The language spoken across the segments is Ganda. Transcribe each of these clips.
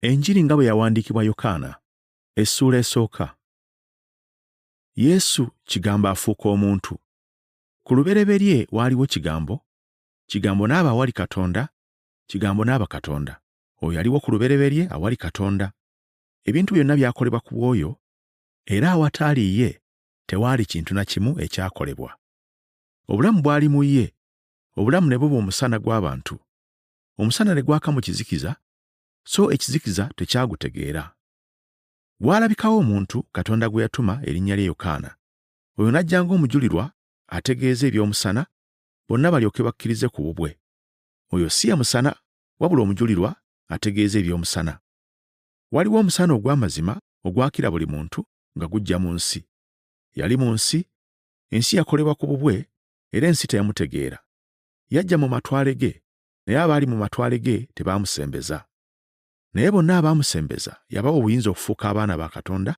Enjiri nga bwe yawandiikibwa Yokaana, essuula esooka. Yesu kigambo afuuka omuntu. Ku lubereberye waaliwo kigambo, kigambo n'aba awali Katonda, kigambo n'aba Katonda. Oyo yaliwo ku lubereberye awali Katonda. Ebintu byonna byakolebwa ku bw'oyo, era awataali ye tewaali kintu na kimu ekyakolebwa. Obulamu bwali mu ye, obulamu ne buba omusana gw'abantu. Omusana ne gwaka mu kizikiza, so ekizikiza tekyagutegeera. Gwalabikawo omuntu Katonda gwe yatuma erinnya lye Yokaana. Oyo n'ajja ng'omujulirwa ategeeza eby'omusana, bonna balyoke bakkirize ku bubwe. Oyo si ye musana, wabula omujulirwa ategeeza eby'omusana. Waliwo omusana ogw'amazima ogwakira buli muntu nga gujja mu nsi. Yali mu nsi, ensi yakolebwa ku bubwe, era ensi teyamutegeera. Yajja mu matwale ge, naye abaali mu matwale ge tebaamusembeza. Naye bonna abaamusembeza yabawa obuyinza okufuuka abaana ba Katonda,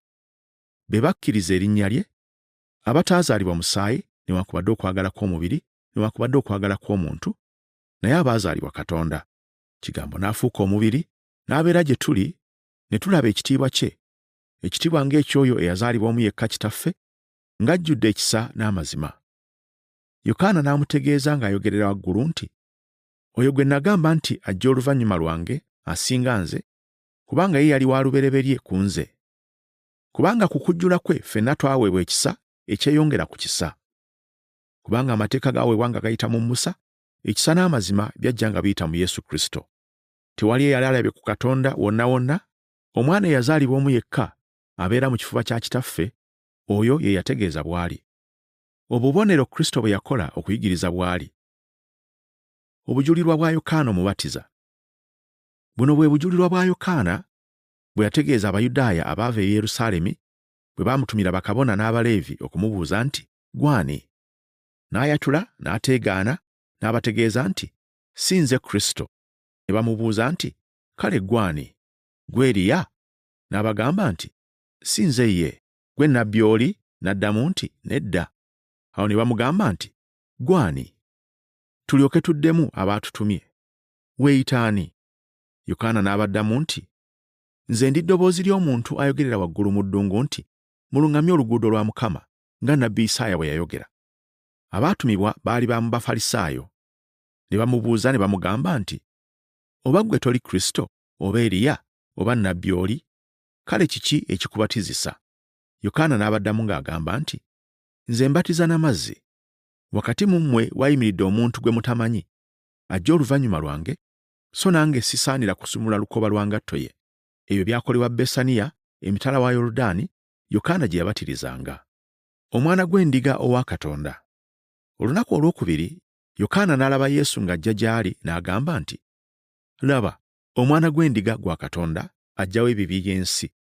be bakkiriza erinnya lye, abataazaalibwa musaayi newaakubadde okwagala kw'omubiri newaakubadde okwagala kw'omuntu, naye abaazaalibwa Katonda. Kigambo n'afuuka omubiri, n'abeera gye tuli, ne tulaba ekitiibwa kye, ekitiibwa ng'eky'oyo eyazaalibwa omu yekka Kitaffe, ng'ajjudde ekisa n'amazima. Yokaana n'amutegeeza ng'ayogerera waggulu nti, oyo gwe nagamba nti ajja oluvannyuma lwange asinga nze, kubanga ye yali wa lubereberye ku nze. Kubanga ku kujjula kwe ffenna twaweebwa ekisa ekyeyongera ku kisa. Kubanga amateeka gaaweebwa nga gayita mu Musa, ekisa n'amazima byajja nga biyita mu Yesu Kristo. Tewali eyali alabye ku Katonda wonna wonna, omwana eyazaalibwa omu yekka abeera mu kifuba kya Kitaffe, oyo ye yategeeza bw'ali. Obubonero Kristo bwe yakola okuyigiriza bw'ali. Obujulirwa bwa Yokaana Omubatiza. Buno bwe bujulirwa bwa Yokaana bwe yategeeza Abayudaaya abaava e Yerusaalemi bwe baamutumira bakabona n'Abaleevi okumubuuza nti, gwani? N'ayatula n'ateegaana n'abategeeza nti, si nze Kristo. Ne bamubuuza nti, kale gwani? Gwe Eriya? N'abagamba nti, si nze ye. Gwe nnabbi oli? N'addamu nti, nedda. Awo ne bamugamba nti, gwani? Tulyoke tuddemu abaatutumye. Weeyita ani? Yokaana n'abaddamu nti, nze ndi ddoboozi ly'omuntu ayogerera waggulu mu ddungu nti, muluŋŋamye oluguudo lwa Mukama, nga nnabbi Isaaya bwe yayogera. Abaatumibwa baali ba mu Bafalisaayo. Ne bamubuuza ne bamugamba nti, oba ggwe toli Kristo, oba Eriya, oba nnabbi oli? Kale kiki ekikubatizisa? Yokaana n'abaddamu ng'agamba nti, nze mbatiza na mazzi. Wakati mu mmwe wayimiridde omuntu gwe mutamanyi, ajja oluvannyuma lwange, so nange sisaanira kusumula lukoba lwa ngatto ye. Ebyo byakolebwa Besaniya, emitala wa Yoludaani, Yokaana gye yabatirizanga. Omwana gw'endiga owa Katonda. Olunaku olwokubiri, Yokaana n'alaba Yesu ng'ajja gy'ali n'agamba nti, laba, omwana gw'endiga gwa Katonda aggyawo ebibi by'ensi.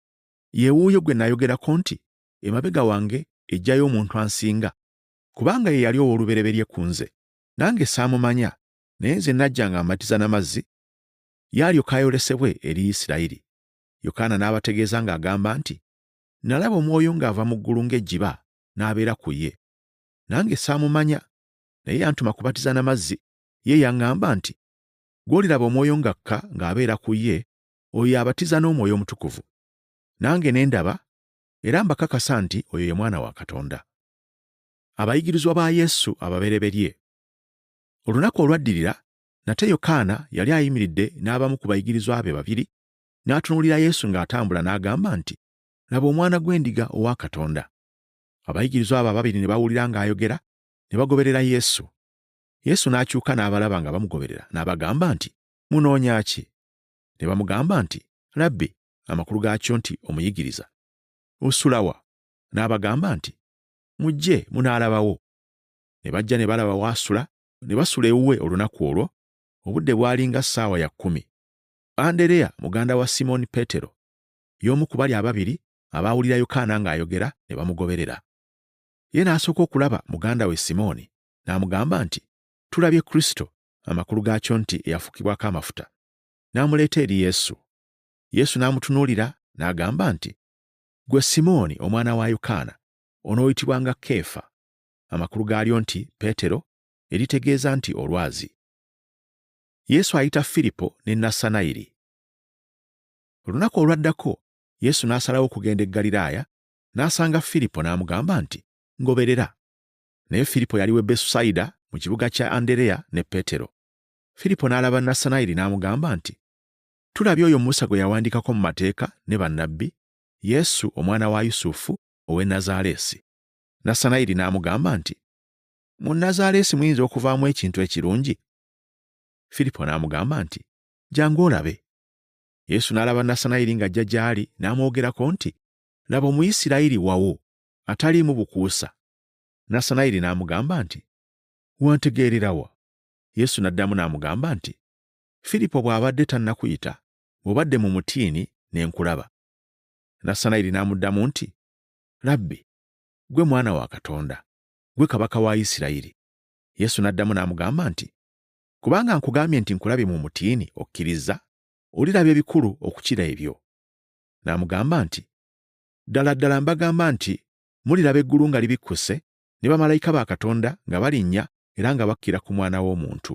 Ye wuuyo gwe nayogerako nti, emabega wange ejjayo omuntu ansinga, kubanga ye yali ow'olubereberye ku nze. Nange saamumanya, naye nze najja nga mbatiza n'amazzi, y'alyoka ayolesebwe eri Isirayiri. Yokaana n'abategeeza ng'agamba nti, nalaba Omwoyo ng'ava mu ggulu ng'ejjiba n'abeera ku ye. Nange saamumanya, naye yantuma kubatiza n'amazzi, ye yaŋŋamba nti, gw'oliraba Omwoyo ng'akka ng'abeera ku ye, oyo abatiza n'Omwoyo Omutukuvu. Nange ne ndaba, era mbakakasa nti oyo ye Mwana wa Katonda. Abayigirizwa ba Yesu ababereberye. Olunaku olwaddirira, nate Yokaana yali ayimiridde n'abamu ku bayigirizwa be babiri, n'atunuulira Yesu ng'atambula n'agamba nti, laba omwana gw'endiga owa Katonda. Abayigirizwa abo ababiri ne bawulira ng'ayogera, ne bagoberera Yesu. Yesu n'akyuka n'abalaba nga bamugoberera, n'abagamba nti, munoonya ki? Ne bamugamba nti, Labbi, amakulu gaakyo nti omuyigiriza. Osula wa? N'abagamba nti, mujje munaalabawo. Ne bajja ne balaba w'asula, ne basula ewuwe olunaku olwo, obudde bwali nga ssaawa ya 10. Andereya, muganda wa Simooni Peetero, y'omu ku bali ababiri abaawulira Yokaana ng'ayogera, ne bamugoberera. Ye n'asooka okulaba muganda we Simooni, n'amugamba nti, tulabye Kristo, amakulu gaakyo nti eyafukibwako amafuta. N'amuleeta eri Yesu. Yesu n'amutunuulira n'agamba nti, gwe Simooni omwana wa Yokaana, onooyitibwanga Keefa, amakulu gaalyo nti Peetero, eritegeeza nti olwazi. Yesu ayita Firipo ne Nasanayiri. Olunaku olwaddako Yesu n'asalawo okugenda e Ggaliraaya, n'asanga Firipo n'amugamba nti, "Ngoberera." Naye Firipo yaliwo e Besusayida mu kibuga kya Andereya ne Peetero. Firipo n'alaba Nassanayiri n'amugamba nti, "Tulabye oyo Musa gwe yawandiikako mu mateeka ne bannabbi, Yesu omwana wa Yusufu ow'e Nazaaleesi." Nassanayiri n'amugamba nti, "Mu Nazaaleesi muyinza okuvaamu ekintu ekirungi?" Firipo n'amugamba nti, "Jjangu olabe." Yesu n'alaba Nassanayiri ng'ajja gy'ali n'amwogerako nti, "Laba Omuyisirayiri wawo, ataliimu bukuusa." Nassanayiri n'amugamba nti, "Wantegeerera wa?" Yesu n'addamu n'amugamba nti, "Firipo bw'abadde tannakuyita, bw'obadde mu mutiini ne nkulaba." Nassanayiri n'amuddamu nti, "Labbi, gwe mwana wa Katonda, gwe kabaka wa Isirayiri." Yesu n'addamu n'amugamba nti, "Kubanga nkugambye nti nkulabye mu mutiini okkiriza, oliraba ebikulu okukira ebyo." N'amugamba nti, "Ddala ddala mbagamba nti muliraba eggulu nga libikkuse ne bamalayika ba Katonda nga balinnya era nga bakkira ku Mwana w'Omuntu."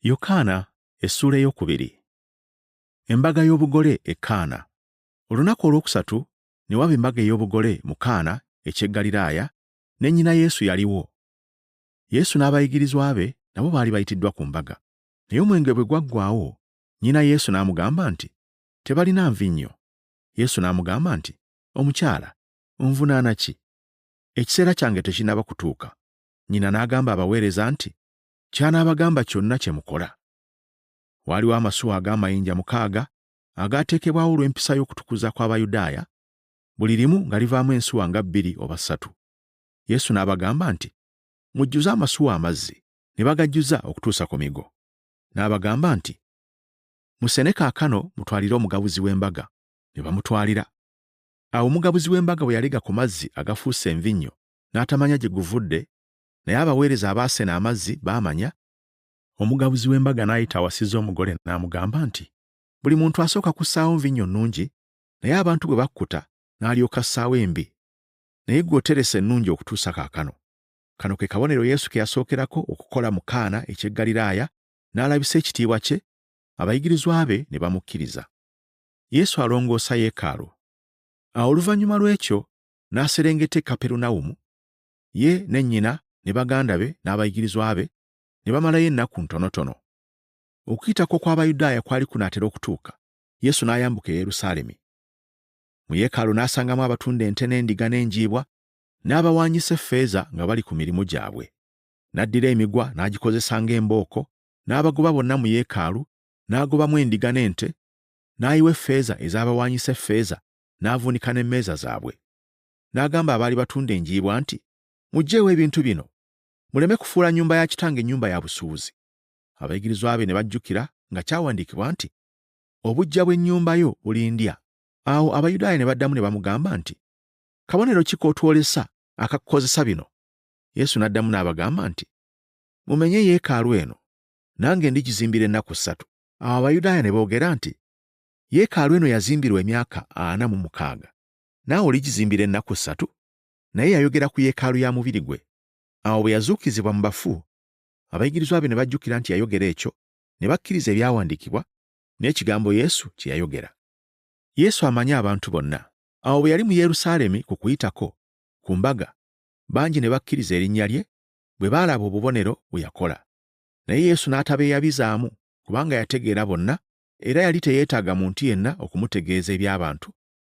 Yokaana essuula ey'okubiri. Embaga y'obugole e Kaana. Olunaku olwokusatu ne waba embaga ey'obugole mu Kaana eky'e Ggaliraaya, ne nnyina Yesu yaliwo. Yesu n'abayigirizwa be nabo baali bayitiddwa ku mbaga. Naye omwenge bwe gwaggwaawo, nnyina Yesu n'amugamba nti, "Tebalina nvinnyo." Yesu n'amugamba nti, "Omukyala, onvunaana ki? Ekiseera kyange tekinnaba kutuuka." Nnyina n'agamba abaweereza nti, "Ky'anaabagamba kyonna kye mukola." Waaliwo amasuwa ag'amayinja 6 agaateekebwawo olw'empisa y'okutukuza kw'Abayudaaya, buli limu nga livaamu ensuwa nga 2 oba 3. Yesu n'abagamba nti, "Mujjuze amasuwa amazzi." Ne bagajjuza okutuusa ku migo. N'abagamba nti, "Musene kaakano mutwalire omugabuzi w'embaga." Ne bamutwalira. Awo omugabuzi w'embaga bwe yalega ku mazzi agafuuse envinnyo, n'atamanya gye guvudde, naye abaweereza abaasena amazzi baamanya. Omugabuzi w'embaga n'ayita awasizza omugole n'amugamba nti, "Buli muntu asooka kussaawo nvinnyo nnungi, naye abantu bwe bakkuta n'alyoka assaawo embi. Naye ggwe oteresa ennungi okutuusa kaakano." Kano ke kabonero Yesu ke yasookerako okukola mu Kaana eky'e Ggaliraaya, n'alabisa ekitiibwa kye, abayigirizwa be ne bamukkiriza. Yesu alongoosa yeekaalu. Awo oluvannyuma lw'ekyo n'aserengeta e Kaperunawumu, ye ne nnyina ne baganda be n'abayigirizwa be, ne bamalayo ennaku ntonotono. Okuyitako kw'Abayudaaya kwali kunaatera okutuuka, Yesu n'ayambuka e Yerusaalemi. Mu yeekaalu n'asangamu abatunda ente n'endiga n'enjiibwa, n'abawaanyisa effeeza nga bali ku mirimu gyabwe. N'addira emigwa n'agikozesa ng'embooko, n'abagoba bonna mu yeekaalu, n'agobamu endiga n'ente, n'ayiwa effeeza ez'abawaanyisa effeeza, n'avuunika n'emmeeza zaabwe. N'agamba abaali batunda enjiibwa nti, "Muggyeewo ebintu bino, muleme kufuula nnyumba ya Kitange ennyumba ya busuuzi." Abayigirizwa be ne bajjukira nga kyawandiikibwa nti, "Obuggya bw'ennyumba yo bulindya." Awo Abayudaaya ne baddamu ne bamugamba nti, "Kabonero ki k'otwolesa akakukozesa bino?" Yesu n'addamu n'abagamba nti, "Mumenye yeekaalu eno, nange ndigizimbira ennaku 3. Awo Abayudaaya ne boogera nti, "Yeekaalu eno yazimbirwa emyaka 46, naawe oligizimbira ennaku 3?" Naye yayogera ku yeekaalu ya mubiri gwe. Awo bwe yazuukizibwa mu bafu, abayigirizwa be ne bajjukira nti yayogera ekyo, ne bakkiriza ebyawandiikibwa n'ekigambo Yesu kye yayogera. Yesu amanyi abantu bonna. Awo bwe yali mu Yerusaalemi ku Kuyitako, ku mbaga, bangi ne bakkiriza erinnya lye bwe baalaba obubonero bwe yakola. Naye Yesu n'atabeeyabizaamu, kubanga yategeera bonna, era yali teyeetaaga muntu yenna okumutegeeza eby'abantu,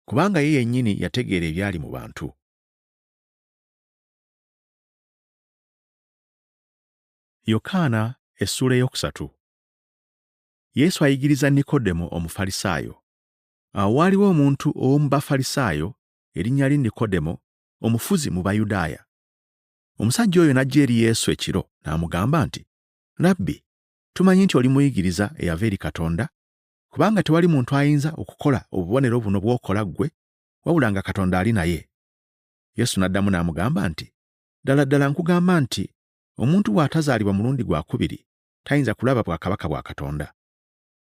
kubanga ye yennyini yategeera ebyali mu bantu. Yokaana essuula ey'okusatu. Yesu ayigiriza Nikodemo Omufalisaayo. Awo waaliwo omuntu ow'omu Bafalisaayo, erinnya lye Nikodemo, omufuzi mu Bayudaaya. Omusajja oyo n'ajja eri Yesu ekiro n'amugamba nti, "Labbi, tumanyi nti oli muyigiriza eyava eri Katonda, kubanga tewali muntu ayinza okukola obubonero buno bw'okola ggwe, wabula nga Katonda ali naye." Yesu n'addamu n'amugamba nti, "Ddala ddala nkugamba nti, omuntu bw'atazaalibwa mulundi gwakubiri tayinza kulaba bwakabaka bwa Katonda."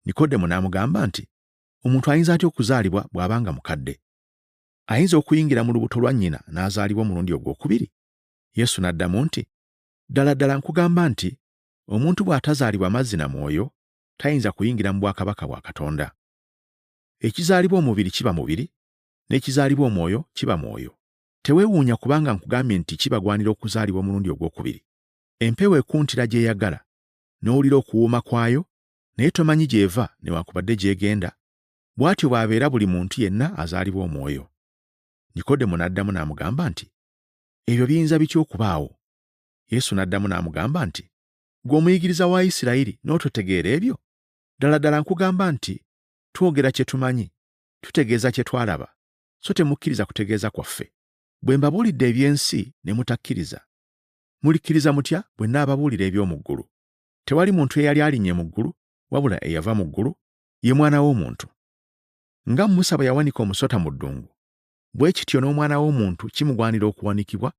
Nikodemo n'amugamba nti, "Omuntu ayinza atya okuzaalibwa bw'abanga mukadde? Ayinza okuyingira mu lubuto lwa nnyina n'azaalibwa omulundi ogwokubiri?" Yesu n'addamu nti, "Ddala ddala nkugamba nti, Omuntu bw'atazaalibwa mazzi na mwoyo, tayinza kuyingira mu bwakabaka bwa Katonda. Ekizaalibwa omubiri kiba mubiri, n'ekizaalibwa omwoyo kiba mwoyo. Teweewuunya kubanga nkugambye nti kibagwanira okuzaalibwa omulundi ogwokubiri. Empewo ekuntira gy'eyagala, n'owulira okuwuuma kwayo, naye tomanyi gy'eva newaakubadde gy'egenda. Bw'atyo bw'abeera buli muntu yenna azaalibwa omwoyo. Nikodemo n'addamu n'amugamba nti, ebyo biyinza bitya okubaawo? Yesu n'addamu n'amugamba nti, ggwe omuyigiriza wa Isirayiri n'ototegeera ebyo? Ddala ddala nkugamba nti twogera kye tumanyi, tutegeeza kye twalaba, so temukkiriza kutegeeza kwaffe. Bwe mbabuulidde eby'ensi ne mutakkiriza, mulikkiriza mutya bwe nnaababuulira eby'omu ggulu? Tewali muntu eyali alinnye mu ggulu, wabula eyava mu ggulu, ye Mwana w'Omuntu. Nga Musa bwe yawanika omusota mu ddungu, bwe kityo n'Omwana w'Omuntu kimugwanira okuwanikibwa,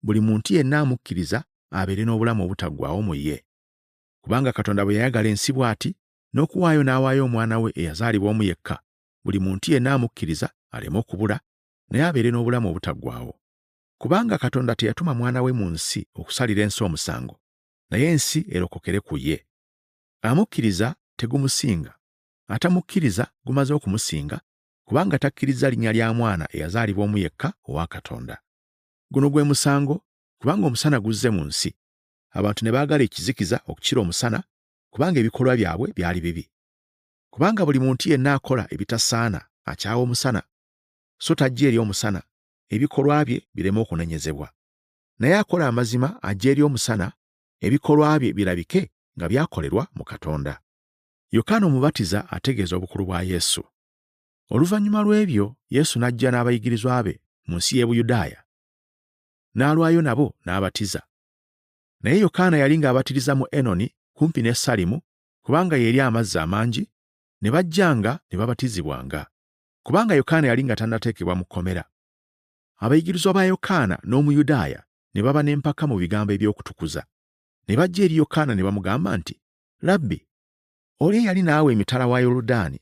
buli muntu yenna amukkiriza abeere n'obulamu obutaggwaawo mu ye. Kubanga Katonda bwe yayagala ensi bw'ati, n'okuwaayo n'awaayo Omwana we eyazaalibwa omu yekka, buli muntu yenna amukkiriza aleme okubula, naye abeere n'obulamu obutaggwaawo. Kubanga Katonda teyatuma Mwana we mu nsi okusalira ensi omusango, naye ensi erokokere ku ye. Amukkiriza tegumusinga, atamukkiriza gumaze okumusinga, kubanga takkiriza linnya lya Mwana eyazaalibwa omu yekka owa Katonda. Guno gwe musango, kubanga omusana guzze mu nsi. Abantu ne baagala ekizikiza okukira omusana, kubanga ebikolwa byabwe byali bibi. Kubanga buli muntu yenna akola ebitasaana akyawa omusana, so tajja eri omusana, ebikolwa bye bireme okunenyezebwa. Naye akola amazima ajja eri omusana, ebikolwa bye birabike nga byakolerwa mu Katonda. Yokaana Omubatiza ategeeza obukulu bwa Yesu. Oluvannyuma lw'ebyo, Yesu n'ajja n'abayigirizwa be mu nsi y'e Buyudaaya, n'alwayo nabo n'abatiza. Naye Yokaana yali ng'abatiriza mu Enoni kumpi ne Salimu, kubanga yeri amazzi amangi, ne bajjanga ne babatizibwanga. Kubanga Yokaana yali nga tannateekebwa mu kkomera. Abayigirizwa ba Yokaana n'Omuyudaaya ne baba n'empaka mu bigambo eby'okutukuza. Ne bajja eri Yokaana ne bamugamba nti, Labbi, oli eyali naawe emitala wa Yoludaani,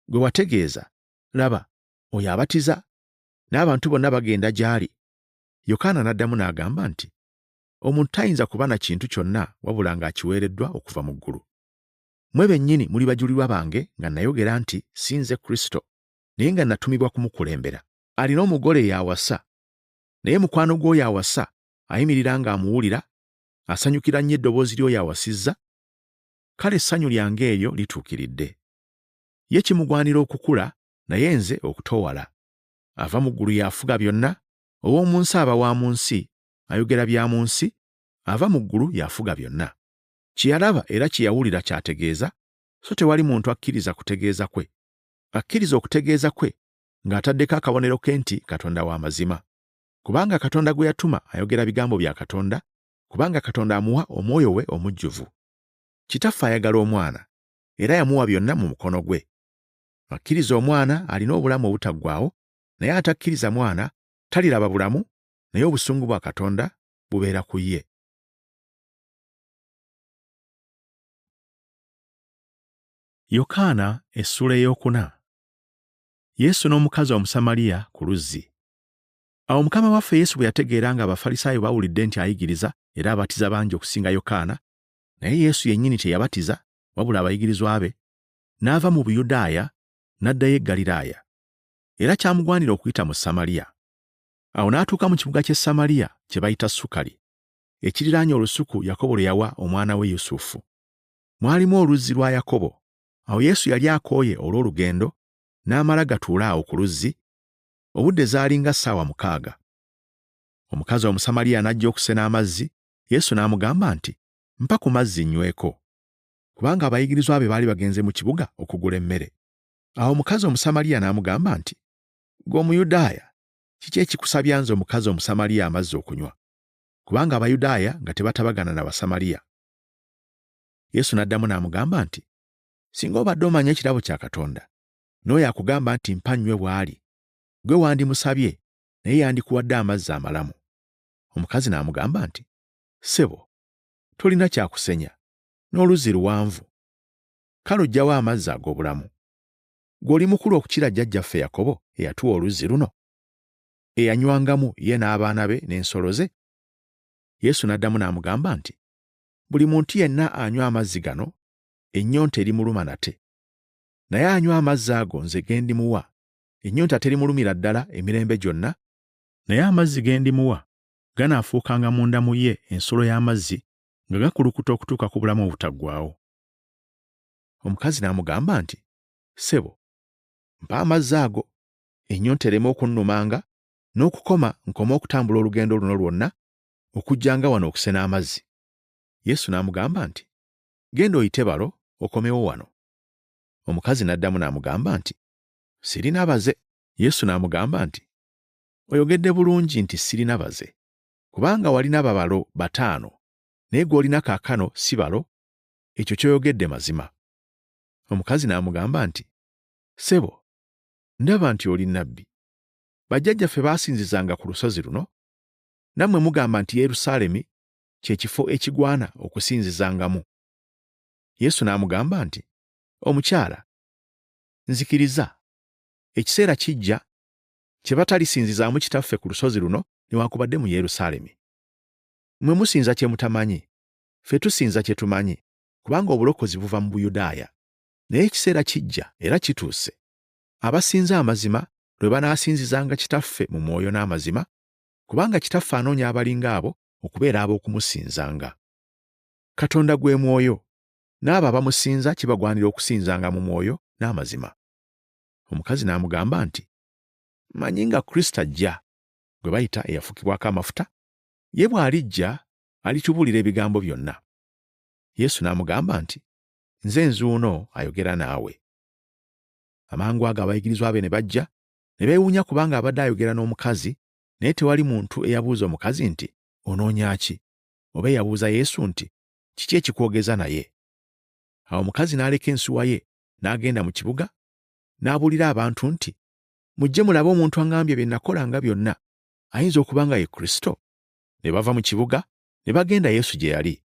gwe wategeeza, laba, oyo abatiza, n'abantu bonna bagenda gy'ali. Yokaana n'addamu n'agamba nti, omuntu tayinza kuba na kintu kyonna wabula ng'akiweereddwa okuva mu ggulu. Mmwe bennyini muli bajulirwa bange nga nayogera nti si nze Kristo, naye nga natumibwa kumukulembera. Alina omugole y'awasa, naye mukwano gw'oyo awasa ayimirira ng'amuwulira, asanyukira nnyo eddoboozi ly'oyo awasizza, kale essanyu lyange eryo lituukiridde. Ye kimugwanira okukula, naye nze okutoowala. Ava mu ggulu y'afuga byonna, ow'omu nsi aba wa mu nsi, ayogera bya mu nsi, ava mu ggulu y'afuga byonna. Kye yalaba era kye yawulira ky'ategeeza, so tewali muntu akkiriza kutegeeza kwe. Akkiriza okutegeeza kwe ng'ataddeko akabonero ke nti Katonda wa mazima. Kubanga Katonda gwe yatuma ayogera bigambo bya Katonda, kubanga Katonda amuwa omwoyo we omujjuvu. Kitaffe ayagala Omwana, era yamuwa byonna mu mukono gwe. Akkiriza Omwana alina obulamu obutaggwaawo, naye atakkiriza Mwana taliraba bulamu, naye obusungu bwa Katonda bubeera ku ye. Yokaana essula ey'okuna. Yesu n'omukazi Omusamaliya ku luzzi. Awo Mukama waffe Yesu bwe yategeera nga Abafalisaayo bawulidde nti ayigiriza era abatiza bangi okusinga Yokaana, naye Yesu yennyini teyabatiza wabula abayigirizwa be, n'ava mu Buyudaaya n'addayo e Ggaliraaya, era kyamugwanira okuyita mu Samaliya. Awo n'atuuka mu kibuga ky'e Samaliya kye bayita Sukali, ekiriraanye olusuku Yakobo lwe yawa omwana we Yusufu. Mwalimu oluzzi lwa Yakobo. Awo Yesu yali akooye olw'olugendo, n'amala gatuula awo ku luzzi, obudde zaali nga ssaawa 6. Omukazi Omusamaliya n'ajja okusena amazzi, Yesu n'amugamba nti, mpa ku mazzi nnyweko, kubanga abayigirizwa be baali bagenze mu kibuga okugula emmere. Awo omukazi Omusamaliya n'amugamba nti, ggwe Omuyudaaya, kiki ekikusabya nze omukazi Omusamaliya amazzi okunywa? Kubanga Abayudaaya nga tebatabagana n'Abasamaliya. Yesu n'addamu n'amugamba nti, singa obadde omanya ekirabo kya Katonda, n'oyo akugamba nti mpa nnywe bw'ali, gwe wandimusabye, naye yandikuwadde amazzi amalamu. Omukazi n'amugamba nti, ssebo, tolina kyakusenya, n'oluzzi luwanvu. Kale oggyawo amazzi ag'obulamu. Ggwe oli mukulu okukira jjajjaffe Yakobo eyatuwa oluzzi luno, eyanywangamu ye n'abaana be n'ensolo ze? Yesu n'addamu n'amugamba nti, Buli muntu yenna anywa amazzi gano, ennyonta erimuluma nate. Naye anywa amazzi ago nze ge ndimuwa, ennyonta terimulumira ddala emirembe gyonna, naye amazzi ge ndimuwa ganaafuukanga munda mu ye ensolo y'amazzi nga gakulukuta okutuuka ku bulamu obutaggwaawo. Omukazi n'amugamba nti, ssebo, mpa amazzi ago, ennyonta ereme okunnumanga, n'okukoma nkome okutambula olugendo luno lwonna okujjanga wano okusena amazzi. Yesu n'amugamba nti, genda oyite balo okomewo wano. Omukazi n'addamu n'amugamba nti, sirina baze. Yesu n'amugamba nti, oyogedde bulungi nti sirina baze, kubanga walina babalo 5, naye gw'olina kaakano si balo, ekyo ky'oyogedde mazima. Omukazi n'amugamba nti, ssebo, ndaba nti oli nnabbi. Bajjajjaffe baasinzizanga ku lusozi luno, nammwe mugamba nti Yerusaalemi kye kifo ekigwana okusinzizangamu. Yesu n'amugamba nti, omukyala, nzikiriza, ekiseera kijja kye batalisinzizaamu Kitaffe ku lusozi luno newaakubadde mu Yerusaalemi. Mmwe musinza kye mutamanyi, ffe tusinza kye tumanyi, kubanga obulokozi buva mu Buyudaaya. Naye ekiseera kijja era kituuse, abasinza amazima lwe banaasinzizanga Kitaffe mu mwoyo n'amazima, kubanga Kitaffe anoonya abalinga abo okubeera ab'okumusinzanga. Katonda gwe mwoyo, n'abo abamusinza kibagwanira okusinzanga mu mwoyo n'amazima. Omukazi n'amugamba nti, mmanyi nga Kristo ajja, gwe bayita eyafukibwako amafuta, ye bw'alijja alitubuulira ebigambo byonna. Yesu n'amugamba nti, nze nzuuno ayogera naawe. Amangu ago abayigirizwa be ne bajja, ne beewuunya kubanga abadde ayogera n'omukazi, naye tewali muntu eyabuuza omukazi nti, onoonya ki? Oba eyabuuza Yesu nti, kiki ekikwogeza naye? Awo omukazi n'aleka ensuwa ye, n'agenda mu kibuga, n'abuulira abantu nti, mujje mulabe omuntu aŋŋambye bye nakolanga byonna, ayinza okuba nga ye Kristo. Ne bava mu kibuga, ne bagenda Yesu gye yali.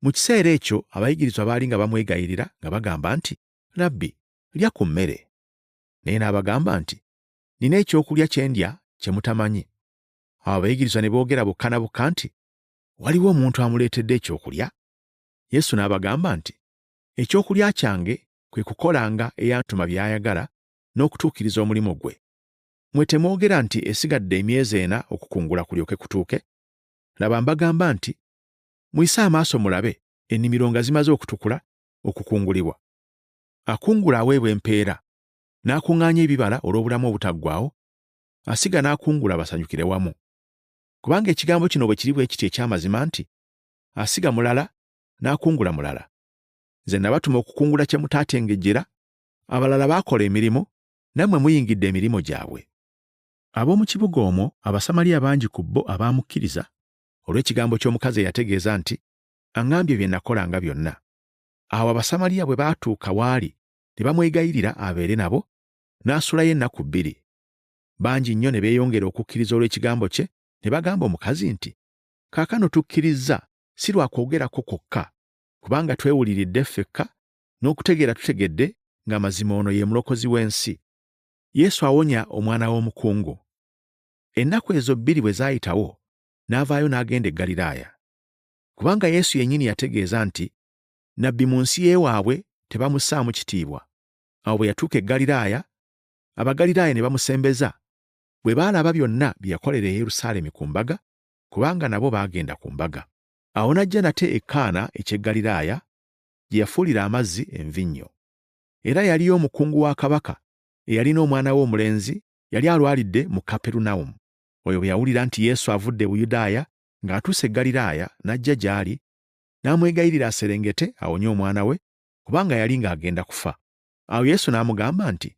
Mu kiseera ekyo abayigirizwa baali nga bamwegayirira nga bagamba nti, Labbi, lya ku mmere. Naye n'abagamba nti, nina ekyokulya kye ndya kye mutamanyi. Awo abayigirizwa ne boogera bokka na bokka nti, waliwo omuntu amuleetedde ekyokulya? Yesu n'abagamba nti, ekyokulya kyange kwe kukolanga eyantuma by'ayagala n'okutuukiriza omulimu gwe. Mmwe temwogera nti esigadde emyezi 4 okukungula kulyoke kutuuke? Laba mbagamba nti, muyise amaaso mulabe, ennimiro nga zimaze okutukula okukungulibwa. Akungula aweebwa empeera, n'akuŋŋaanya ebibala olw'obulamu obutaggwaawo, asiga n'akungula basanyukire wamu. Kubanga ekigambo kino bwe kiri bwe kiti eky'amazima nti, asiga mulala, n'akungula mulala. Nze nabatuma okukungula kye mutaatengejjera, abalala baakola emirimu, nammwe muyingidde emirimu gyabwe. Ab'omu kibuga omwo Abasamaliya bangi ku bo abaamukkiriza olw'ekigambo ky'omukazi eyategeeza nti, aŋŋambye bye nakolanga byonna. Awo Abasamaliya bwe baatuuka waali ne bamwegayirira abeere nabo, n'asulayo ennaku 2. Bangi nnyo ne beeyongera okukkiriza olw'ekigambo kye, ne bagamba omukazi nti, kaakano tukkirizza si lwa kwogerako kwokka, kubanga twewuliridde ffekka n'okutegeera tutegedde nga mazima ono ye mulokozi w'ensi. Yesu awonya omwana w'omukungu. Ennaku ezo 2 bwe zaayitawo, n'avaayo n'agenda e Ggaliraaya. Kubanga Yesu yennyini yategeeza nti, nabbi mu nsi y'ewaabwe tebamussaamu kitiibwa. Awo bwe yatuuka e Ggaliraaya, Abagaliraaya ne bamusembeza, bwe baalaba byonna bye yakolera e Yerusaalemi ku mbaga, kubanga nabo baagenda ku mbaga. Awo n'ajja nate e Kaana eky'e Ggaliraaya, gye yafuulira amazzi envinnyo. Era yaliyo omukungu wa kabaka eyalina omwana we omulenzi yali alwalidde mu Kaperunawumu. Oyo bwe yawulira nti Yesu avudde Buyudaaya ng'atuuse e Ggaliraaya, n'ajja gy'ali, n'amwegayirira aserengete awonye omwana we, kubanga yali ng'agenda kufa. Awo Yesu n'amugamba nti,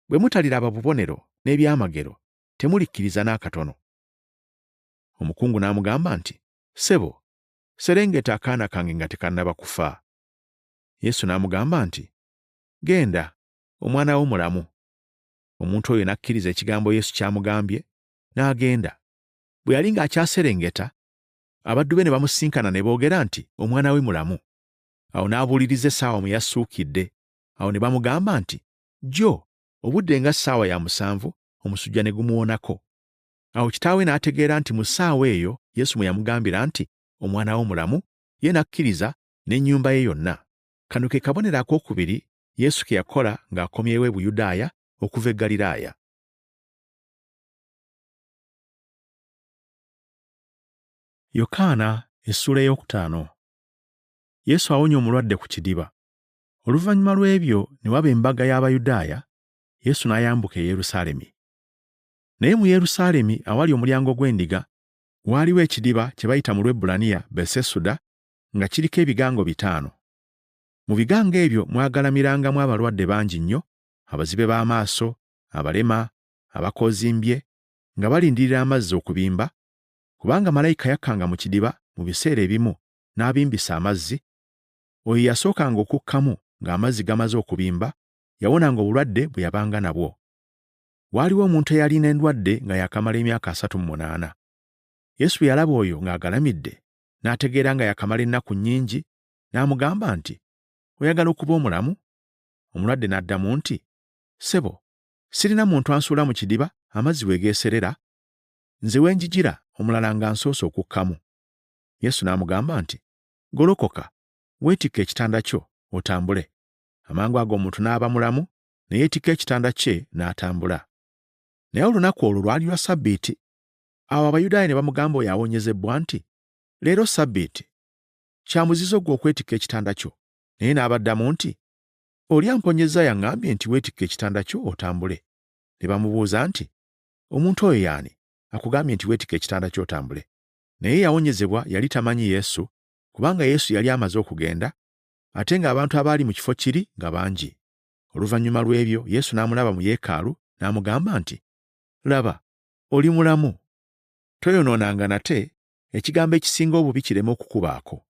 bwe mutaliraba bubonero n'ebyamagero, temulikkiriza n'akatono. Omukungu n'amugamba nti, ssebo, serengeta akaana kange nga tekannaba kufa. Yesu n'amugamba nti, genda, omwana wo mulamu. Omuntu oyo n'akkiriza ekigambo Yesu ky'amugambye, n'agenda. Bwe yali ng'akyaserengeta, abaddu be ne bamusisinkana ne boogera nti, omwana we mulamu. Awo n'abuuliriza essaawa mwe yassuukidde. Awo ne bamugamba nti, jjo, obudde nga ssaawa ya 7, omusujja ne gumuwonako. Awo kitaawe n'ategeera nti mu ssaawa eyo Yesu mwe yamugambira nti, omwana wo mulamu, ye n'akkiriza n'ennyumba ye yonna. Kano ke kabonero akookubiri Yesu ke yakola ng'akomyewo e Buyudaaya okuva e Ggaliraaya. Yokaana essula ey'okutaano. Yesu awonya omulwadde ku kidiba. Oluvannyuma lw'ebyo ne waba embaga y'Abayudaaya, Yesu n'ayambuka e Yerusaalemi. Naye mu Yerusaalemi awali omulyango gw'endiga waaliwo ekidiba kye bayita mu Lwebbulaniya Besesuda nga kiriko ebigango 5. Mu bigango ebyo mwagalamirangamu abalwadde bangi nnyo, abazibe b'amaaso, abalema, abakoozimbye, nga balindirira amazzi okubimba, kubanga malayika yakkanga mu kidiba mu biseera ebimu n'abimbisa amazzi. Oyo yasookanga okukkamu ng'amazzi gamaze okubimba, yawonanga obulwadde bwe yabanga nabwo. Waaliwo omuntu eyalina endwadde nga yakamala emyaka 38. Yesu bwe yalaba oyo ng'agalamidde, n'ategeera nga yakamala ennaku nnyingi, n'amugamba nti, "Oyagala okuba omulamu?" Omulwadde n'addamu nti, "Ssebo, sirina muntu ansuula mu kidiba amazzi weegeeserera. Nze wenjigira omulala ng'ansoose okukkamu." Yesu n'amugamba nti, "Golokoka, weetikke ekitanda kyo, otambule." Amangwago omuntu n'aba mulamu, ne yeetikka ekitanda kye n'atambula. Naye olunaku olwo lwali lwa Ssabbiiti. Awo Abayudaaya ne bamugamba oyo awonyezebbwa nti, "Leero Ssabbiiti, kya muzizo gwe okwetikka ekitanda kyo." Naye n'abaddamu nti, "Oli amponyezza yaŋŋambye nti weetikke ekitanda kyo otambule." Ne bamubuuza nti, "Omuntu oyo y'ani akugambye nti weetikke ekitanda kyo otambule?" Naye yawonyezebwa yali tamanyi Yesu, kubanga Yesu yali amaze okugenda, ate ng'abantu abaali mu kifo kiri nga bangi. Oluvannyuma lw'ebyo Yesu n'amulaba mu Yeekaalu n'amugamba nti, "Laba, oli mulamu. Toyonoonanga nate, ekigambo ekisinga obubi kireme okukubaako."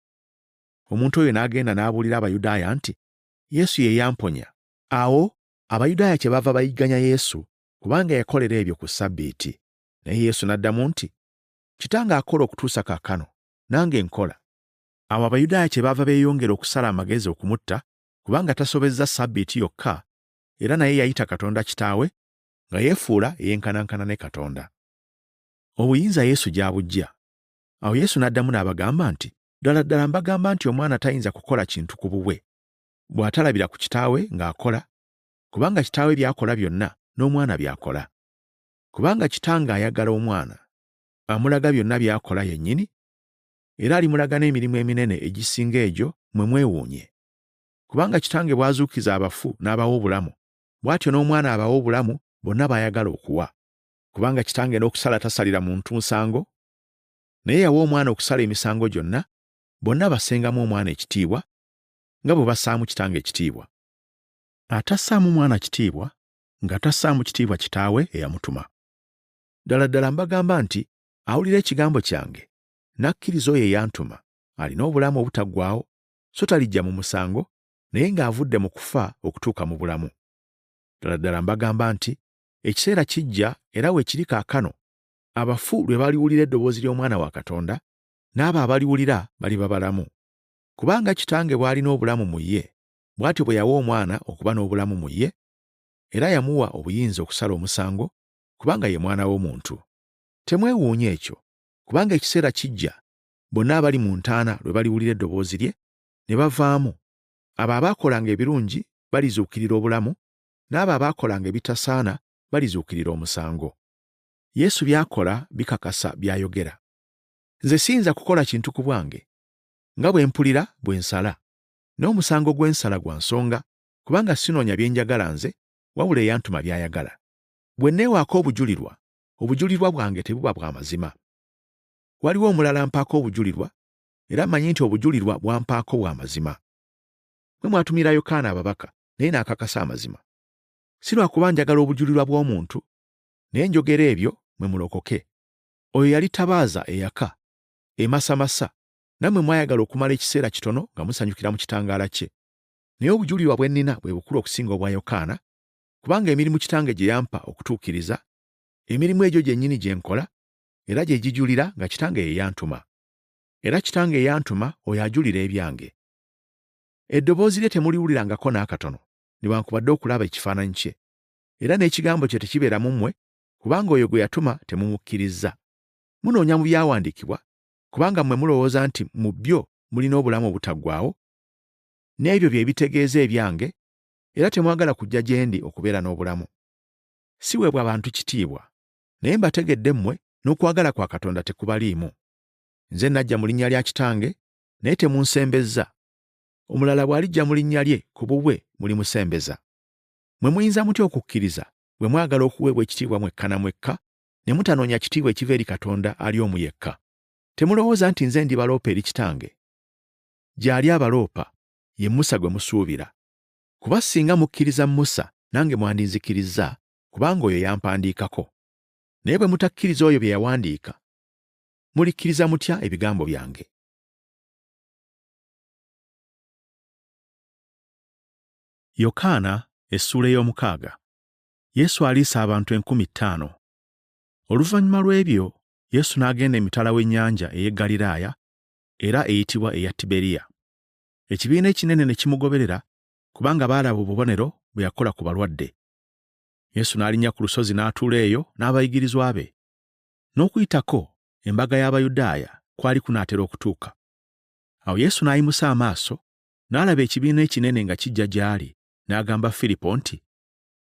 Omuntu oyo n'agenda n'abuulira Abayudaaya nti, "Yesu ye yamponya." Awo Abayudaaya kyebava bayigganya Yesu, kubanga yakolera ebyo ku Ssabbiiti. Naye Yesu n'addamu nti, "Kitange akola okutuusa kaakano, nange nkola." Awo Abayudaaya kyebava beeyongera okusala amagezi okumutta, kubanga tasobezza Ssabbiiti yokka, era naye yayita Katonda Kitaawe nga yeefuula eyenkanankana ne Katonda. Obuyinza Yesu gy'abuggya. Awo Yesu n'addamu n'abagamba nti, "Ddala ddala mbagamba nti omwana tayinza kukola kintu ku bubwe, bw'atalabira ku Kitaawe ng'akola, kubanga Kitaawe by'akola byonna n'omwana by'akola. Kubanga Kitange ayagala omwana, amulaga byonna by'akola yennyini, era alimulaga n'emirimu eminene egisinga egyo mwe mwewuunye. Kubanga Kitange bw'azuukiza abafu n'abawa obulamu, bw'atyo n'omwana abawa obulamu bonna b'ayagala okuwa. Kubanga Kitange n'okusala tasalira muntu nsango, naye yawa omwana okusala emisango gyonna, bonna bassengamu omwana ekitiibwa, nga bwe bassaamu Kitange ekitiibwa. Atassaamu mwana kitiibwa, nga tassaamu kitiibwa Kitaawe eyamutuma. Ddala ddala mbagamba nti awulira ekigambo kyange, n'akkiriza oyo eyantuma, alina obulamu obutaggwaawo, so talijja mu musango, naye ng'avudde mu kufa okutuuka mu bulamu. Ddala ddala mbagamba nti ekiseera kijja era we kiri kaakano, abafu lwe baliwulira eddoboozi ly'Omwana wa Katonda, n'abo abaliwulira baliba balamu. Kubanga Kitange bw'alina obulamu mu ye, bw'atyo bwe yawa Omwana okuba n'obulamu mu ye, era yamuwa obuyinza okusala omusango, kubanga ye Mwana w'Omuntu. Temwewuunye ekyo, kubanga ekiseera kijja, bonna abali mu ntaana lwe baliwulira eddoboozi lye, ne bavaamu. Abo abaakolanga ebirungi balizuukirira obulamu, n'abo abaakolanga ebitasaana balizuukirira omusango. Yesu by'akola bikakasa by'ayogera. Nze siyinza kukola kintu ku bwange, nga bwe mpulira bwe nsala. N'omusango gwe nsala gwa nsonga, kubanga sinoonya bye njagala nze, wabula eyantuma by'ayagala. Bwe nneewaako obujulirwa, obujulirwa bwange tebuba bwa mazima. Waliwo omulala ampaako obujulirwa, era mmanyi nti obujulirwa bw'ampaako bwa mazima. Mwe mwatumira Yokaana ababaka, naye n'akakasa amazima. Si lwa kuba njagala obujulirwa bw'omuntu, naye njogera ebyo mwe mulokoke. Oyo yali tabaaza eyaka, emasamasa, nammwe mwayagala okumala ekiseera kitono nga musanyukira mu kitangaala kye. Naye obujulirwa bwe nnina bwe bukulu okusinga obwa Yokaana, kubanga emirimu Kitange gye yampa okutuukiriza, emirimu egyo gyennyini gye nkola, era gye gijulira nga Kitange ye yantuma. Era Kitange ye yantuma oyo ajulira ebyange. Eddoboozi lye temuliwulirangako n'akatono, newankubadde okulaba ekifaananyi kye. Era n'ekigambo kye tekibeera mu mmwe, kubanga oyo gwe yatuma temumukkiriza. Munoonya mu byawandiikibwa, kubanga mmwe mulowooza nti mu byo mulina obulamu obutaggwaawo, n'ebyo bye bitegeeza ebyange, era temwagala kujja gye ndi okubeera n'obulamu. Siweebwa bantu kitiibwa, naye mbategedde mmwe n'okwagala kwa Katonda tekubaliimu. Nze najja mu linnya lya Kitange, naye temunsembezza. Omulala bw'alijja mu linnya lye, ku bubwe mulimusembeza. Mwe muyinza mutya okukkiriza bwe mwagala okuweebwa ekitiibwa mwekka na mwekka, ne mutanoonya kitiibwa ekiva eri Katonda ali omu yekka? Temulowooza nti nze ndibaloopa eri Kitange? Gy'ali abaloopa ye Musa gwe musuubira. Kuba singa mukkiriza Musa, nange mwandinzikirizza, kubanga oyo yampandiikako. Naye bwe mutakkiriza oyo bye yawandiika, mulikkiriza mutya ebigambo byange? Yokaana essuula ey'omukaaga. Yesu aliisa abantu 50,000. Oluvannyuma lw'ebyo, Yesu n'agenda emitala w'ennyanja ey'e Ggaliraaya, era eyitibwa eya Tiberiya. Ekibiina ekinene ne kimugoberera, kubanga baalaba obubonero bwe yakola ku balwadde. Yesu n'alinnya ku lusozi n'atuula eyo n'abayigirizwa be. N'okuyitako, embaga y'Abayudaaya kwali kunaatera okutuuka. Awo Yesu n'ayimusa amaaso, n'alaba ekibiina ekinene nga kijja gy'ali, n'agamba Firipo nti,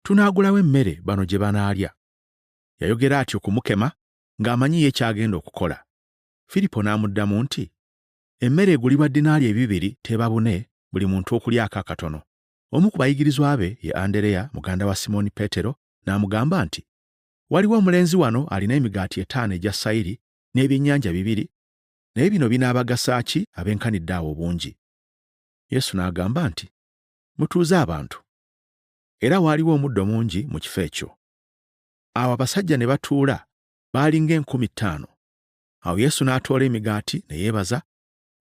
"Tunaagulawo emmere bano gye banaalya." Yayogera atyo kumukema, ng'amanyi ye ky'agenda okukola. Firipo n'amuddamu nti, "Emmere egulibwa ddinaali 2 teba bune, buli muntu okulyako akatono." Omu ku bayigirizwa be ye Andereya, muganda wa Simooni Peetero, n'amugamba nti, "Waliwo omulenzi wano alina emigaati 5 egya sayiri n'ebyennyanja 2, naye bino binaabagasa ki abenkanidde awo obungi?" Yesu n'agamba nti, "Mutuuze abantu." Era waaliwo omuddo mungi mu kifo ekyo. Awo abasajja ne batuula, baali nga 50,000. Awo Yesu n'atoola emigaati ne yeebaza,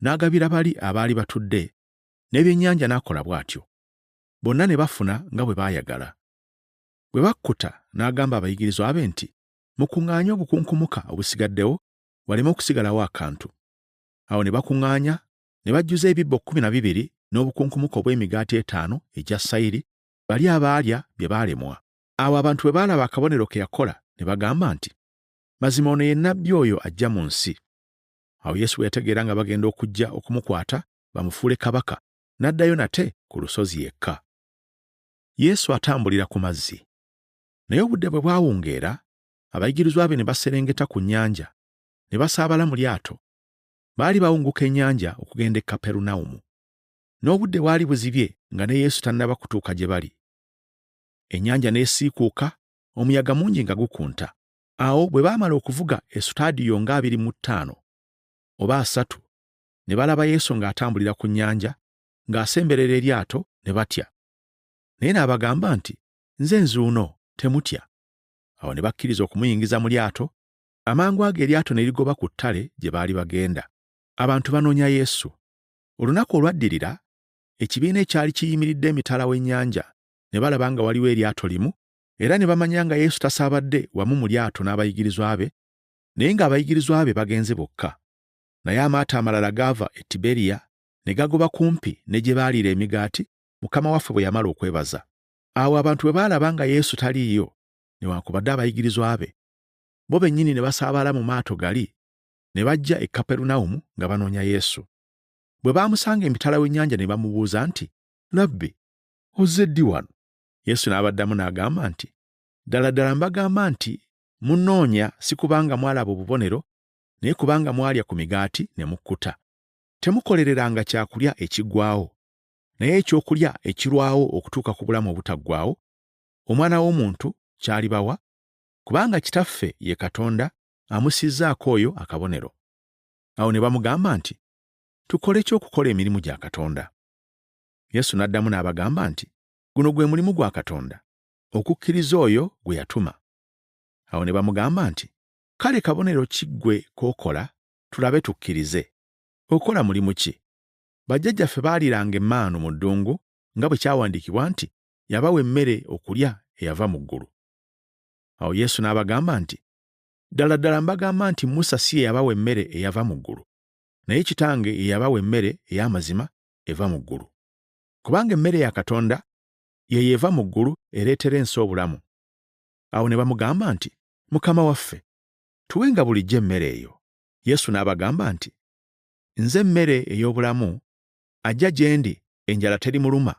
n'agabira bali abaali batudde, n'ebyennyanja n'akola bw'atyo. Bonna ne bafuna nga bwe baayagala. Bwe bakkuta n'agamba abayigirizwa be nti, "Mukuŋŋaanye obukunkumuka obusigaddewo, waleme okusigalawo akantu." Awo ne bakuŋŋaanya, ne bajjuza ebibbo 12 n'obukunkumuka obw'emigaati 5 egya sayiri, bali abaalya bye baalemwa. Awo abantu bwe baalaba akabonero ke yakola, ne bagamba nti, "Mazima ono ye nnabbi oyo ajja mu nsi." Awo Yesu bwe yategeera nga bagenda okujja okumukwata bamufuule kabaka, n'addayo nate ku lusozi yekka. Yesu atambulira ku mazzi. Naye obudde bwe bwawungeera, abayigirizwa be ne baserengeta ku nnyanja, ne basaabala mu lyato. Baali bawunguka ennyanja okugenda e Kaperunawumu. N'obudde bwali buzibye nga ne Yesu tannaba kutuuka gye bali. Ennyanja n'esiikuuka, omuyaga mungi nga gukunta. Awo bwe baamala okuvuga esutaadiyo nga 25 oba 3, ne balaba Yesu ng'atambulira ku nnyanja, ng'asemberera eryato, ne batya. Naye n'abagamba nti, "Nze nzuuno, temutya." Awo ne bakkiriza okumuyingiza mu lyato, amangwago eryato ne ligoba ku ttale gye baali bagenda. Abantu banoonya Yesu. Olunaku olwaddirira, ekibiina ekyali kiyimiridde emitala w'ennyanja ne balaba nga waliwo eryato limu, era ne bamanya nga Yesu tasaabadde wamu mu lyato n'abayigirizwa be, naye ng'abayigirizwa be bagenze bokka. Naye amaato amalala gaava e Tiberiya ne gagoba kumpi ne gye baaliira emigaati, Mukama waffe bwe yamala okwebaza. Awo abantu bwe baalaba nga Yesu taliiyo, newaakubadde abayigirizwa be, bo bennyini ne basaabala mu maato gali, ne bajja e Kaperunawumu nga banoonya Yesu. Bwe baamusanga emitala w'ennyanja ne bamubuuza nti, "Labbi, ozze ddi wano?" Yesu n'abaddamu n'agamba nti, "Ddala ddala mbagamba nti munnoonya si kubanga mwalaba obubonero, naye kubanga mwalya ku migaati ne mukkuta. Temukolereranga kyakulya ekiggwaawo, naye ekyokulya ekirwawo okutuuka ku bulamu obutaggwaawo, Omwana w'Omuntu ky'alibawa, kubanga Kitaffe ye Katonda amusizzaako oyo akabonero." Awo ne bamugamba nti, "Tukole ki okukola emirimu gya Katonda?" Yesu n'addamu n'abagamba nti, "Guno gwe mulimu gwa Katonda, okukkiriza oyo gwe yatuma." Awo ne bamugamba nti, "Kale kabonero ki ggwe k'okola, tulabe tukkirize? Okola mulimu ki?" Bajjajjaffe baaliranga emmaanu mu ddungu, nga bwe kyawandiikibwa nti, "Yabawa emmere okulya eyava mu ggulu." Awo Yesu n'abagamba nti, "Ddala ddala mbagamba nti Musa si ye yabawa emmere eyava mu ggulu, naye Kitange ye yabawa emmere ey'amazima eva mu ggulu. Kubanga emmere ya Katonda ye yeeva mu ggulu ereetera ensi obulamu." Awo ne bamugamba nti, "Mukama waffe, tuwenga bulijjo emmere eyo." Yesu n'abagamba nti, Nze mmere ey'obulamu, ajja gye ndi, enjala terimuluma,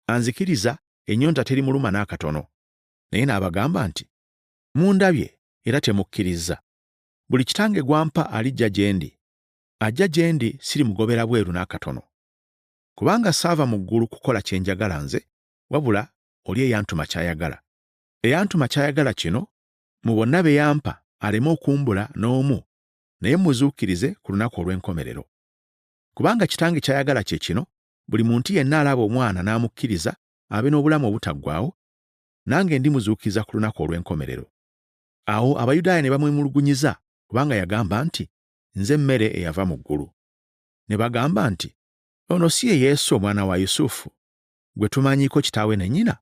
anzikiriza, ennyonta terimuluma n'akatono. Naye n'abagamba nti, mundabye era temukkiriza. Buli Kitange gwampa alijja gye ndi. Ajja gye ndi sirimugobera bweru n'akatono. Kubanga saava mu ggulu kukola kye njagala nze, wabula oli eyantuma ky'ayagala. Eyantuma ky'ayagala kino, mu bonna be yampa aleme okumbula n'omu, naye muzuukirize ku lunaku olw'enkomerero. Kubanga Kitange ky'ayagala kye kino, buli muntu yenna alaba Omwana n'amukkiriza abe n'obulamu obutaggwaawo, nange ndimuzuukiza ku lunaku olw'enkomerero. Awo Abayudaaya ne bamwemulugunyiza kubanga yagamba nti, nze mmere eyava mu ggulu. Ne bagamba nti, ono si ye Yesu omwana wa Yusufu, gwe tumanyiiko kitaawe ne nnyina?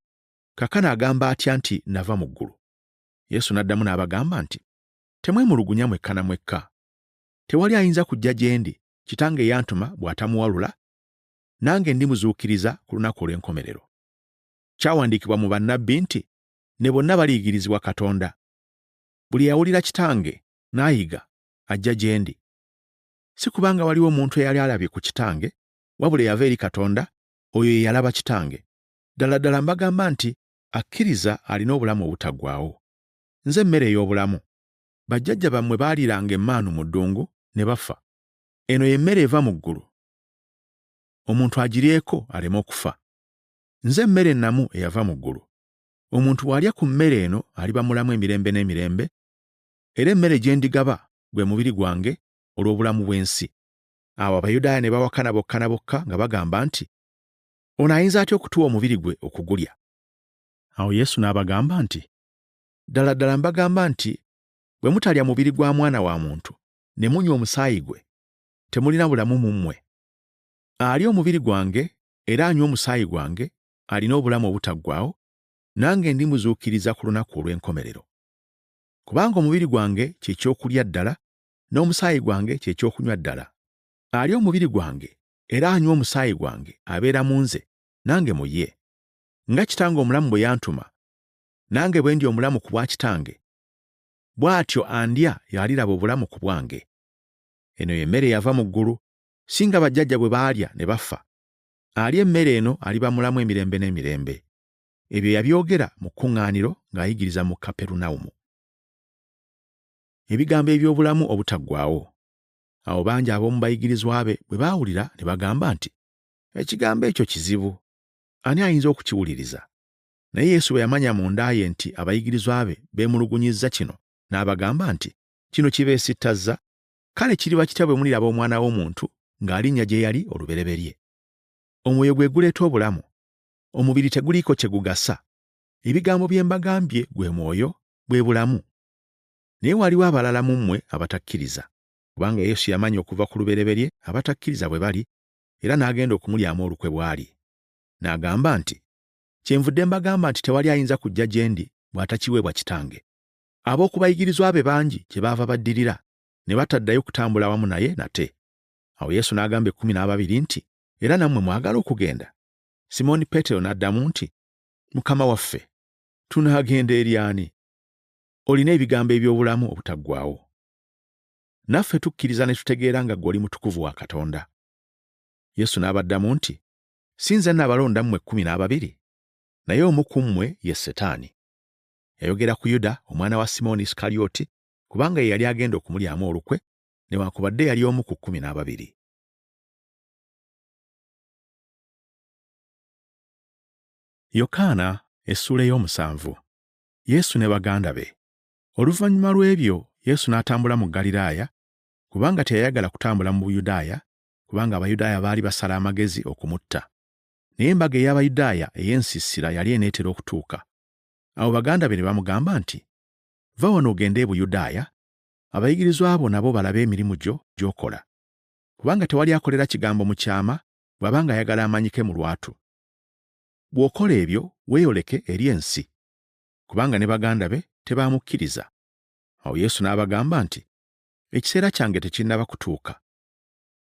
Kaakano agamba atya nti nava mu ggulu? Yesu n'addamu n'abagamba nti, temwemulugunya mwekka na mwekka. Tewali ayinza kujja gye ndi, Kitange yantuma bw'atamuwalula, nange ndimuzuukiriza ku lunaku olw'enkomerero. Kyawandiikibwa mu bannabbi nti, ne bonna baliyigirizibwa Katonda. Buli yawulira Kitange n'ayiga ajja gye ndi. Si kubanga waliwo omuntu eyali alabye ku Kitange, wabula yava eri Katonda, oyo ye yalaba Kitange. Ddala ddala mbagamba nti akkiriza alina obulamu obutaggwaawo. Nze mmere ey'obulamu. Bajjajja bammwe baaliranga emmaanu mu ddungu ne bafa. Eno ye mmere eva mu ggulu. Omuntu agiryeko aleme okufa. Nze mmere ennamu eyava mu ggulu. Omuntu bw'alya ku mmere eno aliba mulamu emirembe n'emirembe, era emmere gye ndigaba gwe mubiri gwange olw'obulamu bw'ensi. Awo Abayudaaya ne bawakana bokka na bokka nga bagamba nti, ono ayinza atya okutuwa omubiri gwe okugulya? Awo Yesu n'abagamba nti, ddala ddala mbagamba nti bwe mutalya mubiri gwa Mwana wa Muntu ne munywa omusaayi gwe, temulina bulamu mu mmwe. Alya omubiri gwange era anywa omusaayi gwange alina obulamu obutaggwaawo, nange ndimuzuukiriza ku lunaku olw'enkomerero. Kubanga omubiri gwange kye kyokulya ddala, n'omusaayi gwange kye kyokunywa ddala. Alya omubiri gwange era anywa omusaayi gwange abeera mu nze, nange mu ye. Nga Kitange omulamu bwe yantuma, nange bwe ndi omulamu ku bwa Kitange, bw'atyo andya y'aliraba obulamu ku bwange. Eno ye mmere yava mu ggulu, si nga bajjajja bwe baalya ne bafa. Alya emmere eno aliba mulamu emirembe n'emirembe. Ebyo yabyogera mu kkuŋŋaaniro ng'ayigiriza mu Kaperunawumu. Ebigambo eby'obulamu obutaggwaawo. Awo bangi ab'omu bayigirizwa be bwe baawulira ne bagamba nti, ekigambo ekyo kizibu, ani ayinza okukiwuliriza? Naye Yesu bwe yamanya munda ye nti abayigirizwa be beemulugunyizza kino, n'abagamba nti, kino kibeesittazza, kale kiriba kitya bwe muliraba Omwana w'Omuntu ng'alinnya gye yali olubereberye? Omwoyo gwe guleeta obulamu, omubiri teguliiko kye gugasa. Ebigambo bye mbagambye gwe mwoyo, bwe bulamu. Naye waliwo abalala mu mmwe abatakkiriza. Kubanga Yesu yamanya okuva ku lubereberye abatakkiriza bwe bali, era n'agenda okumulyamu olukwe bw'ali. N'agamba nti, kyenvudde mbagamba nti tewali ayinza kujja gye ndi bw'atakiweebwa Kitange. Ab'oku bayigirizwa be bangi kye baava baddirira, ne bataddayo kutambula wamu naye nate. Awo Yesu n'agamba 12 nti, era nammwe mwagala okugenda? Simooni Peetero n'addamu nti, Mukama waffe, tunaagenda eri ani? Olina ebigambo eby'obulamu obutaggwaawo. Naffe tukkiriza ne tutegeera nga ggwe oli mutukuvu wa Katonda. Yesu n'abaddamu nti, si nze nabalonda mmwe 12, naye omu ku mmwe ye Setaani. Yayogera ku Yuda omwana wa Simooni Isikalyoti, kubanga ye yali agenda okumulyamu olukwe, newaakubadde yali omu ku 12. Yokaana essula ey'omusanvu. Yesu ne baganda be. Oluvannyuma lw'ebyo Yesu n'atambula mu Ggaliraaya, kubanga teyayagala kutambula mu Buyudaaya, kubanga Abayudaaya baali basala amagezi okumutta. Naye embaga ey'Abayudaaya ey'ensiisira yali eneetera okutuuka. Awo baganda be ne bamugamba nti, va wano ogende e Buyudaaya, abayigirizwa abo nabo balabe emirimu gyo gy'okola. Kubanga tewali akolera kigambo mu kyama bw'abanga ayagala amanyike mu lwatu. Bw'okola ebyo weeyoleke eri ensi. Kubanga ne baganda be tebaamukkiriza. Awo Yesu n'abagamba nti, ekiseera kyange tekinnaba kutuuka.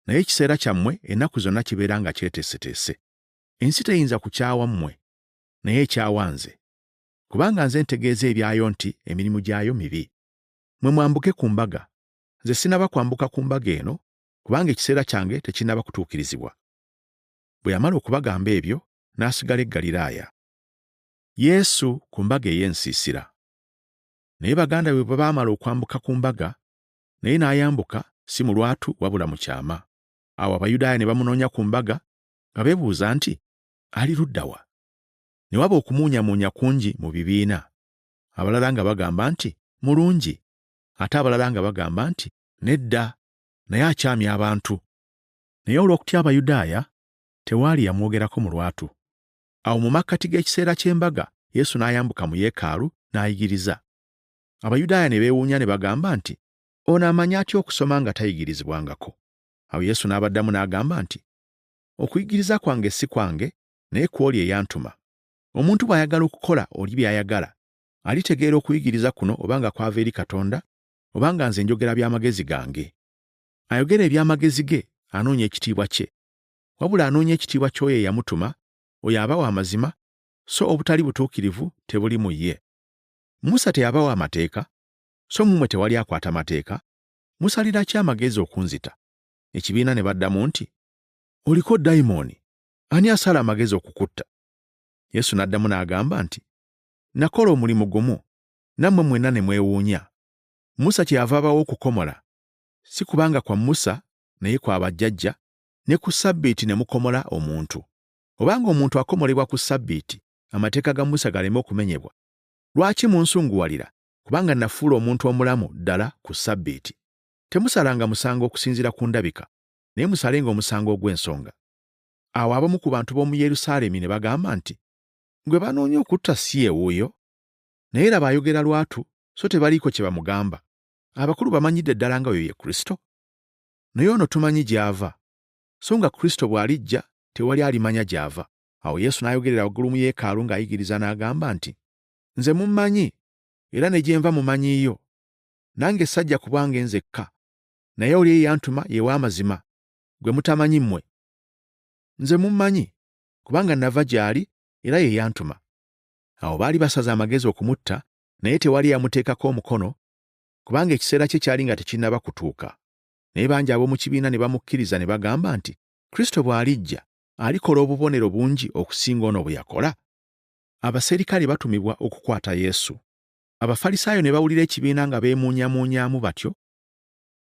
Naye ekiseera kyammwe ennaku zonna kibeera nga kyeteeseteese. Ensi teyinza kukyawa mmwe, naye ekyawa nze. Kubanga nze ntegeeza ebyayo nti emirimu gyayo mibi. Mwe mwambuke ku mbaga. Nze sinaba kwambuka ku mbaga eno, kubanga ekiseera kyange tekinnaba kutuukirizibwa. Bwe yamala okubagamba ebyo, n'asigala e Ggaliraaya. Yesu ku mbaga ey'ensiisira. Naye baganda be bwe baamala okwambuka ku mbaga, naye n'ayambuka si mu lwatu wabula mu kyama. Awo Abayudaaya ne bamunoonya ku mbaga nga beebuuza nti, ali ludda wa? Ne waba okumuunyamuunya kungi mu bibiina, abalala nga bagamba nti, mulungi, ate abalala nga bagamba nti, nedda, naye akyamya abantu. Naye olw'okutya Abayudaaya, tewaali yamwogerako mu lwatu. Awo mu makkati g'ekiseera ky'embaga, Yesu n'ayambuka mu Yeekaalu n'ayigiriza. Abayudaaya ne beewuunya ne bagamba nti, ono amanyi atya okusoma nga tayigirizibwangako? Awo Yesu n'abaddamu n'agamba nti, okuyigiriza kwange si kwange, naye kw'oli eyantuma. Omuntu bw'ayagala okukola oli by'ayagala, alitegeera okuyigiriza kuno obanga kwava eri Katonda, obanga nze njogera by'amagezi gange. Ayogera eby'amagezi ge anoonya ekitiibwa kye, wabula anoonya ekitiibwa ky'oyo eyamutuma, oyo aba wa mazima, so obutali butuukirivu tebuli mu ye. Musa teyabawa amateeka, so mumwe tewali akwata mateeka, musalira ki amagezi okunzita? Ekibiina ne baddamu nti, oliko dayimooni, ani asala amagezi okukutta? Yesu n'addamu n'agamba nti, nakola omulimu gumu, nammwe mwenna ne mwewuunya. Musa kyeyava abawo okukomola, si kubanga kwa Musa naye kwa bajjajja, ne ku Ssabbiiti ne mukomola omuntu. Obanga omuntu akomolebwa ku Ssabbiiti, amateeka ga Musa galeme okumenyebwa. Lwaki munsunguwalira? Kubanga nafuula omuntu omulamu ddala ku Ssabbiiti. Temusalanga musango okusinziira ku ndabika, naye musalenga omusango ogw'ensonga. Awo abamu ku bantu b'omu Yerusaalemi ne bagamba nti, gwe banoonya okutta si ye wuuyo? Naye laba ayogera lwatu, so tebaliiko kye bamugamba. Abakulu bamanyidde ddala nga oyo ye Kristo? Naye ono tumanyi gy'ava, so nga Kristo bw'alijja tewali alimanya gy'ava. Awo Yesu n'ayogerera waggulu mu Yeekaalu ng'ayigiriza n'agamba nti, nze mummanyi, era ne gye nva mumanyiiyo. Nange sajja ku bwange nzekka, naye oli eyantuma ye w'amazima, gwe mutamanyi mmwe. Nze mummanyi, kubanga nava gy'ali era ye yantuma. Awo baali basaze amagezi okumutta, naye tewali yamuteekako omukono, kubanga ekiseera kye kyali nga tekinnaba kutuuka. Naye bangi ab'omu kibiina ne bamukkiriza ne bagamba nti, Kristo bw'alijja, alikola obubonero bungi okusinga ono bwe yakola. Abaserikale batumibwa okukwata Yesu. Abafalisaayo ne bawulira ekibiina nga beemuunyamuunyaamu batyo.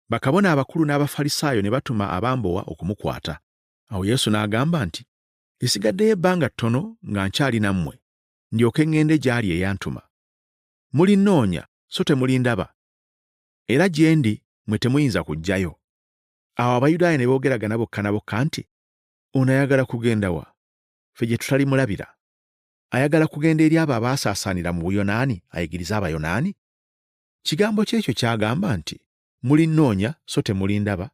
Bakabona abakulu n'Abafalisaayo ne batuma abambowa okumukwata. Awo Yesu n'agamba nti, lisigaddeyo ebbanga ttono nga nkyali nammwe, ndyoke ŋŋende gy'ali eyantuma. Mulinnoonya, so temulindaba, era gye ndi mwe temuyinza kujjayo. Awo Abayudaaya ne boogeragana bokka na bokka nti, ono ayagala kugenda wa? Ffe gye tutalimulabira. Ayagala kugenda eri abo abaasaasaanira mu Buyonaani ayigiriza Abayonaani? Kigambo ky'ekyo kyagamba nti, mulinnoonya so temulindaba,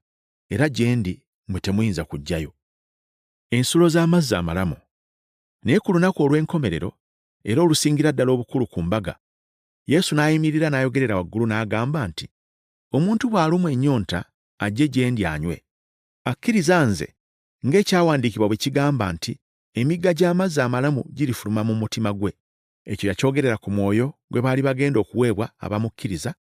era gye ndi mwe temuyinza kujjayo. Ensulo z'amazzi amalamu. Naye ku lunaku olw'enkomerero, era olusingira ddala obukulu ku mbaga, Yesu n'ayimirira n'ayogerera waggulu n'agamba nti, omuntu bw'alumwa ennyonta ajje gye ndi anywe. Akkiriza nze, ng'ekyawandiikibwa bwe kigamba nti, emigga gy'amazzi amalamu girifuluma mu mutima gwe. Ekyo yakyogerera ku mwoyo gwe baali bagenda okuweebwa abamukkiriza,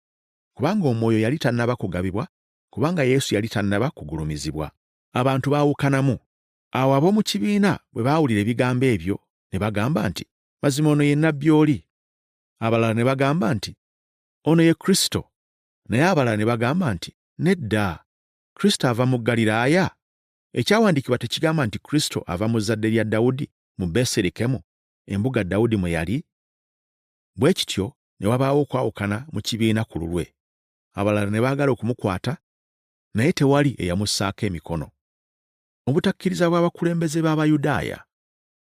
kubanga omwoyo yali tannaba kugabibwa, kubanga Yesu yali tannaba kugulumizibwa. Abantu baawukanamu. Awo ab'omu kibiina bwe baawulira ebigambo ebyo ne bagamba nti, mazima ono ye nnabbi oli. Abalala ne bagamba nti, ono ye Kristo. Naye abalala ne bagamba nti, nedda, Kristo ava mu Ggaliraaya? Ekyawandiikibwa tekigamba nti Kristo ava mu zzadde lya Dawudi mu Besirekemu, embuga Dawudi mwe yali? Bwe kityo ne wabaawo okwawukana mu kibiina ku lulwe. Abalala ne baagala okumukwata, naye tewali eyamussaako emikono. Obutakkiriza bw'abakulembeze b'Abayudaaya.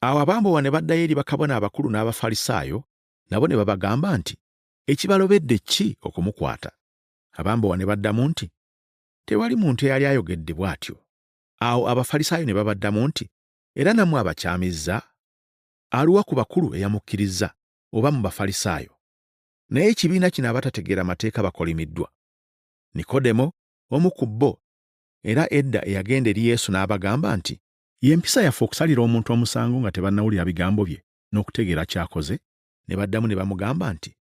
Awo abambowa ne baddayo eri bakabona abakulu n'Abafalisaayo, nabo ne babagamba nti, ekibalobedde ki okumukwata? Abambowa ne baddamu nti, tewali muntu eyali ayogedde bw'atyo. Awo Abafalisaayo ne babaddamu nti, era nammwe abakyamizza? Aluwa ku bakulu eyamukkirizza, oba mu Bafalisaayo? Naye ekibiina kino abatategeera mateeka bakolimiddwa. Nikodemo, omu ku bo, era edda eyagenda eri Yesu n'abagamba nti, ye mpisa yaffe okusalira omuntu omusango nga tebannawulira bigambo bye n'okutegeera ky'akoze. Ne baddamu ne bamugamba nti,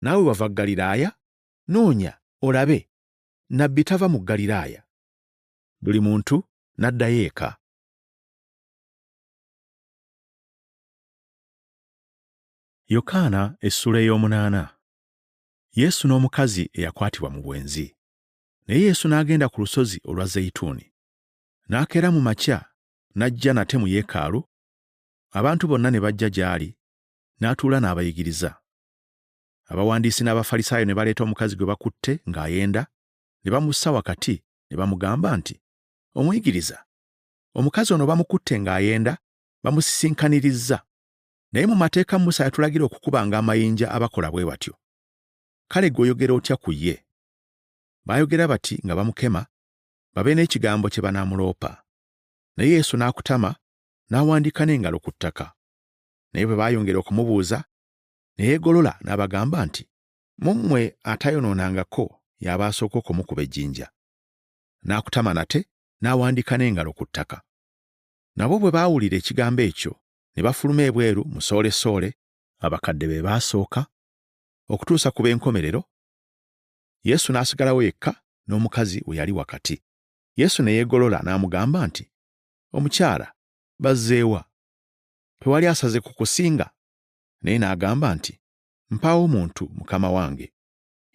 naawe wava Ggaliraaya? Noonya, olabe, nnabbi tava mu Ggaliraaya. Buli muntu n'addayo eka. Yokaana essula ey'omunaana. Yesu n'omukazi eyakwatibwa mu bwenzi. Naye Yesu n'agenda ku lusozi olwa Zeyituuni. N'akeera mu makya, n'ajja nate mu yeekaalu, abantu bonna ne bajja gy'ali, n'atuula n'abayigiriza. Abawandiisi n'Abafalisaayo ne baleeta omukazi gwe bakutte ng'ayenda, ne bamussa wakati, ne bamugamba nti, "Omuyigiriza, omukazi ono bamukutte ng'ayenda, bamusisinkaniriza. Naye mu mateeka Musa yatulagira okukubanga amayinja abakola bwe batyo. Kale ggwe oyogera otya ku ye?" Baayogera bati nga bamukema, babe n'ekigambo kye banaamuloopa. Naye Yesu n'akutama, n'awandiika n'engalo ku ttaka. Naye bwe baayongera okumubuuza, ne yeegolola n'abagamba nti, "Mu mmwe atayonoonangako y'aba asooka okumukuba ejjinja." N'akutama nate, n'awandiika n'engalo ku ttaka. Nabo bwe baawulira ekigambo ekyo, ne bafuluma ebweru musoole-soole, abakadde be baasooka, okutuusa ku b'enkomerero. Yesu n'asigalawo yekka n'omukazi we yali wakati. Yesu ne yeegolola n'amugamba nti, "Omukyala, bazzeewa? Tewali asaze kukusinga?" Naye n'agamba nti, "Mpaawo omuntu, Mukama wange."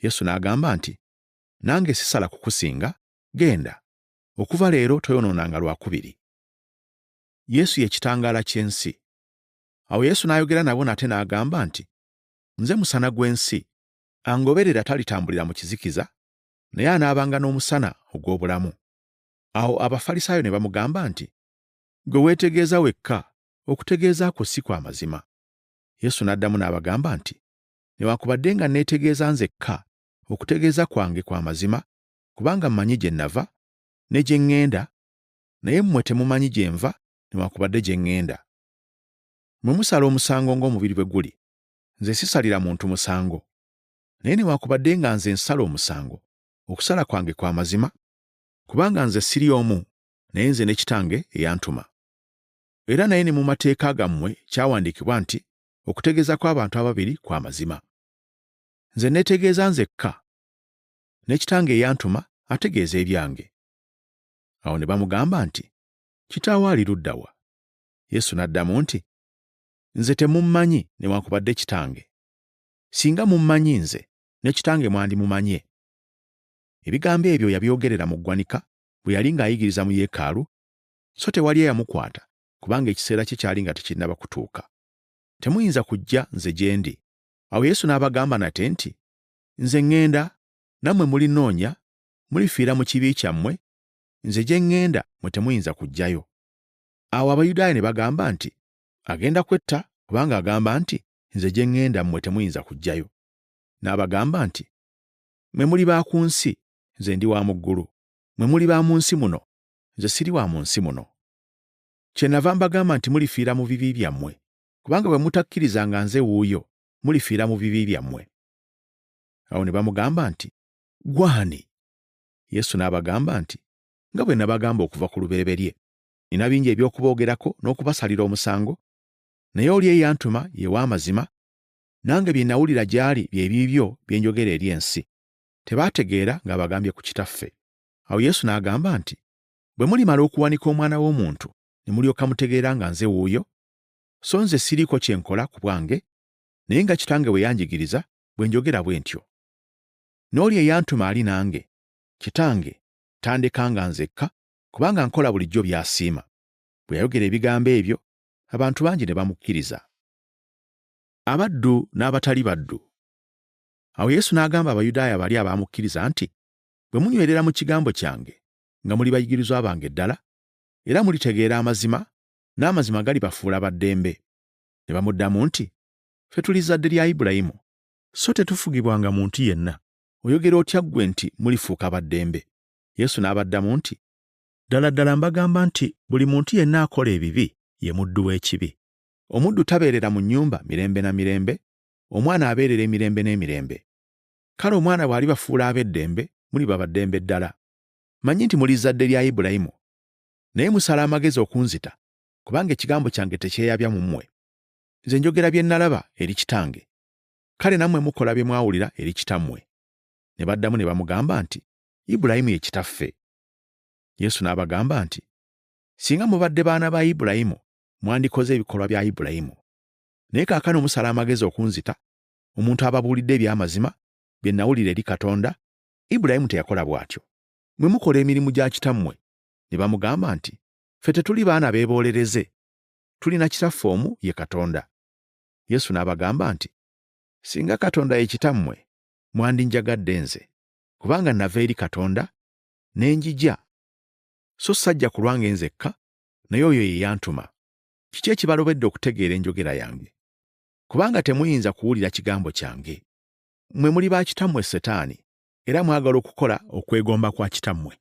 Yesu n'agamba nti, "Nange sisala kukusinga, genda. Okuva leero toyonoonanga lwakubiri." Yesu ye kitangaala ky'ensi. Awo Yesu n'ayogera nabo nate n'agamba nti, "Nze musana gw'ensi. Angoberera talitambulira mu kizikiza, naye anaabanga n'omusana ogw'obulamu." Awo Abafalisaayo ne bamugamba nti, "Ggwe weetegeeza wekka, okutegeeza kwo si kwa mazima." Yesu n'addamu n'abagamba nti, "Newaakubadde nga neetegeeza nzekka, okutegeeza kwange kwa mazima, kubanga mmanyi gye nava ne gye ŋŋenda, naye mmwe temumanyi gye nva newaakubadde gye ŋŋenda. Mmwe musala omusango ng'omubiri bwe guli. Nze sisalira muntu musango. Naye newaakubadde nga nze nsala omusango, okusala kwange kwa mazima, kubanga nze siri omu, naye nze ne Kitange eyantuma. Era naye ne mu mateeka gammwe kyawandiikibwa nti, okutegeeza kw'abantu ababiri kwa mazima. Nze neetegeeza nzekka, ne Kitange eyantuma ategeeza ebyange." Awo ne bamugamba nti, "Kitaawo ali ludda wa?" Yesu n'addamu nti, "Nze temummanyi newaakubadde Kitange. Singa mummanyi nze, ne Kitange mwandimumanye." Ebigambo ebyo yabyogerera mu ggwanika bwe yali ng'ayigiriza mu yeekaalu, so tewali eyamukwata, kubanga ekiseera kye kyali nga tekinnaba kutuuka. "Temuyinza kujja nze gye ndi." Awo Yesu n'abagamba nate nti, "Nze ŋŋenda, nammwe mulinoonya, mulifiira mu kibi kyammwe, nze gye ŋŋenda mwe temuyinza kujjayo." Awo Abayudaaya ne bagamba nti, "Agenda kwetta, kubanga agamba nti, nze gye ŋŋenda mmwe temuyinza kujjayo." N'abagamba nti, "Mmwe muli ba ku nsi, nze ndi wa mu ggulu. Mmwe muli ba mu nsi muno, nze siri wa mu nsi muno. Kyennava mbagamba nti mulifiira mu bibi byammwe, kubanga bwe mutakkirizanga nze wuuyo, mulifiira mu bibi byammwe." Awo ne bamugamba nti, "Ggwe ani?" Yesu n'abagamba nti, "Nga bwe nabagamba okuva ku lubereberye, nina bingi eby'okuboogerako n'okubasalira omusango, naye oli eyantuma ye w'amazima, nange bye nawulira gy'ali bye biibyo bye njogera eri ensi." Tebaategeera ng'abagambye ku Kitaffe. Awo Yesu n'agamba nti, "Bwe mulimala okuwanika Omwana w'Omuntu, ne mulyoka mutegeera nga nze wuuyo, so nze siriiko kye nkola ku bwange, naye nga Kitange bwe yanjigiriza bwe njogera bwe ntyo. N'oli eyantuma ali nange. Kitange tandekanga nzekka, kubanga nkola bulijjo by'asiima." Bwe yayogera ebigambo ebyo, abantu bangi ne bamukkiriza. Abaddu n'abatali baddu. Awo Yesu n'agamba Abayudaaya bali abaamukkiriza nti, "Bwe munywerera mu kigambo kyange, nga muli bayigirizwa bange ddala, era mulitegeera amazima, n'amazima galibafuula ba ddembe." Ne bamuddamu nti, "Ffe tuli zzadde lya Ibulayimu, so tetufugibwanga muntu yenna. Oyogera otya ggwe nti mulifuuka ba ddembe?" Yesu n'abaddamu nti, "Ddala ddala mbagamba nti buli muntu yenna akola ebibi ye muddu w'ekibi. Omuddu tabeerera mu nnyumba mirembe na mirembe, omwana abeerera emirembe n'emirembe. Kale omwana bw'alibafuula ab'eddembe, muliba ba ddembe ddala. Manyi nti muli zzadde lya Ibulayimu, naye musala amagezi okunzita, kubanga ekigambo kyange tekyeyabya mu mmwe. Nze njogera bye nalaba eri Kitange, kale nammwe mukola bye mwawulira eri kitammwe." Ne baddamu ne bamugamba nti, "Ibulayimu ye kitaffe." Yesu n'abagamba nti, “Singa mubadde baana ba Ibulayimu, mwandikoze ebikolwa bya Ibulayimu. Naye kaakano musala amagezi okunzita, omuntu ababuulidde eby'amazima bye nawulira eri Katonda. Ibulayimu teyakola bw'atyo. Mwe mukola emirimu gya kitammwe.” Ne bamugamba nti, “Ffe tetuli baana beeboolereze, tulina kitaffe omu, ye Katonda.” Yesu n'abagamba nti, “Singa Katonda ye kitammwe, mwandinjagadde nze, kubanga nava eri Katonda ne njija, so sajja ku lwange nzekka, naye oyo ye yantuma. Kiki ekibalobedde okutegeera enjogera yange? Kubanga temuyinza kuwulira kigambo kyange. Mmwe muli ba kitammwe Setaani, era mwagala okukola okwegomba kwa kitammwe.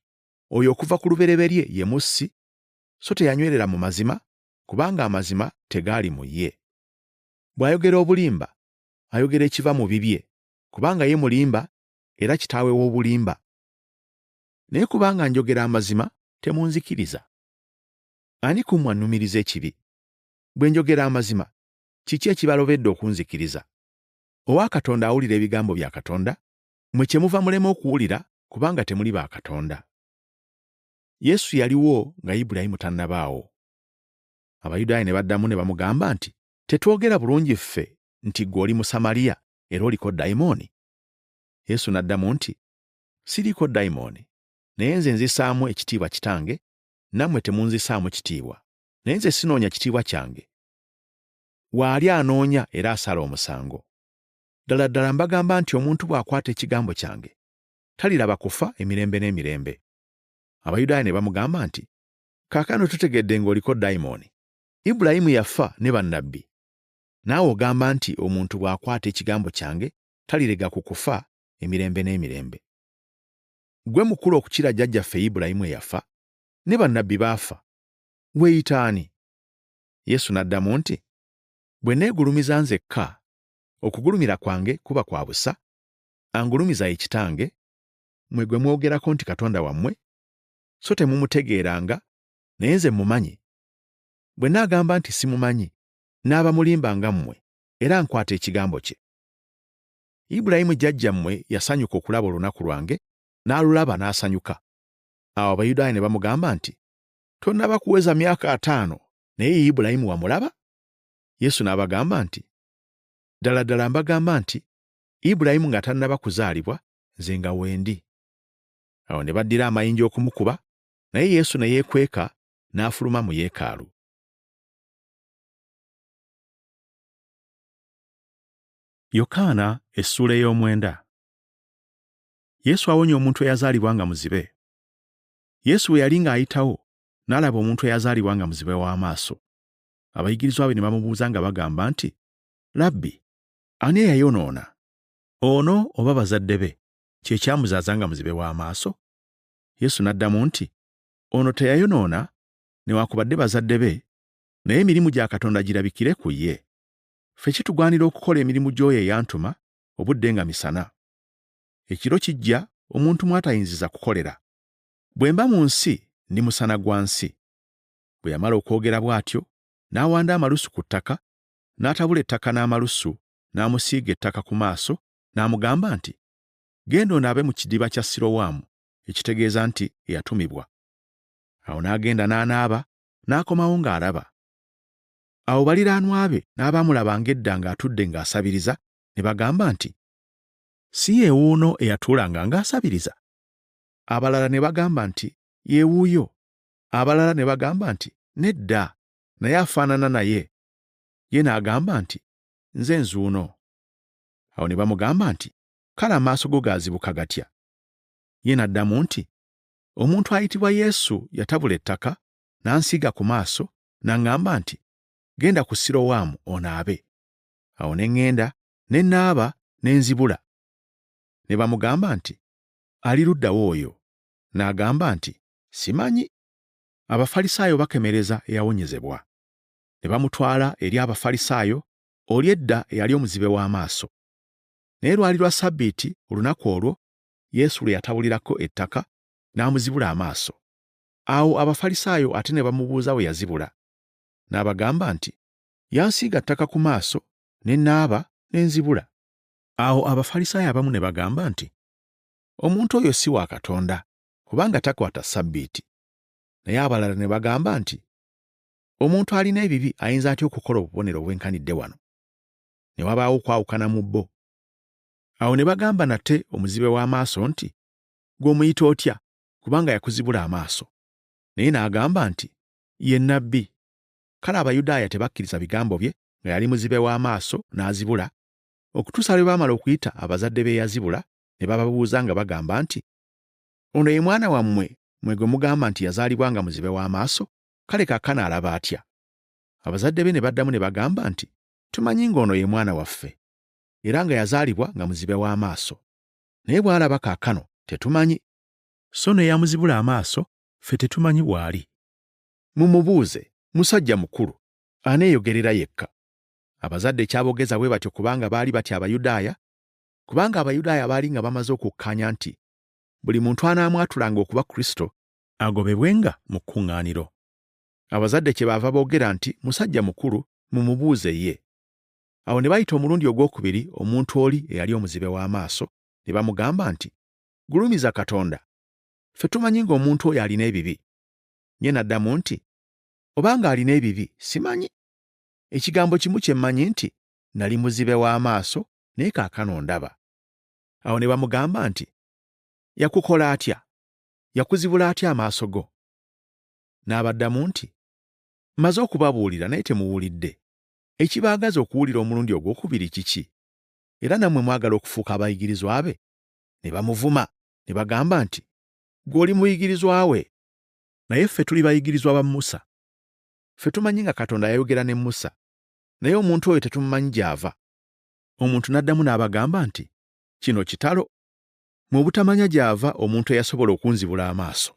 Oyo okuva ku lubereberye ye mussi, so teyanywerera mu mazima, kubanga amazima tegaali mu ye. Bw'ayogera obulimba, ayogera ekiva mu bibye, kubanga ye mulimba era kitaawe w'obulimba. Naye kubanga njogera amazima, temunzikiriza. Ani ku mmwe annumiriza ekibi? Bwe njogera amazima, kiki ekibalobedde okunzikiriza? Owa Katonda awulira ebigambo bya Katonda, mmwe kyemuva mulema okuwulira kubanga temuli ba Katonda. Yesu yaliwo nga Ibulayimu tannabaawo. Abayudaaya ne baddamu ne bamugamba nti, “Tetwogera bulungi ffe nti ggwe oli Musamaliya era oliko dayimooni?” Yesu n'addamu nti, “Siriiko dayimooni, naye nze nzisaamu ekitiibwa Kitange, nammwe temunzisaamu kitiibwa. Naye nze sinoonya kitiibwa kyange. Waali anoonya era asala omusango. Ddala ddala mbagamba nti omuntu bw'akwata ekigambo kyange, taliraba kufa emirembe n'emirembe.” Abayudaaya ne bamugamba nti, “Kaakano tutegedde ng'oliko dayimooni. Ibulayimu yafa ne bannabbi. Naawe ogamba nti omuntu bw'akwata ekigambo kyange, talirega ku kufa emirembe n'emirembe. Gwe mukulu okukira jjajjaffe Ibulayimu eyafa, ne bannabbi baafa. Weeyita ani?” Yesu n'addamu nti, “Bwe neegulumiza nzekka, okugulumira kwange kuba kwa busa. Angulumiza ye Kitange, mmwe gwe mwogerako nti Katonda wammwe, so temumutegeeranga, naye nze mmumanyi. Bwe naagamba nti simumanyi, naaba mulimba nga mmwe, era nkwata ekigambo kye. Ibulayimu jjajjammwe yasanyuka okulaba olunaku lwange, n'alulaba n'asanyuka.” Awo Abayudaaya ne bamugamba nti, “Tonnaba kuweza myaka 5, naye Ibulayimu wamulaba?” Yesu n'abagamba nti, “Ddala ddala mbagamba nti, Ibulayimu nga tannaba kuzaalibwa, nze nga wendi.” Awo ne baddira amayinja okumukuba, naye Yesu ne yeekweka n'afuluma mu Yeekaalu. Yokaana essula ey'omwenda. Yesu awonya omuntu eyazaalibwa nga muzibe. Yesu bwe yali ng'ayitawo, n'alaba omuntu eyazaalibwa nga muzibe w'amaaso. Abayigirizwa be ne bamubuuza nga bagamba nti, “Labbi, ani eyayonoona? Ono oba bazadde be, kye kyamuzaaza nga muzibe w'amaaso?” Yesu n'addamu nti, “Ono teyayonoona newaakubadde bazadde be, naye emirimu gya Katonda girabikire ku ye. Ffe kitugwanira okukola emirimu gy'oyo eyantuma, obudde nga misana. Ekiro kijja omuntu mw'atayinziza kukolera. Bwe mba mu nsi, ndi musana gwa nsi.” Bwe yamala okwogera bw'atyo, n'awanda amalusu ku ttaka, n'atabula ettaka n'amalusu, n'amusiiga ettaka ku maaso, n'amugamba nti, “Genda onaabe mu kidiba kya Sirowamu,” ekitegeeza nti eyatumibwa. Awo n'agenda n'anaaba, n'akomawo ng'alaba. Awo baliraanwa be n'abaamulabanga edda ng'atudde ng'asabiriza ne bagamba nti, “Si ye wuuno eyatuulanga ng'asabiriza?” Abalala ne bagamba nti, “Ye wuuyo.” Abalala ne bagamba nti, “Nedda, naye afaanana naye.” Ye n'agamba nti, “Nze nzuuno.” Awo ne bamugamba nti, “Kale amaaso go gaazibuka gatya?” Ye n'addamu nti, “Omuntu ayitibwa Yesu yatabula ettaka, n'ansiiga ku maaso, n'aŋŋamba nti, ‘Genda ku Sirowamu onaabe.’ Awo ne ŋŋenda, ne naaba, ne nzibula.” Ne bamugamba nti, “Ali ludda wa oyo?” N'agamba nti, “Simanyi.” Abafalisaayo bakemereza eyawonyezebwa. Ne bamutwala eri Abafalisaayo, oli edda eyali omuzibe w'amaaso. Naye lwali lwa Ssabbiiti olunaku olwo, Yesu lwe yatabulirako ettaka, n'amuzibula amaaso. Awo Abafalisaayo ate ne bamubuuza bwe yazibula. N'abagamba nti, “Yansiiga ttaka ku maaso, ne naaba, ne nzibula.” Awo Abafalisaayo abamu ne bagamba nti, “Omuntu oyo si wa Katonda, kubanga takwata Ssabbiiti.” Naye abalala ne bagamba nti, omuntu alina ebibi ayinza atya okukola obubonero obwenkanidde wano? Ne wabaawo okwawukana mu bo. Awo ne bagamba nate omuzibe w'amaaso nti, gwe omuyita otya, kubanga yakuzibula amaaso? Naye n'agamba nti, ye nnabbi. Kale Abayudaaya tebakkiriza bigambo bye nga yali muzibe w'amaaso n'azibula, okutuusa lwe baamala okuyita abazadde be yazibula, ne bababuuza nga bagamba nti, ono ye mwana wammwe mwe gwe mugamba nti yazaalibwa nga muzibe w'amaaso? Kale kaakano alaba atya? Abazadde be ne baddamu ne bagamba nti, tumanyi ng'ono ye mwana waffe, era nga yazaalibwa nga muzibe w'amaaso. Naye bw'alaba kaakano tetumanyi. So ne yamuzibula amaaso, ffe tetumanyi bw'ali. Mumubuuze, musajja mukulu, aneeyogerera yekka. Abazadde kyabogeza bwe batyo kubanga baali batya Abayudaaya, kubanga Abayudaaya baali nga bamaze okukkaanya nti buli muntu anaamwatulanga okuba Kristo agobebwenga mu kkuŋŋaaniro. Abazadde kyebaava boogera nti, musajja mukulu, mumubuuze ye. Awo ne bayita omulundi ogwokubiri omuntu oli eyali omuzibe w'amaaso, ne bamugamba nti, gulumiza Katonda, ffe tumanyi ng'omuntu oyo alina ebibi. Ye n'addamu nti, obanga alina ebibi simanyi. Ekigambo kimu kye mmanyi nti nali muzibe w'amaaso naye kaakano ndaba. Awo ne bamugamba nti, yakukola atya? Yakuzibula atya amaaso go? N'abaddamu nti, mmaze okubabuulira naye temuwulidde. Ekibaagaza okuwulira omulundi ogwokubiri kiki? Era nammwe mwagala okufuuka abayigirizwa be? Ne bamuvuma, ne bagamba nti, ggwe oli muyigirizwa we. Naye ffe tuli bayigirizwa ba Musa. Ffe tumanyi nga Katonda yayogera ne Musa, naye omuntu oyo tetumumanyi gy'ava. Omuntu n'addamu n'abagamba nti, kino kitalo. Mu butamanya gy'ava omuntu eyasobola okunzibula amaaso.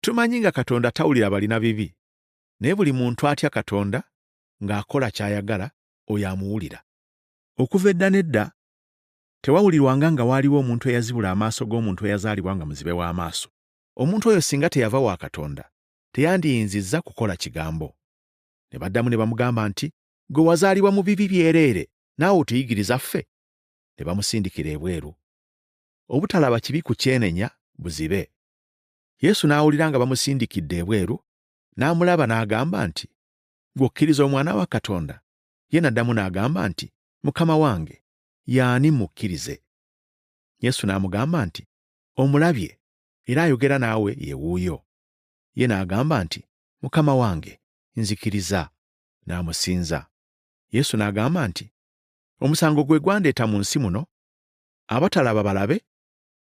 Tumanyi nga Katonda tawulira balina bibi, naye buli muntu atya Katonda ng'akola ky'ayagala, oyo amuwulira. Okuva edda n'edda tewawulirwanga nga waaliwo omuntu eyazibula amaaso g'omuntu eyazaalibwa nga muzibe w'amaaso. Omuntu oyo singa teyava wa Katonda, teyandiyinzizza kukola kigambo. Ne baddamu ne bamugamba nti, gwe wazaalibwa mu bibi byereere, naawe otuyigiriza ffe? Ne bamusindikira ebweru. Obutalaba kibi ku kyenenya buzibe. Yesu n'awulira nga bamusindikidde ebweru, n'amulaba n'agamba nti, ggwe okkiriza Omwana wa Katonda? Ye n'addamu n'agamba nti, Mukama wange, y'ani mukkirize? Yesu n'amugamba nti, omulabye, era ayogera naawe ye wuuyo. Ye n'agamba nti, Mukama wange, nzikiriza. N'amusinza. Yesu n'agamba nti, omusango gwe gwandeeta mu nsi muno, abatalaba balabe,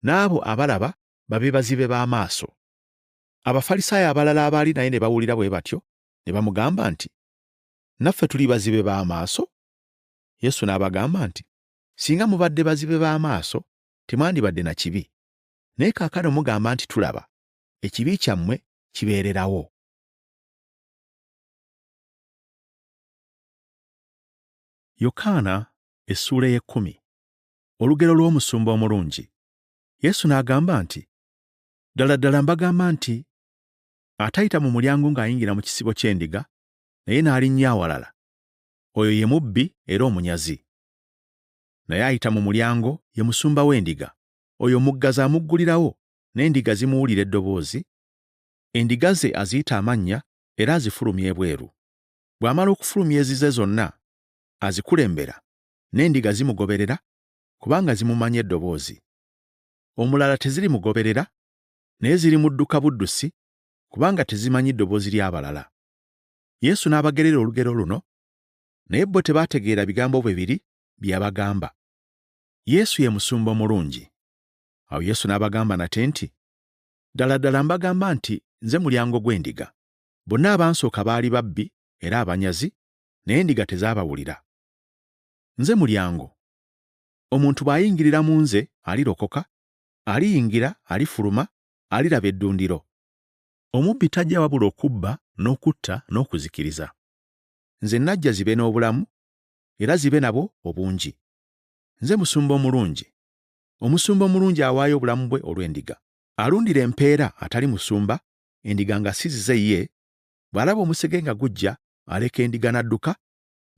n'abo abalaba babe bazibe b'amaaso. Abafalisaayo abalala abaali naye ne bawulira bwe batyo, ne bamugamba nti, naffe tuli bazibe b'amaaso? Yesu n'abagamba nti, singa mubadde bazibe b'amaaso, temwandibadde na kibi. Naye kaakano mugamba nti tulaba, ekibi kyammwe kibeererawo. Yokaana essuula y'ekkumi. Olugero lw'omusumba omulungi. Yesu n'agamba nti, ddala ddala mbagamba nti, atayita mu mulyango ng'ayingira mu kisibo ky'endiga, naye n'alinnya awalala, oyo ye mubbi era omunyazi. Naye ayita mu mulyango ye musumba w'endiga, oyo muggazi amuggulirawo, n'endiga zimuwulira eddoboozi, endiga ze aziyita amannya era azifulumya ebweru. Bw'amala okufulumya ezize zonna, azikulembera, n'endiga zimugoberera, kubanga zimumanya eddoboozi. Omulala tezirimugoberera, naye zirimudduka buddusi, kubanga tezimanyi ddoboozi ly'abalala. Yesu n'abagerera olugero luno, naye bo tebaategeera bigambo bwe biri bye yabagamba. Yesu ye musumba omulungi. Awo Yesu n'abagamba nate nti, ddala ddala mbagamba nti nze mulyango gw'endiga. Bonna abansooka baali babbi era abanyazi, naye endiga tezaabawulira. Nze mulyango. Omuntu bw'ayingirira mu nze alirokoka, aliyingira, alifuluma, aliraba eddundiro. Omubbi tajja wabula okubba, n'okutta, n'okuzikiriza. Nze najja zibe n'obulamu, era zibe nabwo obungi. Nze musumba omulungi. Omusumba omulungi awaayo obulamu bwe olw'endiga. Alundira empeera atali musumba, endiga nga si zize ye, bw'alaba omusege nga gujja, aleka endiga n'adduka,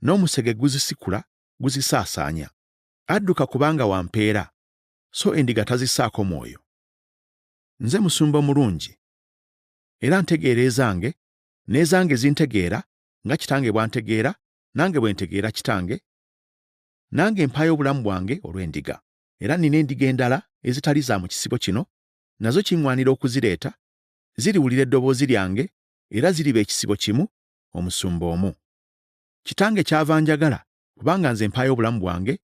n'omusege guzisikula, guzisaasaanya. Adduka kubanga wa mpeera, so endiga tazisaako mwoyo. Nze musumba omulungi. era ntegeera ezange, n'ezange zintegeera, nga Kitange bw'antegeera, nange bwe ntegeera Kitange, nange mpaayo obulamu bwange olw'endiga. Era nina endiga endala ezitali za mu kisibo kino, nazo kiŋŋwanira okuzireeta, ziriwulira eddoboozi lyange, era ziriba ekisibo kimu, omusumba omu. Kitange kyava njagala, kubanga nze mpaayo obulamu bwange,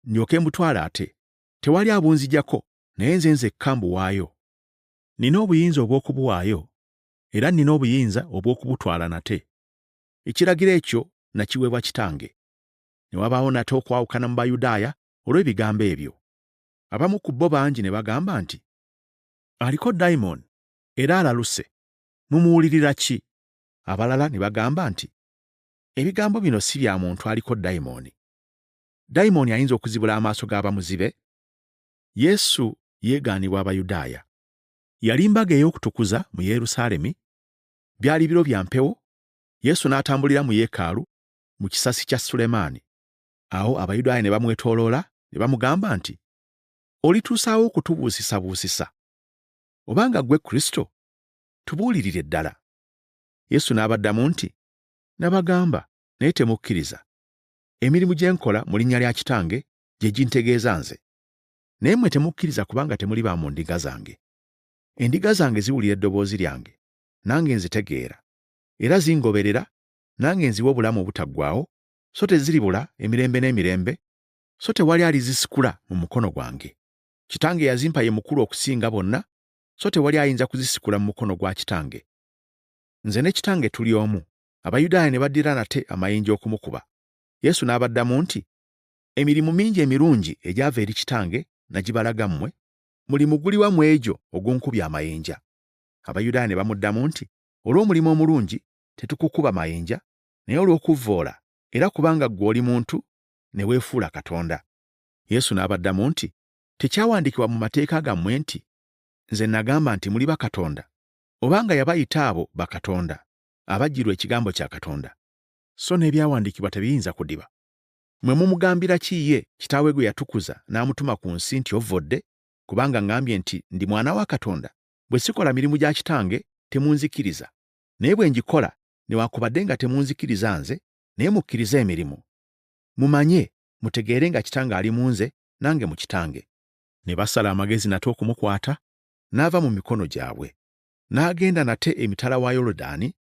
ndyoke mbutwale ate. Tewali abunzijjako, naye nze nzekka mbuwaayo. Nina obuyinza obw'okubuwaayo, era nina obuyinza obw'okubutwala nate. Ekiragiro ekyo nakiweebwa Kitange. Ne wabaawo nate okwawukana mu Bayudaaya olw'ebigambo ebyo. Abamu ku bo bangi ne bagamba nti, aliko dayimooni era alaluse, mumuwulirira ki? Abalala ne bagamba nti, ebigambo bino si bya muntu aliko dayimooni. Dayimooni ayinza okuzibula amaaso g'abamuzibe? Yesu yeegaanibwa Abayudaaya. Yali mbaga ey'okutukuza mu Yerusaalemi, byali biro bya mpewo, Yesu n'atambulira mu yeekaalu mu kisasi kya Sulemaani. Awo Abayudaaya ne bamwetooloola ne bamugamba nti, olituusaawo okutubuusisabuusisa? Obanga ggwe Kristo, tubuulirire ddala. Yesu n'abaddamu nti, nabagamba, naye temukkiriza. Emirimu gye nkola mu linnya lya Kitange gye gintegeeza nze. Naye mmwe temukkiriza kubanga temuli ba mu ndiga zange. Endiga zange ziwulira eddoboozi lyange, nange nzitegeera, era zingoberera, nange nziwa obulamu obutaggwaawo, so teziribula emirembe n'emirembe, so tewali alizisikula mu mukono gwange. Kitange yazimpa ye mukulu okusinga bonna, so tewali ayinza kuzisikula mu mukono gwa Kitange. Nze ne Kitange tuli omu. Abayudaaya ne baddira nate amayinja okumukuba. Yesu n'abaddamu nti, emirimu mingi emirungi egyava eri Kitange nagibalaga mmwe, mulimu guliwa mu egyo ogunkubya amayinja? Abayudaaya ne bamuddamu nti, olw'omulimu omulungi tetukukuba mayinja, naye olw'okuvvoola, era kubanga ggwe oli muntu ne weefuula Katonda. Yesu n'abaddamu nti, tekyawandiikibwa mu mateeka gammwe nti, nze nagamba nti muli bakatonda? Obanga yabayita abo bakatonda, abajjirwa ekigambo kya Katonda, so n'ebyawandiikibwa tebiyinza kudiba. Mmwe mumugambira ki ye kitaawe gwe yatukuza n'amutuma ku nsi nti ovvodde, kubanga ngambye nti ndi mwana wa Katonda? Bwe sikola mirimu gya Kitange temunzikiriza, naye bwe ngikola newaakubadde nga temunzikiriza nze, naye mukkirize emirimu. Mumanye, mutegeere nga Kitange ali mu nze, nange mu Kitange. Ne basala amagezi nate okumukwata, n'ava mu mikono gyabwe. N'agenda nate emitala wa Yoludaani,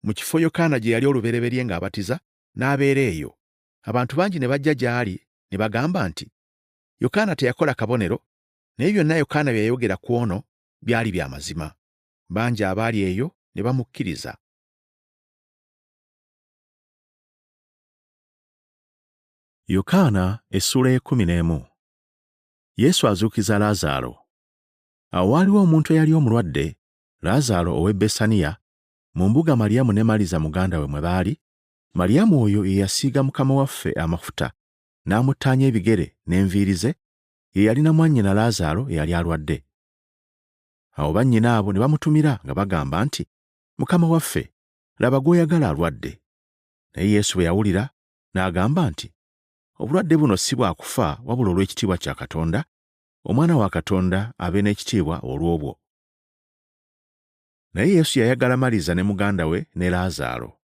mu kifo Yokaana gye yali olubereberye ng'abatiza, n'abeera eyo. Abantu bangi ne bajja gy'ali ne bagamba nti, Yokaana teyakola kabonero, naye byonna Yokaana bye yayogera ku ono byali bya mazima. Bangi abaali eyo ne bamukkiriza. Yokaana essula y'ekumi. Yesu azuukiza Laazaalo. Awo waaliwo omuntu eyali omulwadde, Laazaalo ow'e Besaniya, mu mbuga Maliyamu ne Maliza muganda we mwe baali. Maliyamu oyo ye yasiiga Mukama waffe amafuta, n'amuttaanya ebigere n'enviiri ze, ye yalina mwannyina Laazaalo eyali alwadde. Awo bannyina abo ne bamutumira nga bagamba nti, Mukama waffe, laba gw'oyagala alwadde. Naye Yesu bwe yawulira, n'agamba nti, obulwadde buno si bwa kufa wabula olw'ekitiibwa kya Katonda, Omwana wa Katonda abe n'ekitiibwa olw'obwo. Naye Yesu yayagala Maliza ne muganda we ne Laazaalo.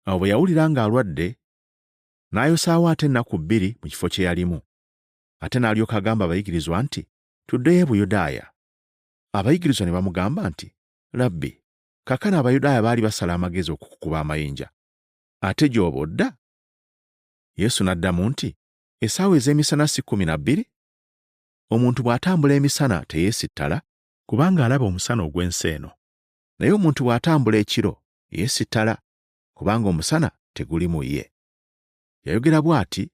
Awo bwe yawulira ng'alwadde, n'ayosaawo ate ennaku 2 mu kifo kye yalimu. Ate n'alyoka agamba abayigirizwa nti, tuddeyo e Buyudaaya. Abayigirizwa ne bamugamba nti, Labbi, kaakano Abayudaaya baali basala amagezi okukukuba amayinja. Ate gy'oba odda? Yesu n'addamu nti, essaawa ez'emisana si 12? Omuntu bw'atambula emisana teyeesittala, kubanga alaba omusana ogw'ensi eno. Naye omuntu bw'atambula ekiro yeesittala, kubanga omusana teguli mu ye. Yayogera bw'ati,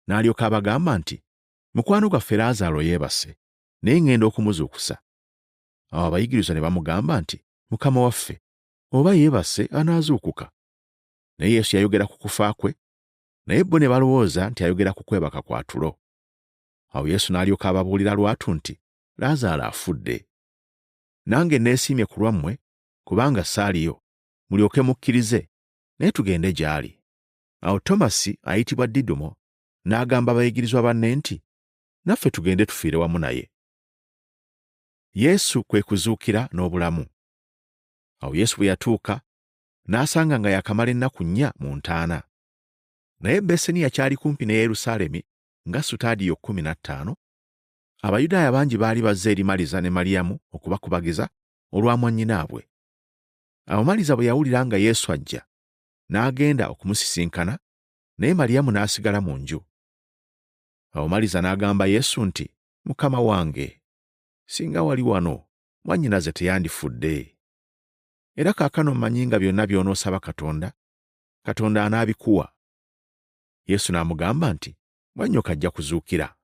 n'alyoka abagamba nti, mukwano gwaffe Laazaalo yeebase, naye ŋŋenda okumuzuukusa. Awo abayigirizwa ne bamugamba nti, Mukama waffe, oba yeebase anaazuukuka. Naye Yesu yayogera ku kufa kwe, naye bo ne balowooza nti ayogera ku kwebaka kwa tulo. Awo Yesu n'alyoka ababuulira lwatu nti, Laazaalo afudde. Nange neesiimye ku lwammwe, kubanga saaliyo, mulyoke mukkirize, naye tugende gy'ali. Awo Tomasi ayitibwa Didumo n'agamba abayigirizwa banne nti, naffe tugende tufiire wamu naye. Yesu kwe kuzuukira n'obulamu. Awo Yesu bwe yatuuka, n'asanga nga yakamala ennaku 4 mu ntaana. Naye Besaniya kyali kumpi ne Yerusaalemi nga Sutaadiyo 15. Abayudaaya bangi baali bazze eri Maliza ne Maliyamu okubakubagiza olwa mwannyinaabwe. Awo Maliza bwe yawulira nga Yesu ajja, n'agenda okumusisinkana, naye Maliyamu n'asigala mu nju. Awo Maliza n'agamba Yesu nti, “Mukama wange, singa wali wano, mwannyinaze teyandifudde. Era kaakano mmanyi nga byonna by'onoosaba Katonda, Katonda anaabikuwa.” Yesu n'amugamba nti, “Mwannyoko ajja kuzuukira.”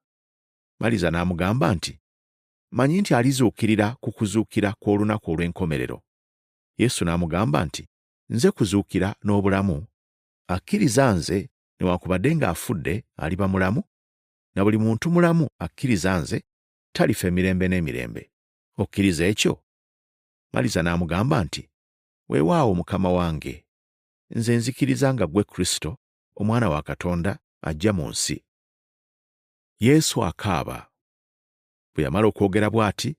Maliza n'amugamba nti, “Manyi nti alizuukirira ku kuzuukira kw'olunaku olw'enkomerero.” Yesu n'amugamba nti, “Nze kuzuukira n'obulamu. Akkiriza nze newaakubadde ng'afudde aliba mulamu, na buli muntu mulamu akkiriza nze talifa emirembe n'emirembe. Okkiriza ekyo?” Maliza n'amugamba nti, “Weewaawo Mukama wange, nze nzikiriza nga ggwe Kristo, Omwana wa Katonda, ajja mu nsi.” Yesu akaaba. Bwe yamala okwogera bw'ati,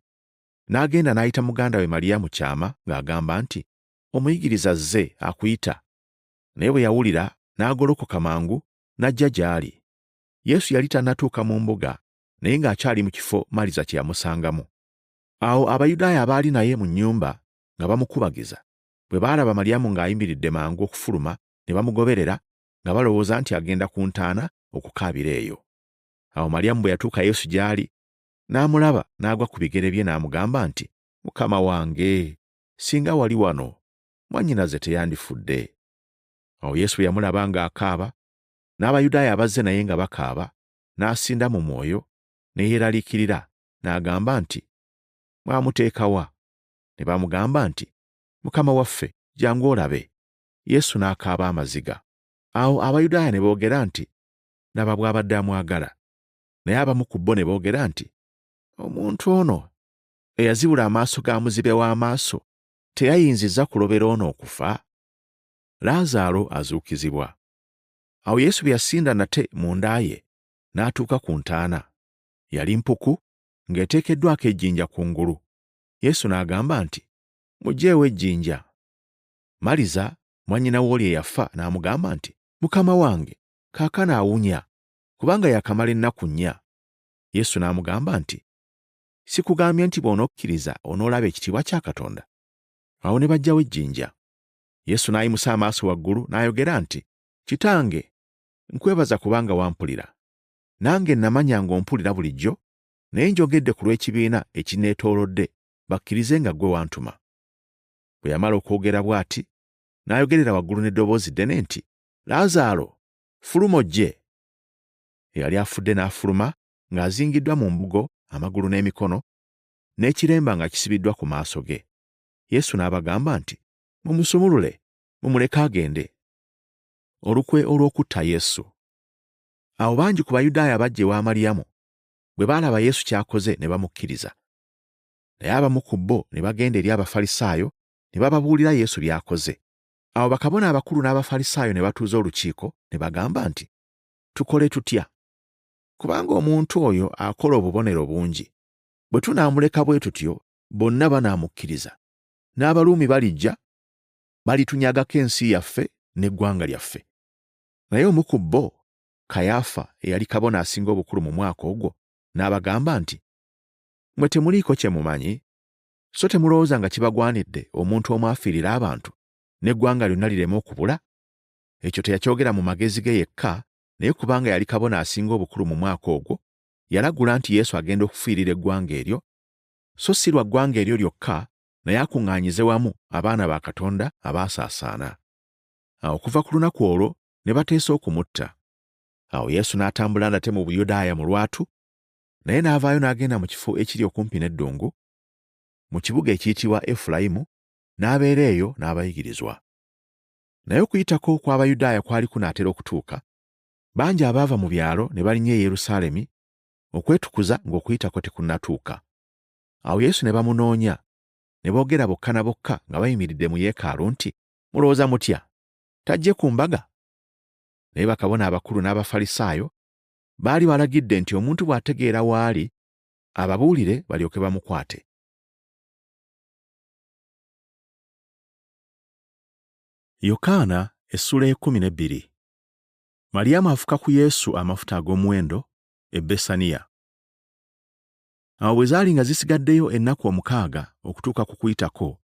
n'agenda n'ayita muganda we Maliyamu kyama ng'agamba nti, “Omuyigiriza azze akuyita.” Naye bwe yawulira n'agolokoka mangu n'ajja gy'ali. Yesu yali tannatuuka mu mbuga, naye ng'akyali mu kifo Maliza kye yamusangamu. Awo Abayudaaya abaali naye mu nnyumba nga bamukubagiza, bwe baalaba Maliyamu ng'ayimiridde mangu okufuluma, ne bamugoberera nga balowooza nti agenda ku ntaana okukaabira eyo. Awo Maliyamu bwe yatuuka Yesu gy'ali, n'amulaba n'agwa ku bigere bye n'amugamba nti, “Mukama wange, singa wali wano, mwannyinaze teyandifudde.” Awo Yesu bwe yamulaba ng'akaaba, n'Abayudaaya abazze naye nga bakaaba, n'asinda mu mwoyo, ne yeeraliikirira, n'agamba nti, “Mwamuteeka wa?” Ne bamugamba nti, “Mukama waffe, jjangu olabe.” Yesu n'akaaba amaziga. Awo Abayudaaya ne boogera nti, “Laba bw'abadde amwagala.” Naye abamu ku bo ne boogera nti, “Omuntu ono eyazibula amaaso ga muzibe w'amaaso teyayinzizza kulobera ono okufa?” Laazaalo azuukizibwa. Awo Yesu bwe yasinda nate mu nda ye, n'atuuka ku ntaana. Yali mpuku, ng'eteekeddwako ejjinja kungulu. Yesu n'agamba nti, “Muggyeewo ejjinja.” Maliza, mwannyina w'oli eyafa, n'amugamba nti, “Mukama wange, kaakano awunya, kubanga yakamala ennaku 4. Yesu n'amugamba nti, “Sikugambye nti bw'onokkiriza onoolaba ekitiibwa kya Katonda?” Awo ne baggyawo ejjinja. Yesu n'ayimusa amaaso waggulu n'ayogera nti, “Kitange, nkwebaza kubanga wampulira. Nange namanya ng'ompulira bulijjo, naye njogedde ku lw'ekibiina ekinneetoolodde bakkirize nga ggwe wantuma.” Bwe yamala okwogera bw'ati, n'ayogerera waggulu n'eddoboozi ddene nti, “Laazaalo, fuluma ojje.” Eyali afudde n'afuluma ng'azingiddwa mu mbugo amagulu n'emikono, n'ekiremba nga kisibiddwa ku maaso ge. Yesu n'abagamba nti, “Mumusumulule, mumuleke agende.” Olukwe olw'okutta Yesu. Awo bangi ku Bayudaaya bajja ewa Maliyamu, bwe baalaba Yesu ky'akoze ne bamukkiriza. Naye abamu ku bo ne bagenda eri Abafalisaayo ne bababuulira Yesu by'akoze. Awo bakabona abakulu n'Abafalisaayo ne batuuza olukiiko ne bagamba nti, “Tukole tutya? Kubanga omuntu oyo akola obubonero bungi. Bwe tunaamuleka bwe tutyo, bonna banaamukkiriza. N'Abaruumi balijja, balitunyagako ensi yaffe n'eggwanga lyaffe.” Naye omu ku bo, Kayaafa, eyali kabona asinga obukulu mu mwaka ogwo, n'abagamba nti, “Mmwe temuliiko kye mumanyi? So temulowooza nga kibagwanidde omuntu omu afiirira abantu, n'eggwanga lyonna lireme okubula?” Ekyo teyakyogera mu magezi ge yekka, naye kubanga yali kabona asinga obukulu mu mwaka ogwo, yalagula nti Yesu agenda okufiirira eggwanga eryo, so si lwa ggwanga eryo lyokka, naye akuŋŋaanyize wamu abaana ba Katonda abaasaasaana. Awo okuva ku lunaku olwo ne bateesa okumutta. Awo Yesu n'atambula nate mu Buyudaaya mu lwatu, naye n'avaayo n'agenda mu kifo ekiri okumpi n'eddungu, mu kibuga ekiyitibwa Efulayimu, n'abeera eyo n'abayigirizwa. Naye okuyitako kw'Abayudaaya kwali kunaatera okutuuka, bangi abaava mu byalo ne balinnya e Yerusaalemi okwetukuza ng'okuyitako tekunnatuuka. Awo Yesu ne bamunoonya, ne boogera bokka na bokka nga bayimiridde mu Yeekaalu nti, “Mulowooza mutya? Tajje ku mbaga?” Naye bakabona abakulu n'Abafalisaayo baali balagidde nti omuntu bw'ategeera w'ali, ababuulire balyoke bamukwate. Yokaana essula 12. Maliyamu afuka ku Yesu amafuta ag'omuwendo e Besaniya. Awo bwe zaali nga zisigaddeyo ennaku 6 okutuuka ku Kuyitako,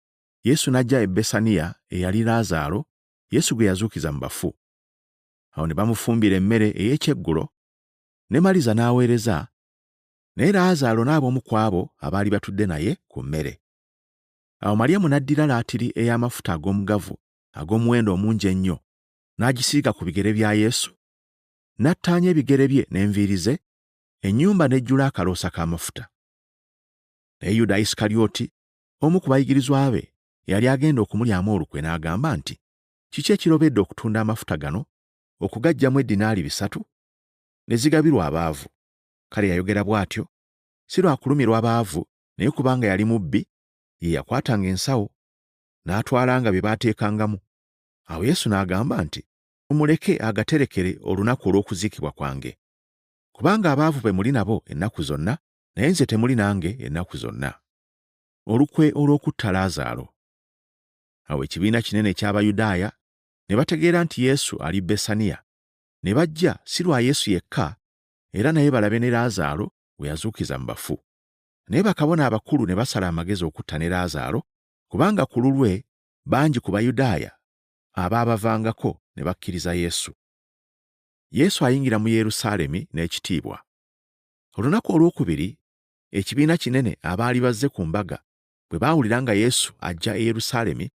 Yesu n'ajja e Besaniya eyali Laazaalo, Yesu gwe yazuukiza mu bafu. Awo ne bamufumbira emmere ey'ekyeggulo, ne Maliza n'aweereza, naye Laazaalo n'ab'omu ku abo abaali batudde naye ku mmere. Awo Maliyamu n'addira laatiri ey'amafuta ag'omugavu ag'omuwendo omungi ennyo, n'agisiiga ku bigere bya Yesu, n'attaanya ebigere bye n'enviiri ze, ennyumba n'ejjula akaloosa k'amafuta. Naye Yuda Isikalyoti, omu ku bayigirizwa be, yali agenda okumulyamu olukwe n'agamba nti, kiki ekirobedde okutunda amafuta gano, okugaggyamu eddinaali 3, ne zigabirwa abaavu? Kale yayogera bw'atyo, si lwa kulumirwa abaavu, naye kubanga yali mubbi, ye yakwatanga ensawo, n'atwalanga bye baateekangamu. Awo Yesu n'agamba nti, mumuleke agaterekere olunaku olw'okuziikibwa kwange. Kubanga abaavu be muli nabo ennaku zonna, naye nze temuli nange ennaku zonna. Olukwe olw'okutta Laazaalo. Awo ekibiina kinene eky'Abayudaaya ne bategeera nti Yesu ali Besaniya, ne bajja si lwa Yesu yekka, era naye balabe ne Laazaalo we yazuukiza mu bafu. Naye bakabona abakulu ne basala amagezi okutta ne Laazaalo, kubanga ku lulwe bangi ku Bayudaaya abaabavangako ne bakkiriza Yesu. Yesu ayingira mu Yerusaalemi n'ekitiibwa. Olunaku olwokubiri, ekibiina kinene abaali bazze ku mbaga bwe baawulira nga Yesu ajja e Yerusaalemi,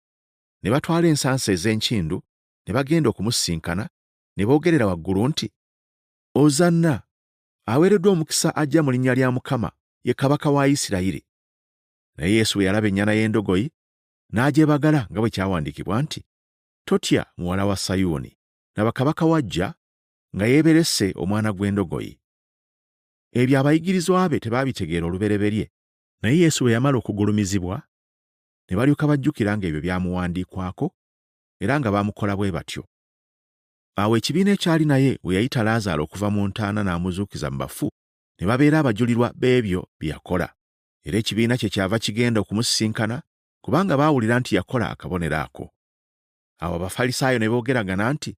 ne batwala ensansa ez'enkindu, ne bagenda okumusisinkana, ne boogerera waggulu nti, Ozanna, aweereddwa omukisa ajja mu linnya lya Mukama, ye Kabaka wa Isirayiri. Naye Yesu bwe yalaba ennyana y'endogoyi, n'agyebagala nga bwe kyawandiikibwa nti, Totya muwala wa Sayuuni, laba Kabaka wajja nga yeeberese omwana gw'endogoyi. Ebyo abayigirizwa be tebaabitegeera olubereberye, naye Yesu bwe yamala okugulumizibwa, ne balyoka bajjukira ng'ebyo byamuwandiikwako, era nga baamukola bwe batyo. Awo ekibiina ekyali naye we yayita Laazaalo okuva mu ntaana n'amuzuukiza mu bafu, ne babeera abajulirwa b'ebyo bye yakola, era ekibiina kye kyava kigenda okumusisinkana, kubanga baawulira nti yakola akabonero ako. Awo Abafalisaayo ne boogeragana nti,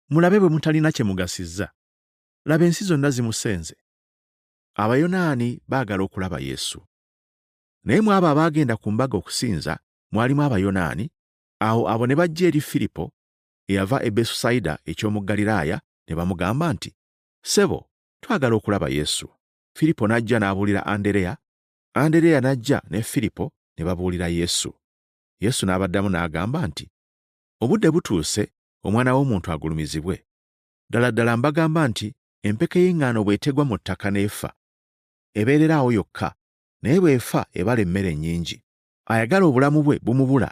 mulabe bwe mutalina kye mugasizza. Laba ensi zonna zimusenze. Abayonaani baagala okulaba Yesu. Naye mu abo abaagenda ku mbaga okusinza mwalimu Abayonaani. Awo abo ne bajja eri Firipo, eyava e Besusayida eky'omu Ggaliraaya, ne bamugamba nti, Ssebo, twagala okulaba Yesu. Firipo n'ajja n'abuulira Andereya. Andereya n'ajja ne Firipo ne babuulira Yesu. Yesu n'abaddamu n'agamba nti, obudde butuuse Omwana w'Omuntu agulumizibwe. Ddala ddala mbagamba nti empeke y'eŋŋaano bw'etegwa mu ttaka n'efa, ebeerera awo yokka, naye bw'efa ebala emmere nnyingi. Ayagala obulamu bwe bumubula,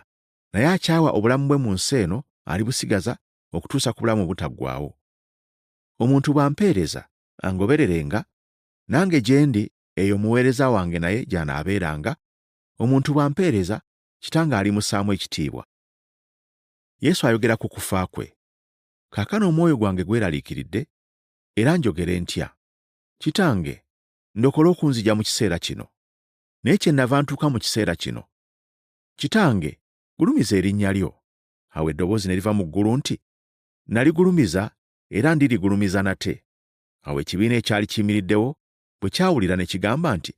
naye akyawa obulamu bwe mu nsi eno alibusigaza okutuusa ku bulamu obutaggwaawo. Omuntu bw'ampeereza angobererenga, nange gye ndi eyo muweereza wange naye gy'anaabeeranga. Omuntu bw'ampeereza, Kitange alimusaamu ekitiibwa. Yesu ayogera ku kufa kwe. Kaakano omwoyo gwange gweraliikiridde, era njogere ntya. Kitange, ndokole okunzija mu kiseera kino. Naye kye nnava ntuuka mu kiseera kino. Kitange, gulumiza erinnya lyo. Awo eddoboozi ne liva mu ggulu nti, naligulumiza era ndirigulumiza nate. Awo ekibiina ekyali kiyimiriddewo bwe kyawulira ne kigamba nti,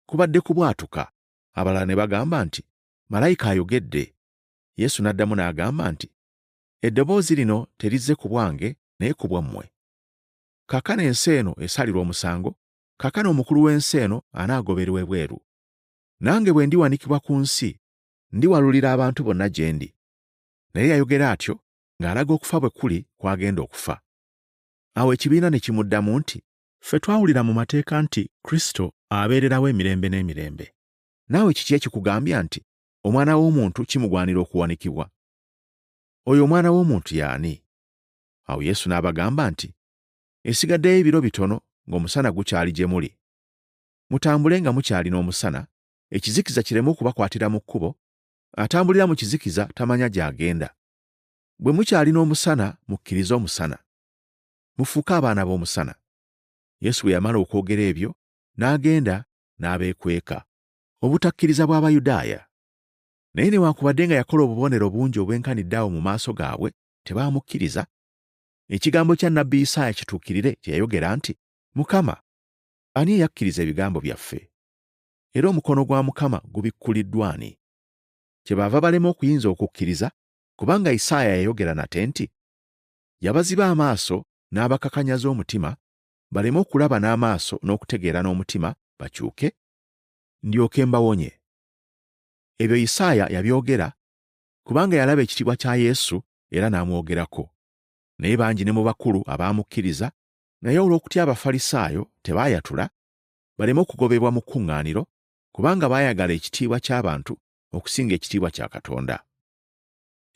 kubadde kubwatuka. Abalala ne bagamba nti, malayika ayogedde. Yesu n'addamu n'agamba nti, eddoboozi lino terizze ku bwange, naye ku bwammwe. Kaakano ensi eno esalirwa omusango, kaakano omukulu w'ensi eno anaagoberwa ebweru. Nange bwe ndiwanikibwa ku nsi, ndiwalulira abantu bonna gye ndi. Naye yayogera atyo ng'alaga okufa bwe kuli kw'agenda okufa. Awo ekibiina ne kimuddamu nti, ffe twawulira mu mateeka nti Kristo abeererawo emirembe n'emirembe. Naawe kiki ekikugambya nti Omwana w'Omuntu kimugwanira okuwanikibwa? Oyo Omwana w'Omuntu y'ani? Awo Yesu n'abagamba nti, esigaddeyo ebiro bitono ng'omusana gukyali gye muli. Mutambule nga mukyalina omusana, ekizikiza kireme okubakwatira mu kkubo, atambulira mu kizikiza tamanya gy'agenda. Bwe mukyalina omusana, mukkirize omusana. Mufuuke abaana b'omusana. Yesu bwe yamala okwogera ebyo, n'agenda n'abeekweka. Obutakkiriza bw'Abayudaaya. Naye newaakubadde nga yakola obubonero bungi obwenkanidde awo mu maaso gaabwe, tebaamukkiriza. Ekigambo kya nnabbi Isaaya kituukirire kye yayogera nti, Mukama, ani eyakkiriza ebigambo byaffe? Era omukono gwa Mukama gubikkuliddwa ani? Kyebaava balema okuyinza okukkiriza, kubanga Isaaya yayogera nate nti, yabaziba amaaso n'abakakanyaza omutima, baleme okulaba n'amaaso n'okutegeera n'omutima, bakyuke, ndyoke mbawonye. Ebyo Isaaya yabyogera kubanga yalaba ekitiibwa kya Yesu era n'amwogerako. Naye bangi ne mu bakulu abaamukkiriza, naye olw'okutya Abafalisaayo tebaayatula, baleme okugobebwa mu kkuŋŋaaniro, kubanga baayagala ekitiibwa ky'abantu okusinga ekitiibwa kya Katonda.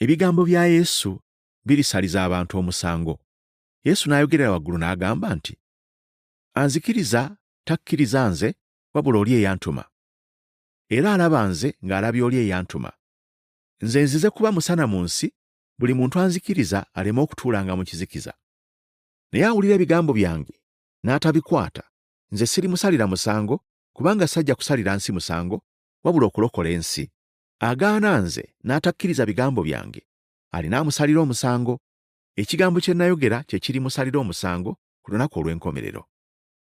Ebigambo bya Yesu birisaliza abantu omusango. Yesu n'ayogerera waggulu n'agamba nti, anzikiriza takkiriza nze wabula oli eyantuma. Era alaba nze ng'alabye oli eyantuma. Nze nzize kuba musana mu nsi, buli muntu anzikiriza aleme okutuulanga mu kizikiza. Naye awulira ebigambo byange n'atabikwata, nze sirimusalira musango, kubanga sajja kusalira nsi musango, wabula okulokola ensi. Agaana nze n'atakkiriza bigambo byange, alina amusalira omusango. Ekigambo kye nayogera kye kirimusalira omusango ku lunaku olw'enkomerero.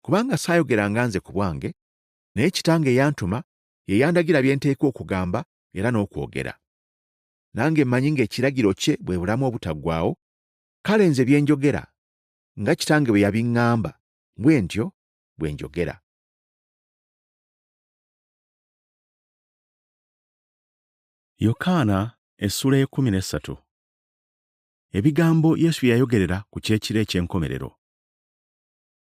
Kubanga saayogeranga nze ku bwange, naye Kitange eyantuma ye yandagira bye nteekwa okugamba era n'okwogera. Nange mmanyi ng'ekiragiro kye bwe bulamu obutaggwaawo, kale nze bye njogera, nga Kitange bwe yabiŋŋamba, bwe ntyo bwe njogera. Yokaana essula y'e13. Ebigambo Yesu yayogerera ku kyekiro eky'enkomerero.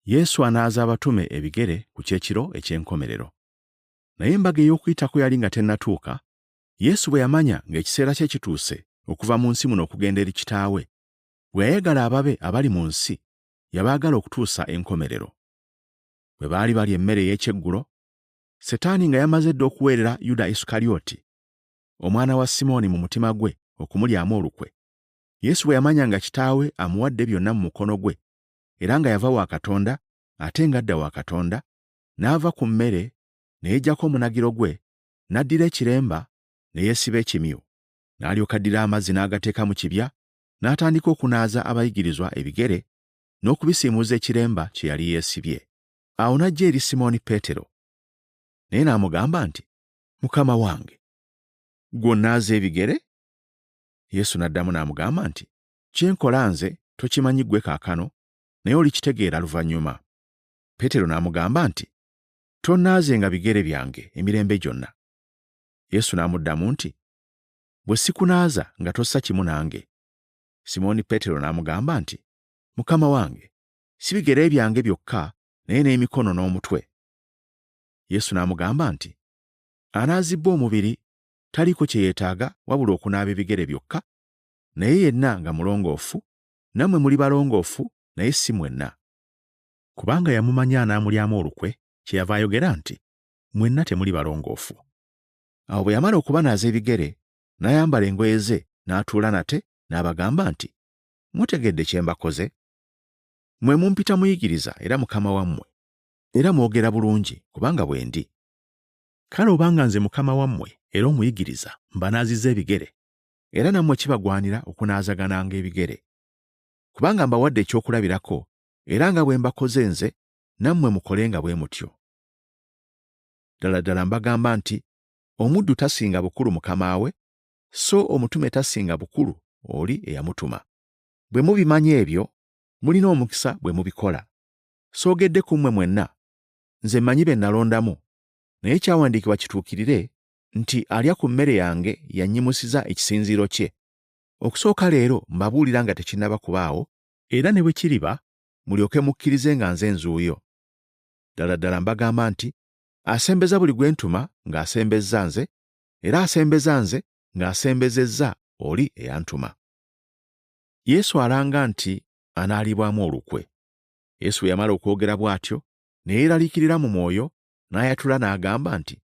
Yesu anaaza abatume ebigere ku kyekiro eky'enkomerero. Naye embaga ey'Okuyitako yali nga tennatuuka, Yesu bwe yamanya ng'ekiseera kye kituuse okuva mu nsi muno okugenda eri Kitaawe, bwe yayagala ababe abali mu nsi, yabaagala okutuusa enkomerero. Bwe baali balya emmere ey'ekyeggulo, Setaani nga yamaze dda okuweerera Yuda Isukalyoti, omwana wa Simooni mu mutima gwe okumulyamu olukwe, Yesu bwe yamanya nga Kitaawe amuwadde byonna mu mukono gwe, era nga yava wa Katonda ate ng'adda wa Katonda, n'ava ku mmere ne yeggyako omunagiro gwe, n'addira ekiremba ne yeesiba ekimyu, n'alyoka addira amazzi n'agateeka mu kibya, n'atandika okunaaza abayigirizwa ebigere n'okubisiimuuza ekiremba kye yali yeesibye. Awo n'ajja eri Simooni Peetero, naye n'amugamba nti, Mukama wange, ggwe onnaaza ebigere? Yesu n'addamu n'amugamba nti, kye nkola nze tokimanyi ggwe kaakano, naye olikitegeera luvannyuma. Peetero n'amugamba nti, tonnaazenga bigere byange emirembe gyonna. Yesu n'amuddamu nti, bwe sikunaaza nga tossa kimu nange. Simooni Peetero n'amugamba nti, Mukama wange, si bigere byange byokka, naye n'emikono n'omutwe. Yesu n'amugamba nti, anaazibba omubiri taliiko kye yeetaaga wabula okunaaba ebigere byokka, naye yenna nga mulongoofu, nammwe muli balongoofu, naye si mwenna. Kubanga yamumanya anaamulyamu olukwe, kyeyava ayogera nti, mwenna temuli balongoofu. Awo bwe yamala okubanaaza ebigere, n'ayambala engoye ze, n'atuula nate, n'abagamba nti, mutegedde kye mbakoze? Mmwe mumpita muyigiriza era Mukama wammwe, era mwogera bulungi, kubanga bwe ndi. Kale obanga nze Mukama wammwe era omuyigiriza mbanaazizza ebigere, era nammwe kibagwanira okunaazagananga ebigere. Kubanga mbawadde ekyokulabirako, era nga bwe mbakoze nze, nammwe mukolenga bwe mutyo. Ddala ddala mbagamba nti, omuddu tasinga bukulu mukama we, so omutume tasinga bukulu oli eyamutuma. Bwe mubimanya ebyo, mulina omukisa bwe mubikola. Soogedde ku mmwe mwenna, nze mmanyi be nalondamu, naye kyawandiikibwa kituukirire nti alya ku mmere yange yannyimusiza ekisinziiro kye. Okusooka leero mbabuulira nga tekinnaba kubaawo, era ne bwe kiriba, mulyoke mukkirize nga nze nzuuyo. Ddala ddala mbagamba nti, asembeza buli gwe ntuma ng'asembezza nze, era asembeza nze ng'asembezezza oli eyantuma. Yesu alanga nti anaalibwamu olukwe. Yesu yamala okwogera bw'atyo, ne yeeraliikirira mu mwoyo, n'ayatula n'agamba nti,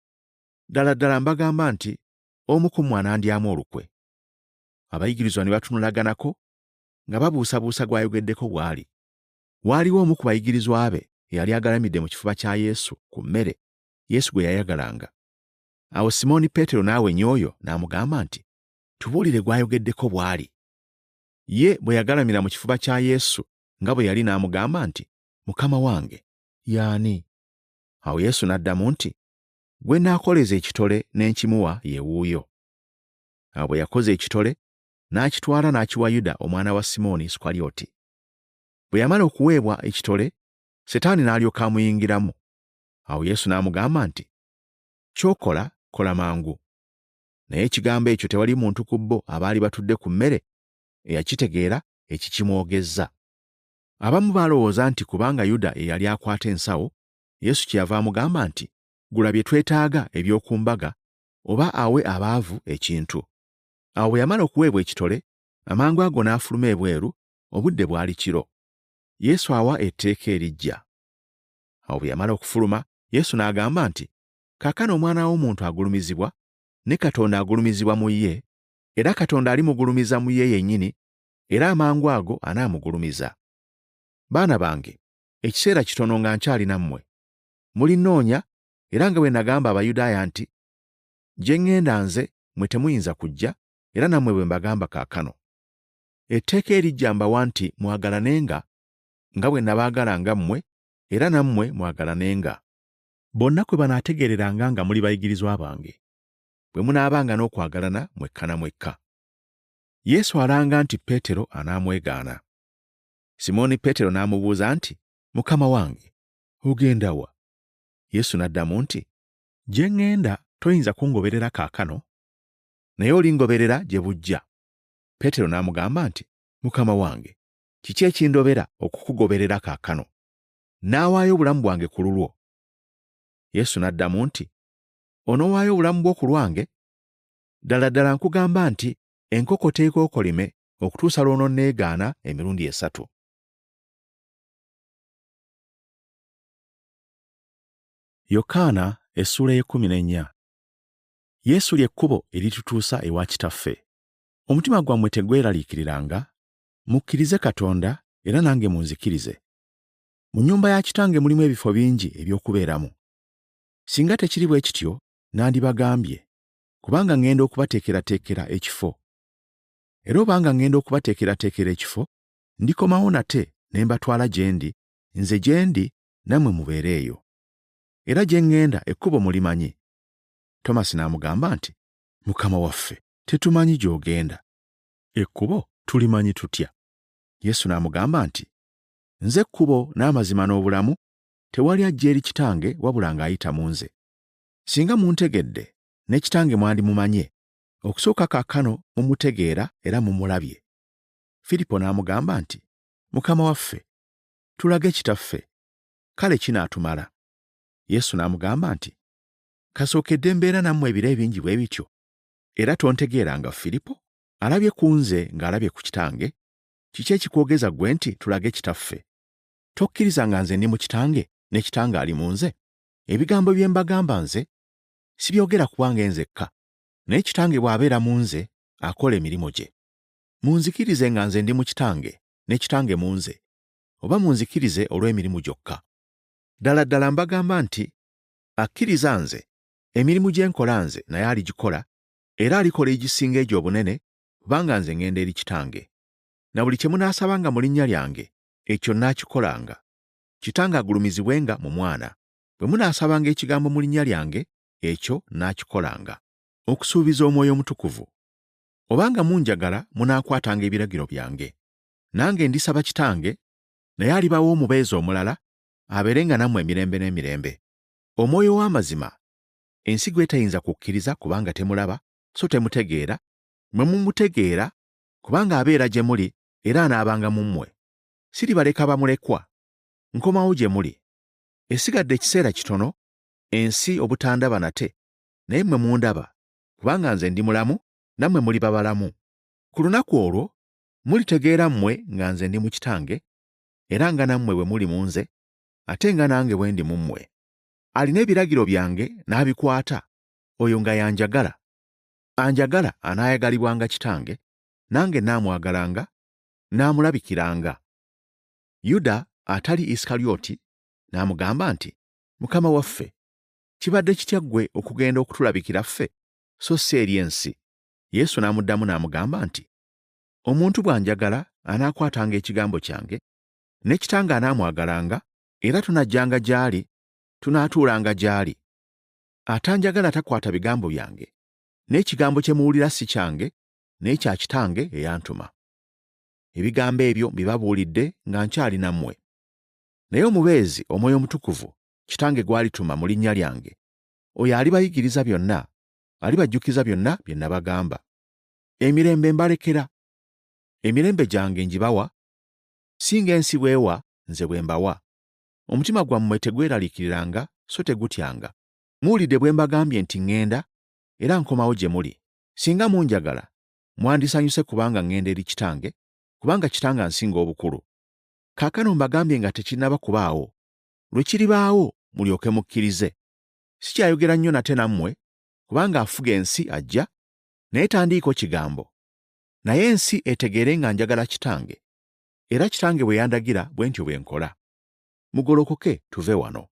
ddala ddala mbagamba nti omu ku mmwe anandyamu olukwe. Abayigirizwa ne batunulaganako nga babuusabuusa gw'ayogeddeko bw'ali. Waaliwo omu ku bayigirizwa be eyali agalamidde mu kifuba kya Yesu ku mmere Yesu gwe yayagalanga. Awo Simooni Peetero n'awenya oyo n'amugamba nti, tubuulire gw'ayogeddeko bw'ali. Ye bwe yagalamira mu kifuba kya Yesu nga bwe yali n'amugamba nti, Mukama wange, y'ani? Awo Yesu n'addamu nti, gwe nnaakoleza ekitole ne nkimuwa ye wuuyo. Awo bwe yakoze ekitole, n'akitwala n'akiwa Yuda omwana wa Simooni Isukalyoti. Bwe yamala okuweebwa ekitole, Setaani n'alyoka amuyingiramu. Awo Yesu n'amugamba nti, ky'okola kola mangu. Naye ekigambo ekyo tewali muntu ku bo abaali batudde ku mmere eyakitegeera ekikimwogezza. Abamu baalowooza nti kubanga Yuda ye yali akwata ensawo, Yesu kyeyava amugamba nti, gula bye twetaaga eby'oku mbaga, oba awe abaavu ekintu. Awo bwe yamala okuweebwa ekitole, amangu ago n'afuluma ebweru, obudde bwali kiro. Yesu awa etteeka eriggya. Awo bwe yamala okufuluma, Yesu n'agamba nti, kaakano Omwana w'Omuntu agulumizibwa, ne Katonda agulumizibwa mu ye, era Katonda alimugulumiza mu ye yennyini, era amangu ago anaamugulumiza. Baana bange, ekiseera kitono nga nkyali nammwe. Mulinnoonya, era nga bwe nagamba Abayudaaya nti, gye ŋŋenda nze mmwe temuyinza kujja, era nammwe bwe mbagamba kaakano. Etteeka eriggya mbawa nti mwagalanenga nga bwe nabaagalanga mmwe, era nammwe mwagalanenga. Bonna kwe banaategeereranga nga muli bayigirizwa bange, bwe munaabanga n'okwagalana mwekka na mwekka. Yesu alanga nti Peetero anaamwegaana. Simooni Peetero n'amubuuza nti, Mukama wange, ogenda wa? Yesu n'addamu nti, gye ŋŋenda toyinza kungoberera kaakano, naye olingoberera gye bujja. Peetero n'amugamba nti, Mukama wange, kiki ekindobera okukugoberera kaakano? Naawaayo obulamu bwange ku lulwo. Yesu n'addamu nti, onoowaayo obulamu bwo ku lwange? Ddala ddala nkugamba nti enkoko teekookolime okutuusa lw'ononneegaana emirundi 3. Yokaana essula y'e14. Yesu ly'ekkubo eritutuusa ewa Kitaffe. Omutima gwammwe tegweraliikiriranga, mukkirize Katonda era nange munzikirize. Mu nnyumba ya Kitange mulimu ebifo bingi eby'okubeeramu. Singa tekiri bwe kityo, nandibagambye, kubanga ŋŋenda okubateekerateekera ekifo. Era obanga ŋŋenda okubateekerateekera ekifo, ndikomawo nate ne mbatwala gye ndi, nze gye ndi nammwe mubeereeyo. Era gye ŋŋenda ekkubo mulimanyi. Tomasi n'amugamba nti, Mukama waffe, tetumanyi gy'ogenda. Ekkubo tulimanyi tutya? Yesu n'amugamba nti, nze ekkubo n'amazima n'obulamu, tewali ajja eri Kitange wabula ng'ayita mu nze. Singa muntegedde, ne Kitange mwandimumanye, okusooka kaakano mumutegeera era mumulabye. Firipo n'amugamba nti, Mukama waffe, tulage Kitaffe, kale kinaatumala. Yesu n'amugamba nti, kasookedde mbeera nammwe ebiro ebingi bwe bityo, era tontegeeranga Firipo? Alabye ku nze ng'alabye ku Kitange. Kiki ekikwogeza ggwe nti tulage Kitaffe? Tokkiriza nga nze ndi mu Kitange ne Kitange ali mu nze? Ebigambo bye mbagamba nze sibyogera kubanga nzekka, naye Kitange bw'abeera mu nze akola emirimu gye. Munzikirize nga nze ndi mu Kitange ne Kitange mu nze, oba munzikirize olw'emirimu gyokka. Ddala ddala mbagamba nti akkiriza nze, emirimu gye nkola nze naye aligikola, era alikola egisinga egyo obunene, kubanga nze ŋŋenda eri Kitange. Na buli kye munaasabanga mu linnya lyange, ekyo nnaakikolanga, Kitange agulumizibwenga mu Mwana. Bwe munaasabanga ekigambo mu linnya lyange, ekyo nnaakikolanga. Okusuubiza Omwoyo Omutukuvu. Obanga munjagala munaakwatanga ebiragiro byange. Nange ndisaba Kitange, naye alibawo omubeezi omulala, abeerenga nammwe emirembe n'emirembe. Omwoyo w'amazima, ensi gwe teyinza kukkiriza kubanga temulaba, so temutegeera, mwe mumutegeera kubanga abeera gye muli era anaabanga mu mmwe. Siribaleka bamulekwa, nkomawo gye muli. Esigadde ekiseera kitono, ensi obutandaba nate, naye mmwe mundaba, kubanga nze ndi mulamu, nammwe muliba balamu. Ku lunaku olwo, mulitegeera mmwe nga nze ndi mu Kitange, era nga nammwe bwe muli mu nze, ate nga nange bwe ndi mu mmwe. Alina ebiragiro byange n'abikwata, oyo nga yanjagala. Anjagala anaayagalibwanga Kitange, nange naamwagalanga, naamulabikiranga. Yuda atali Isikalyoti n'amugamba nti, Mukama waffe, kibadde kitya ggwe okugenda okutulabikira ffe, so si eri ensi? Yesu n'amuddamu n'amugamba nti, omuntu bw'anjagala anaakwatanga ekigambo kyange, ne Kitange anaamwagalanga, era tunajjanga gy'ali, tunaatuulanga gy'ali. Atanjagala takwata bigambo byange, n'ekigambo kye muwulira si kyange, naye kya Kitange eyantuma. Ebigambo ebyo mbibabuulidde nga nkyali nammwe. Naye omubeezi, Omwoyo Omutukuvu, Kitange gw'alituma mu linnya lyange, oyo alibayigiriza byonna, alibajjukiza byonna bye nabagamba. Emirembe mbalekera, emirembe gyange ngibawa, si ng'ensi bw'ewa nze bwe mbawa. Omutima gwammwe tegweraliikiriranga, so tegutyanga. Muwulidde bwe mbagambye nti ŋŋenda, era nkomawo gye muli. Singa munjagala, mwandisanyuse kubanga ŋŋenda eri Kitange, kubanga Kitange ansinga obukulu. Kaakano mbagambye nga tekinnaba kubaawo. Lwe kiribaawo, mulyoke mukkirize. Sikyayogera nnyo nate nammwe, kubanga afuga ensi ajja, naye tandiiko kigambo. Naye ensi etegeere nga njagala Kitange, era Kitange bwe yandagira bwe ntyo bwe nkola. Mugolokoke tuve wano.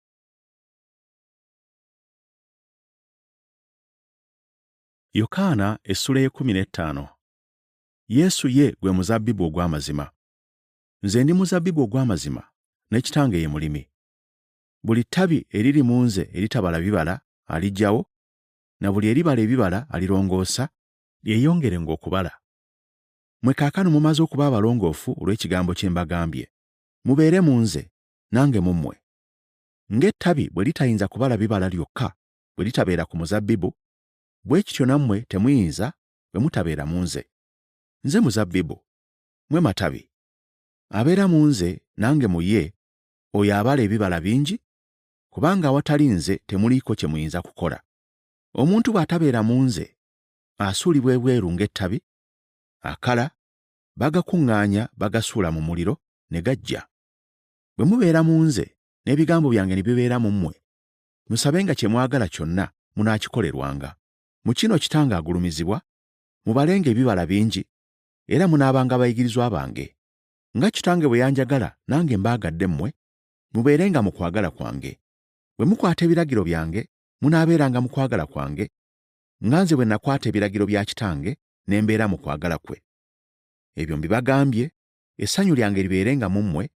Yokaana essula y'e15. Yesu ye gwe muzabbibu ogw'amazima. Nze ndi muzabbibu ogw'amazima, ne Kitange ye mulimi. Buli ttabi eriri mu nze eritabala bibala aliggyawo, na buli eribala ebibala alirongoosa, lyeyongerenga okubala. Mmwe kaakano mumaze okuba abalongoofu olw'ekigambo kye mbagambye. Mubeere mu nze, nange mu mmwe. Ng'ettabi bwe litayinza kubala bibala lyokka bwe litabeera ku muzabbibu, bwe kityo nammwe temuyinza bwe mutabeera mu nze. Nze muzabbibu, mmwe matabi. Abeera mu nze nange mu ye, oyo abala ebibala bingi, kubanga awatali nze temuliiko kye muyinza kukola. Omuntu bw'atabeera mu nze, asuulibwa ebweru ng'ettabi, akala, bagakuŋŋaanya bagasuula mu muliro ne gajja. Bwe mubeera mu nze, n'ebigambo byange ne bibeera mu mmwe, musabenga kye mwagala kyonna munaakikolerwanga. Mu kino Kitange agulumizibwa, mubalenga ebibala bingi, era munaabanga bayigirizwa bange. Nga Kitange bwe yanjagala nange mbaagadde mmwe, mubeerenga mu kwagala kwange. Bwe mukwata ebiragiro byange, munaabeeranga mu kwagala kwange, nga nze bwe nakwata ebiragiro bya Kitange ne mbeera mu kwagala kwe. Ebyo mbibagambye, essanyu lyange libeerenga mu mmwe,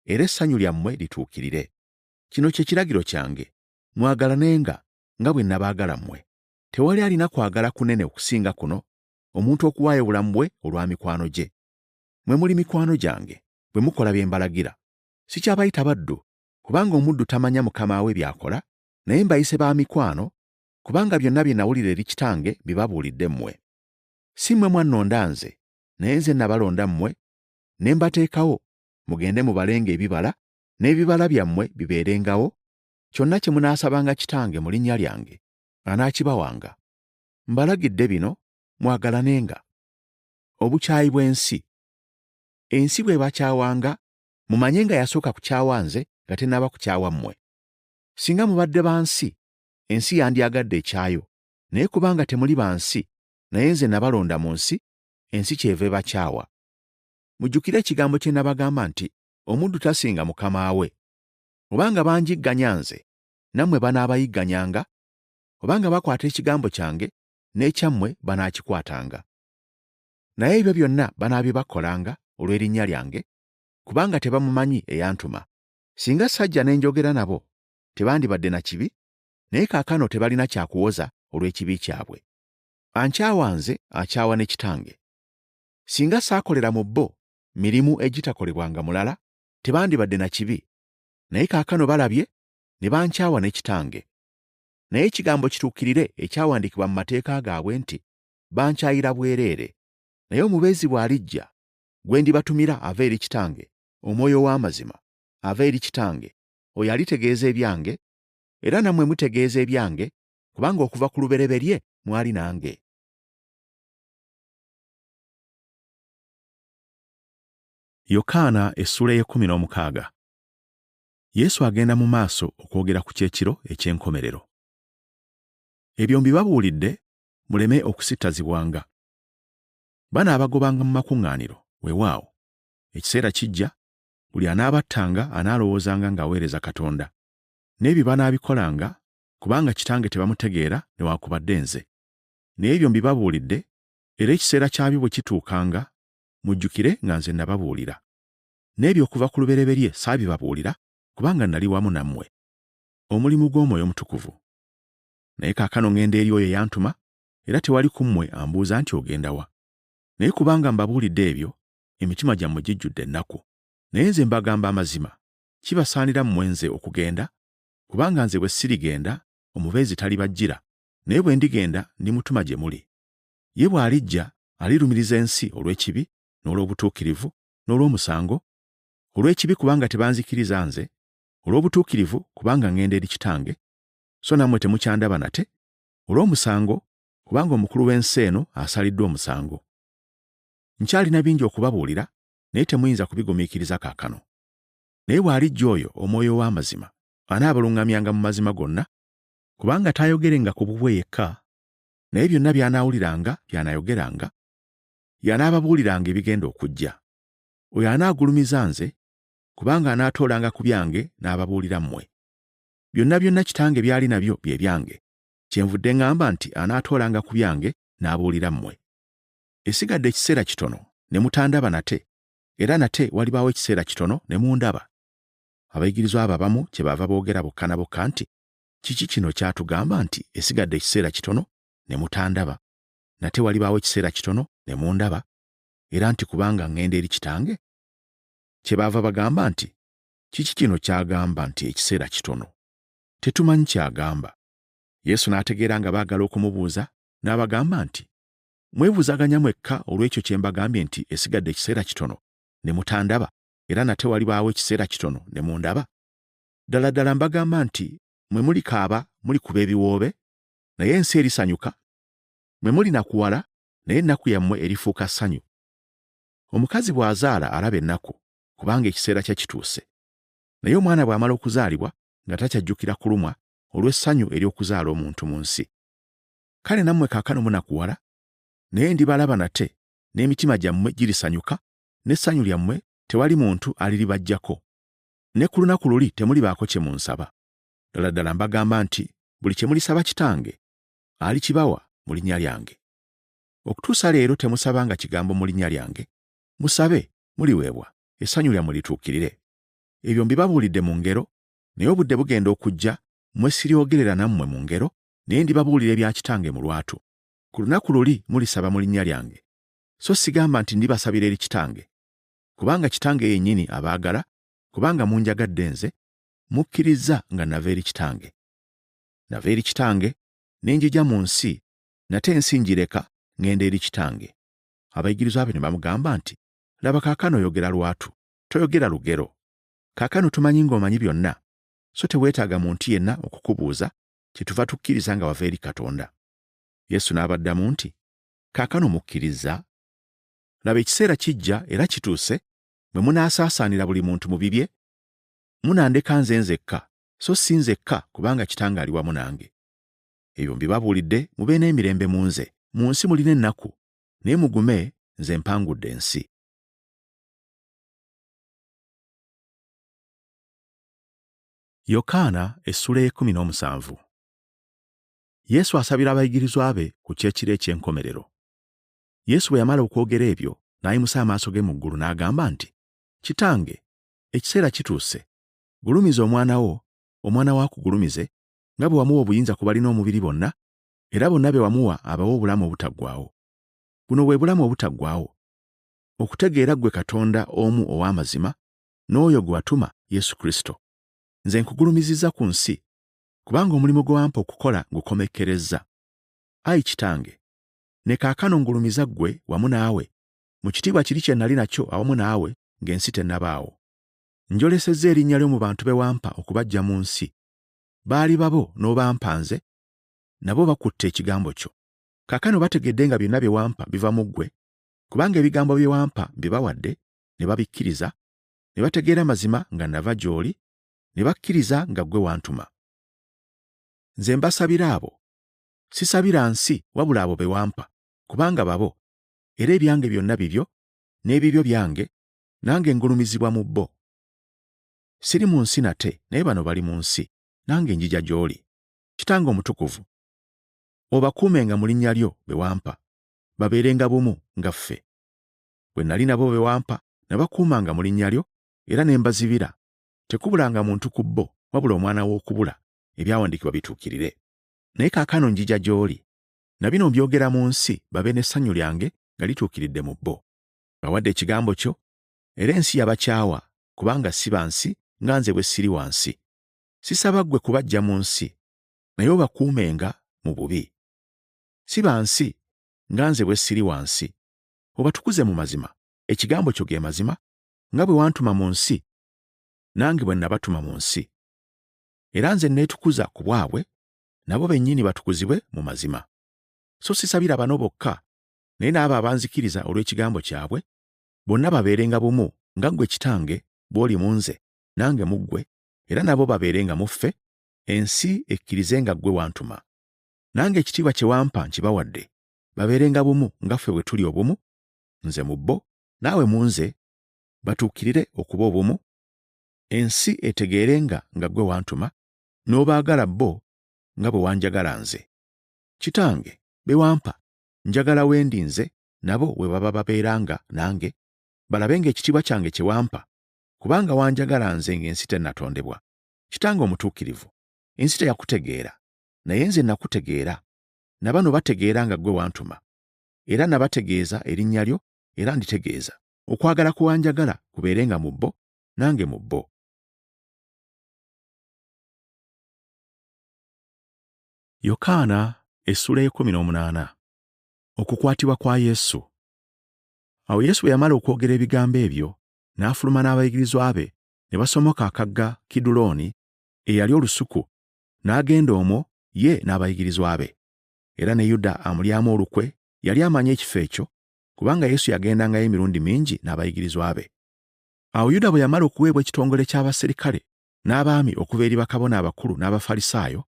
era essanyu lyammwe lituukirire. Kino kye kiragiro kyange, mwagalanenga nga bwe nabaagala mmwe. Tewali alina kwagala kunene okusinga kuno, omuntu okuwaayo obulamu bwe olwa mikwano gye. Mwe muli mikwano gyange, bwe mukola bye mbalagira. Sikyabayita baddu, kubanga omuddu tamanya mukama we by'akola, naye mbayise ba mikwano, kubanga byonna bye nawulira eri Kitange bibabuulidde mmwe. Si mmwe mwannonda nze, naye nze nabalonda mmwe, ne mbateekawo, mugende mubalenga ebibala, n'ebibala byammwe bibeerengawo, kyonna kye munaasabanga Kitange mu linnya lyange, anaakibawanga. Mbalagidde bino, mwagalanenga. Obukyayi bw'ensi. Ensi bwe bakyawanga, mumanye nga yasooka kukyawa nze nga tennaba kukyawa mmwe. Singa mubadde ba nsi, ensi yandyagadde ekyayo, naye kubanga temuli ba nsi, naye nze nabalonda mu nsi, ensi kyeva ebakyawa. Mujjukire ekigambo kye nabagamba nti, omuddu tasinga mukama we. Obanga banjigganya nze, nammwe banaabayigganyanga, obanga bakwata ekigambo kyange, n'ekyammwe banaakikwatanga. Naye ebyo byonna banaabibakolanga olw'erinnya lyange, kubanga tebamumanyi eyantuma. Singa sajja ne njogera nabo, tebandibadde na kibi, naye kaakano tebalina kyakuwoza olw'ekibi kyabwe. Ankyawa nze akyawa ne Kitange. Singa saakolera mu bo mirimu egitakolebwanga mulala, tebandibadde na kibi, naye kaakano balabye ne bankyawa ne Kitange. Naye ekigambo kituukirire ekyawandiikibwa mu mateeka gaabwe nti, bankyayira bwereere. Naye omubeezi bw'alijja, gwe ndibatumira ava eri Kitange, Omwoyo w'amazima, ava eri Kitange, oyo alitegeeza ebyange, era nammwe mutegeeza ebyange, kubanga okuva ku lubereberye mwali nange. Yokaana essula y'e16. Yesu agenda mu maaso okwogera ku kyekiro eky'enkomerero. Ebyo mbibabuulidde muleme okusittazibwanga. Banaabagobanga mu makuŋŋaaniro, weewaawo. Ekiseera kijja, buli anaabattanga analowoozanga ng'aweereza Katonda. N'ebyo banaabikolanga, kubanga kitange tebamutegeera newaakubadde nze. Naye ebyo mbibabuulidde, era ekiseera kyabyo bwe kituukanga, mujjukire nga nze nababuulira. N'ebyo okuva ku lubereberye saabibabuulira, kubanga nali wamu nammwe. Omulimu gw'Omwoyo Omutukuvu. Naye kaakano ŋŋenda eri oyo yantuma, era tewali ku mmwe ambuuza nti ogenda wa. Naye kubanga mbabuulidde ebyo, emitima gyammwe gijjudde ennaku. Naye nze mbagamba amazima, kibasaanira mmwe nze okugenda, kubanga nze bwe sirigenda, omubeezi talibajjira, naye bwe ndigenda ndimutuma gye muli. Ye bw'alijja alirumiriza ensi olw'ekibi, n'olw'obutuukirivu, n'olw'omusango. Olw'ekibi kubanga tebanzikiriza nze, olw'obutuukirivu kubanga ŋŋenda eri Kitange, so nammwe temukyandaba nate, olw'omusango kubanga omukulu w'ensi eno asaliddwa omusango. Nkyalina bingi okubabuulira, naye temuyinza kubigumiikiriza kaakano. Naye bw'alijja oyo Omwoyo ow'amazima, anaabaluŋŋamyanga mu mazima gonna, kubanga taayogerenga ku bubwe yekka, naye byonna by'anaawuliranga by'anaayogeranga, y'anaababuuliranga ebigenda okujja. Oyo anaagulumiza nze, kubanga anaatoolanga ku byange n'ababuulira mmwe. Byonna Kitange by'ali nabyo bye byange, kyenvudde ŋŋamba nti anaatoolanga ku byange n'abuulira mmwe. Esigadde ekiseera kitono ne mutandaba nate, era nate walibaawo ekiseera kitono ne mundaba. Abayigirizwa abo abamu kyebaava boogera bokka na bokka nti, kiki kino kyatugamba nti esigadde ekiseera kitono ne mutandaba, nate walibaawo ekiseera kitono ne mundaba, era nti kubanga ŋŋenda eri Kitange? Kyebaava bagamba nti, kiki kino kyagamba nti ekiseera kitono? Tetumanyi kyagamba. Yesu n'ategeera nga baagala okumubuuza, n'abagamba nti, mwebuuzaganya mwekka olw'ekyo kye mbagambye nti esigadde ekiseera kitono ne mutandaba, era nate walibaawo ekiseera kitono ne mundaba? Ddala ddala mbagamba nti mwe mulikaaba mulikuba ebiwoobe, naye ensi erisanyuka, mwe mulinakuwala, naye ennaku yammwe erifuuka ssanyu. Omukazi bw'azaala alaba ennaku, kubanga ekiseera kye kituuse. Naye omwana bw'amala okuzaalibwa nga takyajjukira kulumwa olw'essanyu ery'okuzaala omuntu mu nsi. Kale nammwe kaakano munakuwala, naye ndibalaba nate, n'emitima gyammwe girisanyuka, n'essanyu lyammwe tewali muntu aliribaggyako. Ne ku lunaku luli temulibaako kye munsaba. Ddala ddala mbagamba nti buli kye mulisaba Kitange alikibawa mu linnya lyange. Okutuusa leero temusabanga kigambo mu linnya lyange. Musabe, muliweebwa, essanyu lyammwe lituukirire. Ebyo mbibabuulidde mu ngero, naye obudde bugenda okujja mmwe siryogerera nammwe mu ngero, naye ndibabuulira ebya Kitange mu lwatu. Ku lunaku luli mulisaba mu linnya lyange. So sigamba nti ndibasabira eri Kitange, kubanga Kitange yennyini abaagala, kubanga munjagadde nze, mukkiriza nga nava eri Kitange. Nava eri Kitange, ne njija mu nsi, nate ensi ngireka ŋŋenda eri Kitange. Abayigirizwa be ne bamugamba nti, laba kaakano oyogera lwatu, toyogera lugero. Kaakano tumanyi ng'omanyi byonna, so teweetaaga muntu yenna okukubuuza kyetuva tukkiriza nga wava eri Katonda. Yesu n'abaddamu nti, kaakano mukkiriza? Laba ekiseera kijja era kituuse, bwe munaasaasaanira buli muntu mu bibye, munandeka nze nzekka, so si nzekka kubanga Kitange ali wamu nange. Ebyo mbibabuulidde mube n'emirembe mu nze. Mu nsi mulina ennaku, naye mugume, nze mpangudde ensi. Yokaana essula y'e17. Yesu asabira abayigirizwa be ku kyekiro eky'enkomerero. Yesu bwe yamala okwogera ebyo, n'ayimusa amaaso ge mu ggulu n'agamba nti, Kitange, ekiseera kituuse. Gulumiza omwana wo, omwana wo akugulumize, nga bwe wamuwa obuyinza ku balina omubiri bonna, era bonna be wamuwa abawa obulamu obutaggwaawo. Buno bwe bulamu obutaggwaawo, okutegeera ggwe Katonda omu ow'amazima, n'oyo gwe watuma Yesu Kristo. Nze nkugulumizizza ku nsi, kubanga omulimu gwe wampa okukola ngukomekkerezza. Ayi Kitange, ne kaakano ngulumiza ggwe wamu naawe, mu kitiibwa kiri kye nnali nakyo awamu naawe ng'ensi tennabaawo. Njolesezza erinnya lyo mu bantu be wampa okubaggya mu nsi. Baali babo n'obampa nze, nabo bakutte ekigambo kyo. Kaakano bategedde nga byonna bye wampa biva mu ggwe, kubanga ebigambo bye wampa mbibawadde, ne babikkiriza, ne bategeera mazima nga nava gy'oli, ne bakkiriza nga ggwe wantuma. Nze mbasabira abo, sisabira nsi wabula abo be wampa, kubanga babo, era ebyange byonna bibyo, n'ebibyo byange, nange ngulumizibwa mu bo. Siri mu nsi nate, naye bano bali mu nsi, nange njija gy'oli. Kitange omutukuvu, obakuumenga mu linnya lyo be wampa, babeerenga bumu nga ffe. Bwe nnali nabo be wampa, nabakuumanga mu linnya lyo, era ne mbazibira. Tekubulanga muntu ku bo, wabula omwana w'okubula, ebyawandiikibwa bituukirire. Naye kaakano njija gy'oli, na bino mbyogera mu nsi babe n'essanyu lyange nga lituukiridde mu bo. Bawadde ekigambo kyo, era ensi yabakyawa, kubanga si ba nsi nga nze bwe siri wansi. Sisaba ggwe kubaggya mu nsi, naye obakuumenga mu bubi. Si ba nsi nga nze bwe siri wansi. Obatukuze mu mazima, ekigambo kyo ge mazima, nga bwe wantuma mu nsi, nange bwe nabatuma mu nsi. Era nze neetukuza ku bwabwe, nabo bennyini batukuzibwe mu mazima. So sisabira bano bokka, naye n'abo abanzikiriza olw'ekigambo kyabwe, bonna babeerenga bumu nga ggwe Kitange bw'oli mu nze, nange mu ggwe, era nabo babeerenga mu ffe, ensi ekkirize nga ggwe wantuma. Nange ekitiibwa kye wampa nkibawadde, babeerenga bumu nga ffe bwe tuli obumu, nze mu bo, naawe mu nze, batuukirire okuba obumu, ensi etegeerenga nga ggwe wantuma, n'obaagala bo nga bwe wanjagala nze. Kitange, be wampa, njagala wendi nze, nabo we baba babeeranga nange, balabenga ekitiibwa kyange kye wampa, kubanga wanjagala nze ng'ensi tennatondebwa. Kitange omutuukirivu, ensi teyakutegeera, naye nze nakutegeera, na bano bategeera nga ggwe wantuma, era nabategeeza erinnya lyo, era nditegeeza. Okwagala kwe wanjagala kubeerenga mu bo, nange mu bo. Yokaana essula 18. Okukwatibwa kwa Yesu. Awo Yesu bwe yamala okwogera ebigambo ebyo, n'afuluma n'abayigirizwa be, ne basomoka akagga Kidulooni, eyali olusuku, n'agenda omwo ye n'abayigirizwa be. Era ne Yuda amulyamu olukwe yali amanyi ekifo ekyo, kubanga Yesu yagendangayo emirundi mingi n'abayigirizwa be. Awo Yuda bwe yamala okuweebwa ekitongole ky'abaserikale n'abaami okuva eri bakabona abakulu n'Abafalisaayo,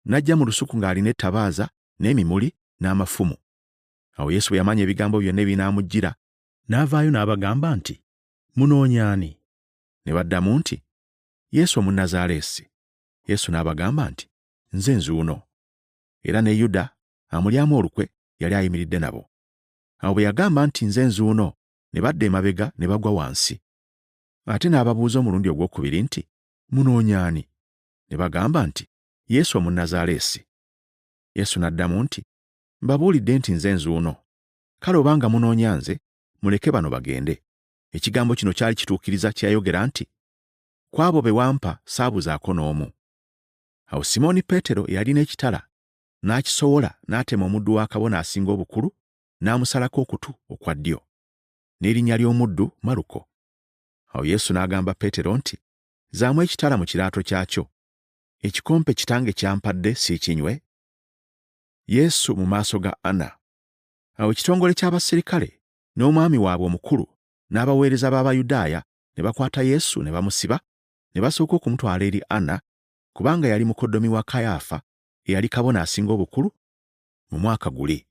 n'ajja mu lusuku ng'alina ettabaaza n'emimuli n'amafumu. Awo Yesu bwe yamanya ebigambo byonna ebinaamujjira, n'avaayo n'abagamba nti, "Munoonya ani?" Ne baddamu nti, "Yesu Omunnazaaleesi." Yesu n'abagamba nti, "Nze nzuuno." Era ne Yuda amulyamu olukwe yali ayimiridde nabo. Awo bwe yagamba nti, "Nze nzuuno," ne badda emabega ne bagwa wansi. Ate n'ababuuza omulundi ogwokubiri nti, "Munoonya ani?" Ne bagamba nti, "Yesu Omunnazaaleesi." Yesu n'addamu nti, "Mbabuulidde nti nze nzuuno. Kale obanga munoonya nze, muleke bano bagende." Ekigambo kino kyali kituukiriza kye yayogera nti, "Ku abo be wampa saabuzaako n'omu." Awo Simooni Peetero eyalina ekitala n'akisowola n'atema omuddu wa kabona asinga obukulu, n'amusalako okutu okwa ddyo. N'erinnya ly'omuddu Maluko. Awo Yesu n'agamba Peetero nti, "Zaamu ekitala mu kiraato kyakyo. Ekikompe Kitange kyampadde siikinywe?" Yesu mu maaso ga Ana. Awo ekitongole ky'abaserikale n'omwami waabwe omukulu n'abaweereza b'Abayudaaya ne bakwata Yesu ne bamusiba, ne basooka okumutwala eri Ana, kubanga yali mukoddomi wa Kayaafa, eyali kabona asinga obukulu mu mwaka guli.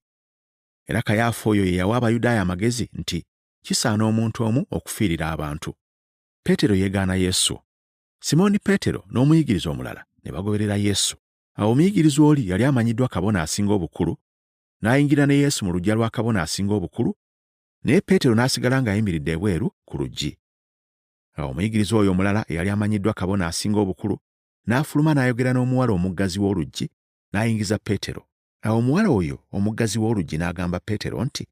Era Kayaafa oyo ye yawa Abayudaaya amagezi nti kisaana omuntu omu okufiirira abantu. Peetero yeegaana Yesu. Simooni Peetero n'omuyigiriza omulala ne bagoberera Yesu. Awo omuyigiriza oli yali amanyiddwa kabona asinga obukulu, n'ayingira ne Yesu mu luggya lwa kabona asinga obukulu, naye Peetero n'asigala ng'ayimiridde ebweru ku luggi. Awo omuyigiriza oyo omulala eyali amanyiddwa kabona asinga obukulu n'afuluma n'ayogera n'omuwala omuggazi w'oluggi, n'ayingiza Peetero. Awo omuwala oyo omuggazi w'oluggi n'agamba Peetero nti,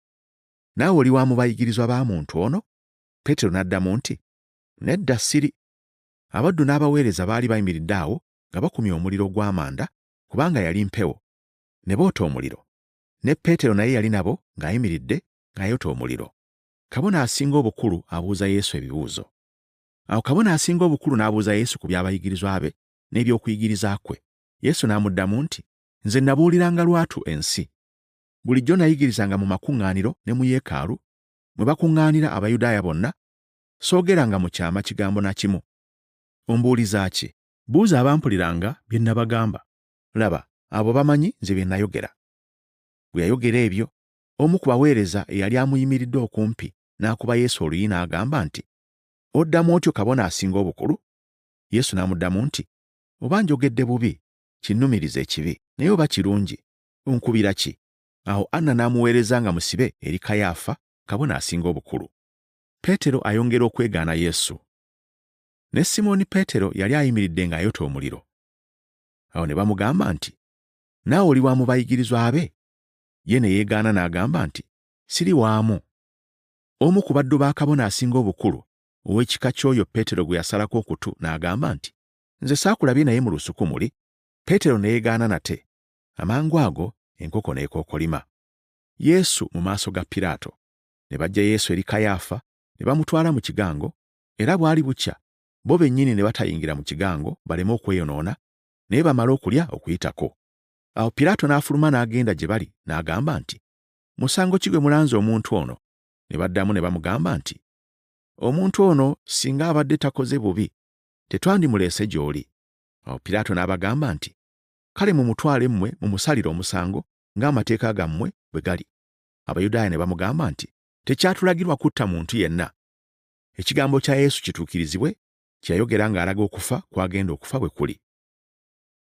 "Naawe oli wa mu bayigirizwa ba muntu ono?" Peetero n'addamu nti, "Nedda siri." Abaddu n'abaweereza baali bayimiridde awo nga bakumye omuliro gw'amanda, kubanga yali mpewo, ne boota omuliro. Ne Peetero naye yali nabo ng'ayimiridde ng'ayota omuliro. Kabona asinga obukulu abuuza Yesu ebibuuzo. Awo kabona asinga obukulu n'abuuza Yesu ku by'abayigirizwa be n'eby'okuyigiriza kwe. Yesu n'amuddamu nti, "Nze nabuuliranga lwatu ensi. Bulijjo nayigirizanga mu makuŋŋaaniro ne mu yeekaalu, mwe bakuŋŋaanira Abayudaaya bonna, soogeranga mu kyama kigambo na kimu. Ombuuliza ki? Buuza abampuliranga bye nabagamba. Laba, abo bamanyi nze bye nayogera." Bwe yayogera ebyo, omu ku baweereza eyali amuyimiridde okumpi n'akuba Yesu oluyi n'agamba nti, "Oddamu otyo kabona asinga obukulu?" Yesu n'amuddamu nti, "Oba njogedde bubi, kinnumiriza ekibi, naye oba kirungi, onkubira ki? Awo Anna n'amuweereza nga musibe eri Kayaafa, kabona asinga obukulu. Peetero ayongera okwegaana Yesu. Ne Simooni Peetero yali ayimiridde ng'ayota omuliro. Awo ne bamugamba nti, naawe oli wa mu bayigirizwa be? Ye ne yeegaana n'agamba nti, siri waamu. Omu ku baddu ba kabona asinga obukulu ow'ekika ky'oyo Peetero gwe yasalako okutu n'agamba nti, nze saakulabye naye mu lusuku muli. Peetero ne yeegaana nate. Amangwago enkoko n'ekookolima. Yesu mu maaso ga Piraato. Ne bajja Yesu eri Kayaafa, ne bamutwala mu kigango, era bwali bukya, bo bennyini ne batayingira mu kigango baleme okweyonoona, naye bamale okulya okuyitako. Awo Piraato n'afuluma n'agenda gye bali n'agamba nti, musango ki gwe mulanze omuntu ono? Ne baddamu ne bamugamba nti, omuntu ono singa abadde takoze bubi, tetwandimuleese gy'oli. Awo Piraato n'abagamba nti, kale mumutwale mmwe mumusalire omusango ng'amateeka gammwe bwe gali. Abayudaaya ne bamugamba nti, tekyatulagirwa kutta muntu yenna. Ekigambo kya Yesu kituukirizibwe, kyeyayogera ng'alaga okufa kw'agenda okufa bwe kuli.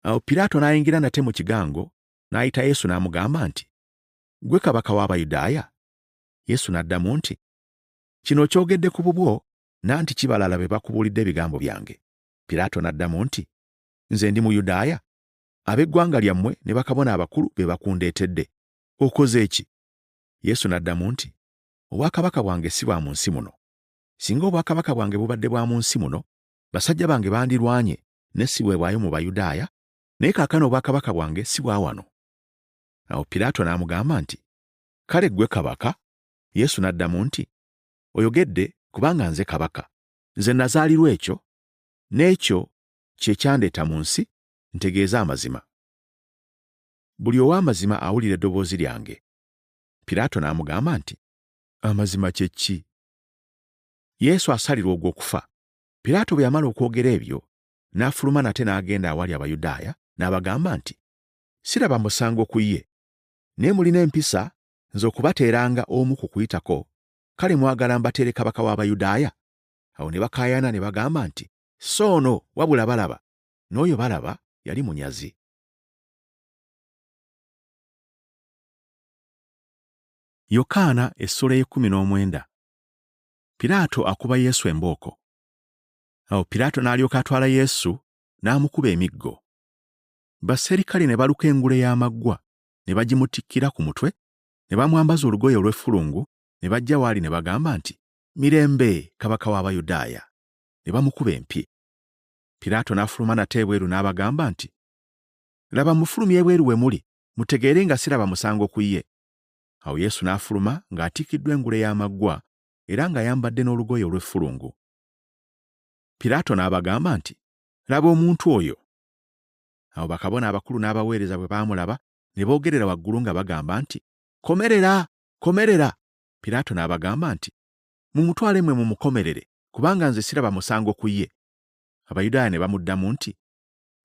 Awo Piraato n'ayingira nate mu kigango, n'ayita Yesu n'amugamba nti, gwe kabaka w'Abayudaaya? Yesu n'addamu nti, kino kyogedde ku bubwo, nanti kibalala be bakubuulidde ebigambo byange. Piraato n'addamu nti, nze ndi Muyudaaya? Ab'eggwanga lyammwe ne bakabona abakulu be bakundeetedde. Okoze ki? Yesu n'addamu nti, obwakabaka bwange si bwa mu nsi muno. Singa obwakabaka bwange bubadde bwa mu nsi muno, basajja bange bandirwanye ne si bwebwayo mu Bayudaaya, naye kaakano obwakabaka bwange si bwa wano. Awo Piraato n'amugamba nti, kale ggwe kabaka? Yesu n'addamu nti, oyogedde kubanga nze kabaka. Nze nazaalirwa ekyo, n'ekyo kye kyandeeta mu nsi, ntegeeza amazima. Buli ow'amazima awulira eddoboozi lyange. Piraato n'amugamba nti, amazima kye ki? Yesu asalirwa ogw'okufa. Piraato bwe yamala okwogera ebyo, n'afuluma nate n'agenda awali Abayudaaya, n'abagamba nti, siraba musango ku ye, naye mulina empisa nze okubateeranga omu ku kuyitako, kale mwagala mbateere kabaka w'Abayudaaya? Awo ne bakaayana ne bagamba nti, so ono wabula Balaba. N'oyo Balaba yali munyazi. Yokaana essula y'e19. Piraato akuba Yesu embooko. Awo Piraato n'alyoka atwala Yesu n'amukuba emiggo. Baserikale ne baluka engule y'amaggwa, ne bagimutikkira ku mutwe, ne bamwambaza olugoye olw'effulungu, ne bajja waali ne bagamba nti, mirembe, kabaka w'Abayudaaya. Ne bamukuba empye. Piraato n'afuluma nate ebweru n'abagamba nti, laba mufulumye ebweru we muli, mutegeere nga siraba musango ku ye. Awo Yesu n'afuluma ng'atikkiddwa engule y'amaggwa era ng'ayambadde n'olugoye olw'effulungu. Piraato n'abagamba nti, laba omuntu oyo. Awo bakabona abakulu n'abaweereza bwe baamulaba ne boogerera waggulu nga bagamba nti, komerera, komerera. Piraato n'abagamba nti, mumutwale mmwe mumukomerere, kubanga nze siraba musango ku ye. Abayudaaya ne bamuddamu nti,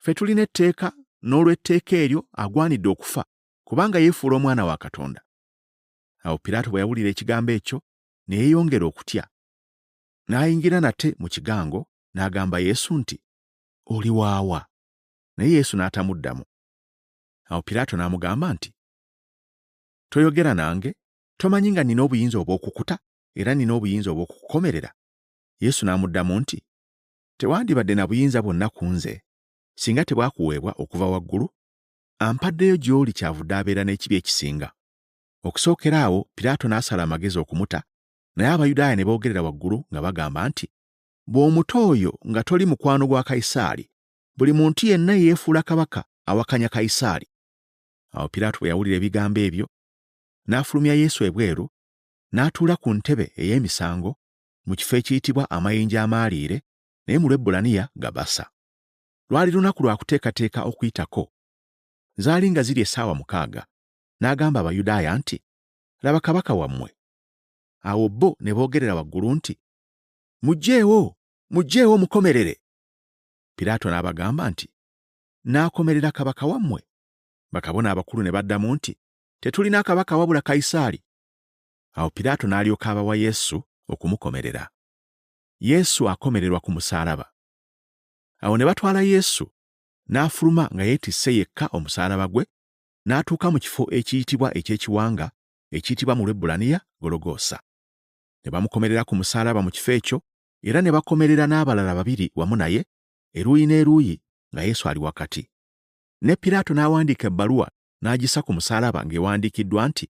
ffe tulina etteeka, n'olw'etteeka eryo agwanidde okufa, kubanga yeefuula omwana wa Katonda. Awo Piraato bwe yawulira ekigambo ekyo, ne yeeyongera okutya. N'ayingira nate mu kigango, n'agamba Yesu nti, oli waawa? Naye Yesu n'atamuddamu. Awo Piraato n'amugamba nti, toyogera nange? Tomanyi nga nina obuyinza obw'okukuta era nina obuyinza obw'okukukomerera? Yesu n'amuddamu nti, tewandibadde na buyinza bwonna ku nze, singa tebwakuweebwa okuva waggulu. Ampaddeyo gy'oli kyavudde abeera n'ekibi ekisinga. Okusookera awo Piraato n'asala amagezi okumuta, naye Abayudaaya ne boogerera waggulu nga bagamba nti, bw'omuta oyo nga toli mukwano gwa Kayisaali, buli muntu yenna yeefuula kabaka awakanya Kayisaali. Awo Piraato bwe yawulira ebigambo ebyo, n'afulumya Yesu ebweru, n'atuula ku ntebe ey'emisango mu kifo ekiyitibwa amayinja amaaliire, naye mu Lwebbulaniya Gabasa. Lwali lunaku lwa kuteekateeka okuyitako. Zaali nga ziri essaawa 6. N'agamba Abayudaaya nti, laba kabaka wammwe. Awo bo ne boogerera waggulu nti, mugjeewo, mugjeewo mukomerere. Piraato n'abagamba nti, n'akomerera kabaka wammwe? Bakabona abakulu ne baddamu nti, tetulina kabaka wabula Kayisaali. Awo Piraato n'alyoka abawa Yesu okumukomerera. Yesu akomererwa ku musaalaba. Awo ne batwala Yesu, n'afuluma nga yeetisse yekka omusaalaba gwe, n'atuuka mu kifo ekiyitibwa eky'ekiwanga, ekiyitibwa mu Lwebbulaniya Gologoosa. Ne bamukomerera ku musaalaba mu kifo ekyo, era ne bakomerera n'abalala babiri wamu naye, eruuyi n'eruuyi, nga Yesu ali wakati. Ne Piraato n'awandiika ebbaluwa n'agissa ku musaalaba ng'ewandiikiddwa nti,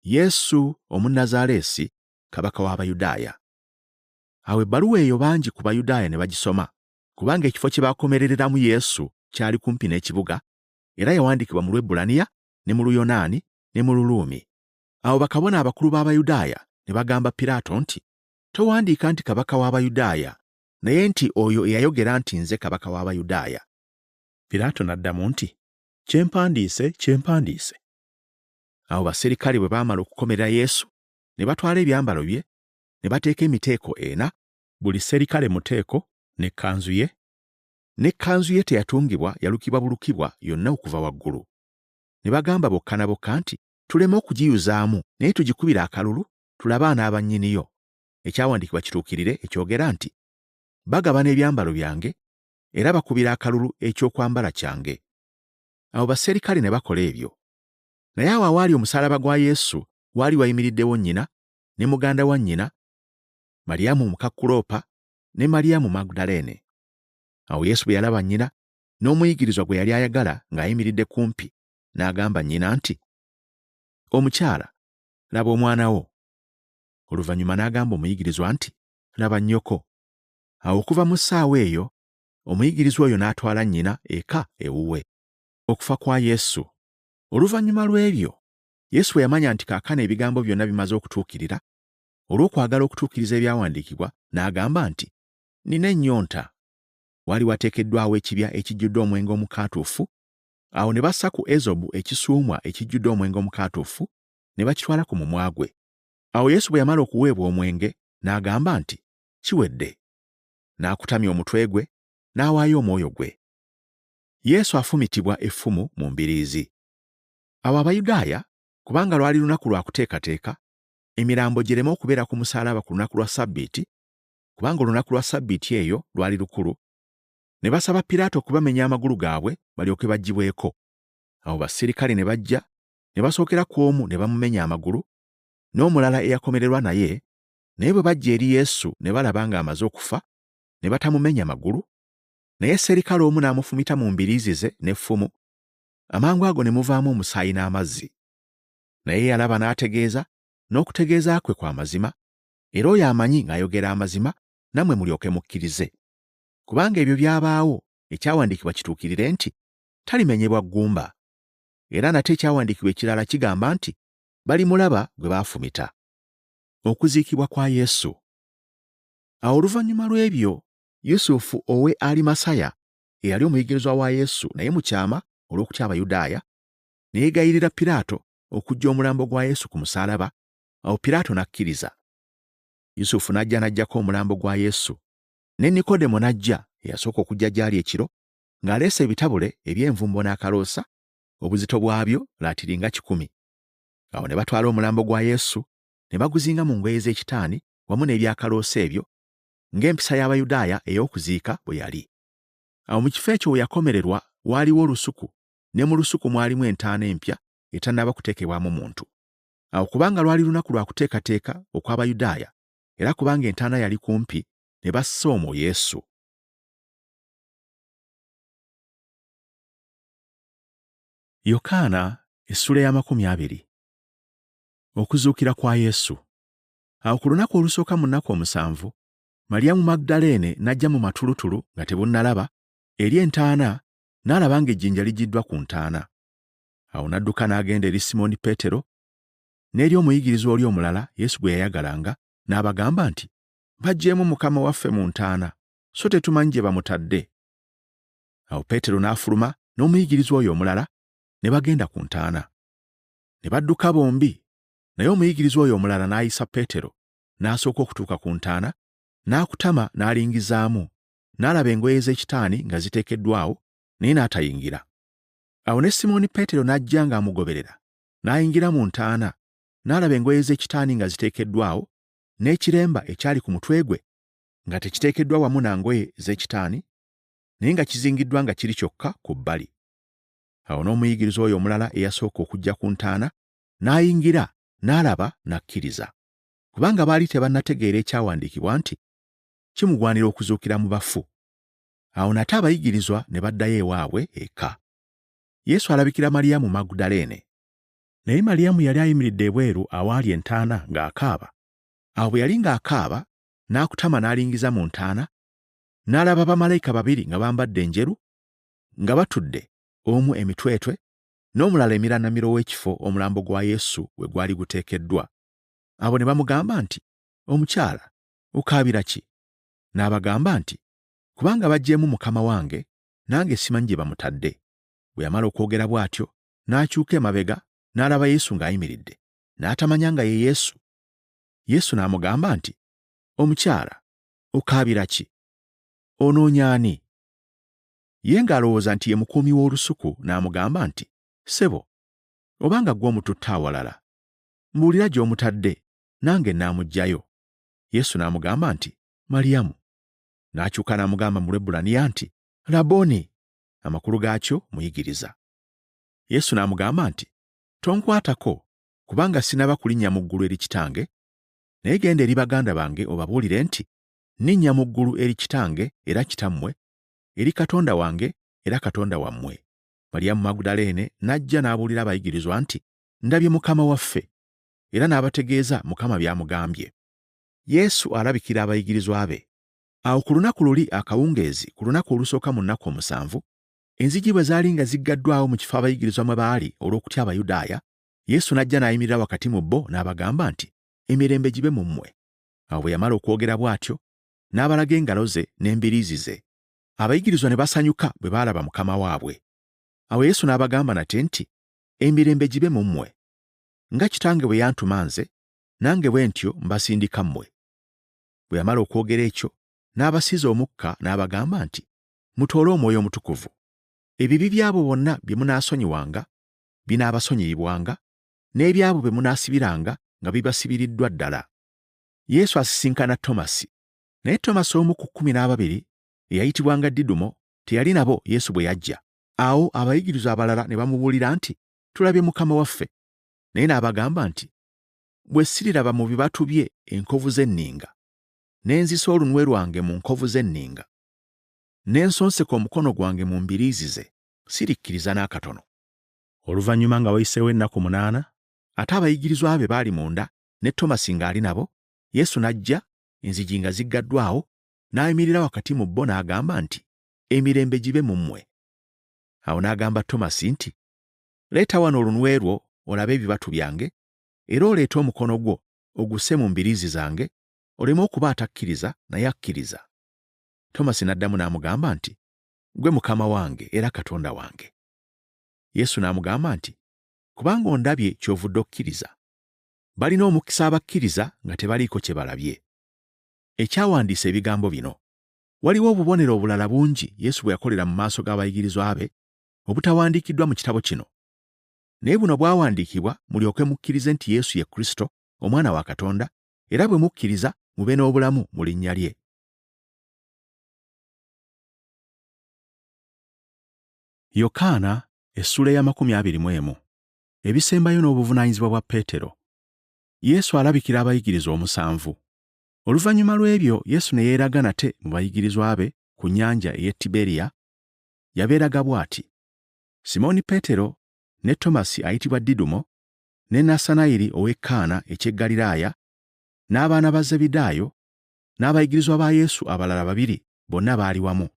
Yesu Omunnazaaleesi, kabaka w'Abayudaaya. Awo ebbaluwa eyo bangi ku Bayudaaya ne bagisoma, kubanga ekifo kye baakomerereramu Yesu kyali kumpi n'ekibuga, era yawandiikibwa mu Lwebbulaniya ne mu Luyonaani ne mu Luluumi. Awo bakabona abakulu b'Abayudaaya ne bagamba Piraato nti, towandiika nti kabaka w'Abayudaaya, naye nti oyo eyayogera nti nze kabaka w'Abayudaaya. Piraato n'addamu nti, kyempandiise. Awo baserikale bwe baamala okukomerera Yesu, ne batwala ebyambalo bye, ne bateeka emiteeko 4, buli serikale muteeko n'ekkanzu ye. N'ekkanzu ye teyatungibwa, yalukibwa bulukibwa yonna okuva waggulu. Ne bagamba bokka na bokka nti, tuleme okugiyuzaamu, naye tugikubire akalulu, tulabe anaaba nnyiniyo. Ekyawandiikibwa kituukirire ekyogera nti, bagabana ebyambalo byange, era bakubira akalulu ekyokwambala kyange. Awo baserikale ne bakola ebyo. Naye awo awaali omusaalaba gwa Yesu waali wayimiriddewo nnyina, ne muganda wa nnyina, Maliyamu muka Kuloopa, ne Maliyamu Magudaleene. Awo Yesu bwe yalaba nnyina, n'omuyigirizwa gwe yali ayagala ng'ayimiridde kumpi, n'agamba nnyina nti, Omukyala, laba omwana wo. Oluvannyuma n'agamba omuyigirizwa nti, laba nnyoko. Awo okuva mu ssaawa eyo, omuyigirizwa oyo n'atwala nnyina eka ewuwe. Okufa kwa Yesu. Oluvannyuma lw'ebyo, Yesu bwe yamanya nti kaakano ebigambo byonna bimaze okutuukirira, olw'okwagala okutuukiriza ebyawandiikibwa, n'agamba nti, nina ennyonta. Wali wateekeddwawo ekibya ekijjudde omwenge omukaatuufu, awo ne bassa ku ezobu ekisuumwa ekijjudde omwenge omukaatuufu, ne bakitwala ku mumwa gwe. Awo Yesu bwe yamala okuweebwa omwenge, n'agamba nti, kiwedde. N'akutamya omutwe gwe, n'awaayo omwoyo gwe. Yesu afumitibwa effumu mu mbiriizi. Awo Abayudaaya, kubanga lwali lunaku lwa kuteekateeka, emirambo gireme okubeera ku musaalaba ku lunaku lwa Ssabbiiti, kubanga olunaku lwa Ssabbiiti eyo lwali lukulu, ne basaba Piraato okubamenya amagulu gaabwe balyoke baggyibweko. Awo baserikale ne bajja, ne basookera ku omu ne bamumenya amagulu, n'omulala eyakomererwa naye, naye bwe bajja eri Yesu ne balaba ng'amaze okufa, ne batamumenya magulu, naye serikale omu n'amufumita mu mbiriizi ze n'effumu. Amangu ago ne muvaamu omusaayi n'amazzi. Naye yalaba n'ategeeza, n'okutegeeza kwe kwa mazima, era oyo amanyi ng'ayogera amazima, nammwe mulyoke mukkirize. Kubanga ebyo byabaawo, ekyawandiikibwa kituukirire nti, talimenyebwa ggumba. Era nate ekyawandiikibwa ekirala kigamba nti, balimulaba gwe baafumita. Okuziikibwa kwa Yesu. Awo oluvannyuma lw'ebyo, Yusufu owe Alimasaya, eyali omuyigirizwa wa Yesu naye mu kyama olw'okutya Abayudaaya, ne yeegayirira Piraato okuggya omulambo gwa Yesu ku musaalaba. Awo Piraato n'akkiriza. Yusufu n'ajjako omulambo gwa Yesu, ne Nikodemo n'ajja, eyasooka okujja gy'ali ekiro, ng'aleese ebitabule eby'envumbo n'akaloosa, obuzito bwabyo laatiri nga 10. Awo ne batwala omulambo gwa Yesu, ne baguzinga mu ngoye z'ekitaani wamu n'ebyakaloosa ebyo, ng'empisa y'Abayudaaya ey'okuziika bwe yali. Awo mu kifo ekyo we yakomererwa waaliwo olusuku, ne mu lusuku mwalimu entaana empya etannaba kuteekebwamu muntu. Awo kubanga lwali lunaku lwa kuteekateeka okw'Abayudaaya, era kubanga entaana yali kumpi, ne bassa omwo Yesu. Yokaana essula ya 20. Okuzuukira kwa Yesu. Awo ku lunaku olusooka mu nnaku 7, Maliyamu Magudaleene n'ajja mu matulutulu nga tebunnalaba, eri entaana, n'alaba ng'ejjinja ligiddwa ku ntaana. Awo n'adduka n'agenda eri Simooni Peetero, n'eri omuyigirizwa oli omulala Yesu gwe yayagalanga, n'abagamba nti, baggyeemu Mukama waffe mu ntaana, so tetumanyi gye bamutadde. Awo Peetero n'afuluma n'omuyigirizwa oyo omulala, ne bagenda ku ntaana. Ne badduka bombi, naye omuyigirizwa oyo omulala n'ayisa Peetero, n'asooka okutuuka ku ntaana, n'akutama n'alingizaamu, n'alaba engoye z'ekitaani nga ziteekeddwawo, naye n'atayingira. Awo ne Simooni Peetero n'ajja ng'amugoberera, n'ayingira mu ntaana, n'alaba engoye z'ekitaani nga ziteekeddwawo, n'ekiremba ekyali ku mutwe gwe nga tekiteekeddwa wamu na ngoye z'ekitaani, naye nga kizingiddwa nga kiri kyokka ku bbali. Awo n'omuyigirizwa oyo omulala eyasooka okujja ku ntaana n'ayingira n'alaba n'akkiriza, kubanga baali tebannategeera ekyawandiikibwa nti kimugwanira okuzuukira mu bafu. Awo nate abayigirizwa ne baddayo ewaabwe eka. Yesu alabikira Maliyamu Magudaleene. Naye Maliyamu yali ayimiridde ebweru awaali entaana ng'akaaba. Awo bwe yali ng'akaaba, n'akutama n'alingiza mu ntaana, n'alaba bamalayika babiri nga bambadde enjeru, nga batudde, omu emitwetwe, n'omulala emiranamiro w'ekifo omulambo gwa Yesu we gwali guteekeddwa. Abo ne bamugamba nti, "Omukyala, okaabira ki?" N'abagamba nti, "Kubanga baggyeemu Mukama wange, nange simanyi gye bamutadde." Bwe yamala okwogera bw'atyo, n'akyuka emabega, n'alaba Yesu ng'ayimiridde, n'atamanya nga ye Yesu. Yesu n'amugamba nti, "Omukyala, okaabira ki? Onoonya ani?" Ye ng'alowooza nti ye mukuumi w'olusuku, n'amugamba nti, "Ssebo, obanga ggwe omututte awalala, mbuulira gy'omutadde, nange nnaamuggyayo." Yesu n'amugamba nti, "Maliyamu." N'akyuka n'amugamba mu Lwebbulaniya nti, "Laboni," amakulu gaakyo muyigiriza. Yesu n'amugamba nti, "Tonkwatako, kubanga sinaba kulinnya mu ggulu eri Kitange, naye genda eri baganda bange obabuulire nti, nninnya mu ggulu eri Kitange era Kitammwe, eri Katonda wange era Katonda wammwe." Maliyamu Magudaleene n'ajja n'abuulira abayigirizwa nti, "Ndabye Mukama waffe," era n'abategeeza Mukama by'amugambye. Yesu alabikira abayigirizwa be. Awo ku lunaku luli akawungeezi, ku lunaku olusooka mu nnaku 7, enzigi bwe zaali nga ziggaddwawo mu kifo abayigirizwa mwe baali olw'okutya Abayudaaya, Yesu n'ajja n'ayimirira wakati mu bo n'abagamba nti, "Emirembe gibe mu mmwe." Awo bwe yamala okwogera bw'atyo, n'abalaga engalo ze n'embiriizi ze. Abayigirizwa ne basanyuka bwe baalaba Mukama waabwe. Awo Yesu n'abagamba nate nti, "Emirembe gibe mu mmwe. Nga Kitange bwe yantuma nze, nange bwe ntyo mbasindika mmwe." Bwe yamala okwogera ekyo, n'abasiza omukka n'abagamba nti, "Mutoole Omwoyo Omutukuvu. Ebibi by'abo bonna bye munaasonyiwanga binaabasonyiyibwanga, n'ebyabo bye munaasibiranga nga bibasibiriddwa ddala." Yesu asisinkana Tomasi. Naye Tomasi omu ku 12 eyayitibwanga Didumo teyali nabo Yesu bwe yajja. Awo abayigirizwa abalala ne bamubuulira nti, "Tulabye Mukama waffe." Naye n'abagamba nti, "Bwe siriraba mu bibatu bye enkovu z'enninga, ne nzisa olunwe lwange mu nkovu z'enninga, ne nsonseka omukono gwange mu mbiriizi ze, sirikkiriza n'akatono." Oluvannyuma nga wayiseewo ennaku 8, ate abayigirizwa be baali munda, ne Tomasi ng'ali nabo, Yesu n'ajja, enzigi nga ziggaddwawo, n'ayimirira wakati mu bo n'agamba nti, "Emirembe gibe mu mmwe." Awo n'agamba Tomasi nti, "Leeta wano olunwe lwo olabe ebibatu byange, era oleete omukono gwo ogusse mu mbiriizi zange, oleme okuba atakkiriza naye akkiriza." Tomasi n'addamu n'amugamba nti, "Ggwe Mukama wange era Katonda wange." Yesu n'amugamba nti, "Kubanga ondabye ky'ovudde okkiriza. Balina omukisa abakkiriza nga tebaliiko kye balabye." Ekyawandiisa ebigambo bino. Waliwo obubonero obulala bungi Yesu bwe yakolera mu maaso g'abayigirizwa be, obutawandiikiddwa mu kitabo kino. Naye buno bwawandiikibwa mulyoke mukkirize nti Yesu ye Kristo, Omwana wa Katonda, era bwe mukkiriza mube n'obulamu mu linnya lye. Yokaana essula ya 21. Ebisembayo n'obuvunaanyizibwa bwa Peetero. Yesu alabikira abayigirizwa 7. Oluvannyuma lw'ebyo Yesu ne yeeraga nate mu bayigirizwa be ku nnyanja ey'e Tiberiya. Yabeeraga bw'ati: Simooni Peetero, ne Tomasi ayitibwa Didumo, ne Nasanayiri ow'e Kaana eky'e Ggaliraaya, n'abaana ba Zebedaayo, n'abayigirizwa ba Yesu abalala 2 bonna baali wamu.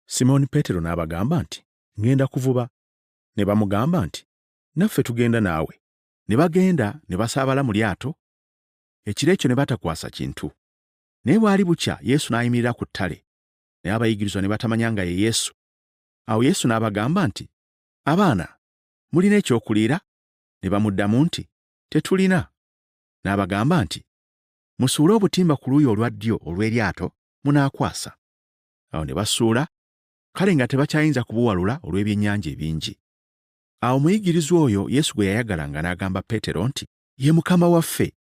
Simooni Peetero n'abagamba nti, "Ngenda kuvuba." Ne bamugamba nti, "Naffe tugenda naawe." Ne bagenda ne basaabala mu lyato, ekiro ekyo ne batakwasa kintu. Naye bwali bukya Yesu n'ayimirira ku ttale, naye abayigirizwa ne batamanya nga ye Yesu. Awo Yesu n'abagamba nti, "Abaana, mulina ekyokuliira?" Ne bamuddamu nti, "Tetulina." N'abagamba nti, "Musuule obutimba ku luuyi olwa ddyo olw'eryato munaakwasa." Awo ne basuula, kale nga tebakyayinza kubuwalula olw'ebyennyanja ebingi. Awo muyigirizwa oyo Yesu gwe yayagalanga n'agamba Peetero nti, "Ye Mukama waffe."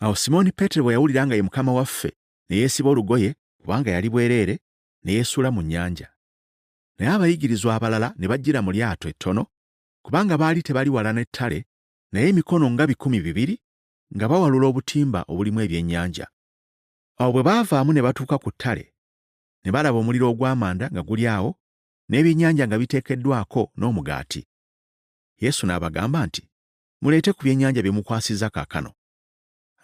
Awo Simooni Peetero bwe yawulira nga ye Mukama waffe, ne yeesiba olugoye kubanga yali bwereere, ne yeesula mu nnyanja. Naye abayigirizwa abalala ne bajjira mu lyato ettono, kubanga baali tebali wala n'ettale, naye emikono nga 200 nga bawalula obutimba obulimu ebyennyanja. Awo bwe baavaamu ne batuuka ku ttale, ne balaba omuliro ogw'amanda nga guli awo, n'ebyennyanja nga biteekeddwako n'omugaati. Yesu n'abagamba nti, muleete ku byennyanja bye mukwasizza kaakano.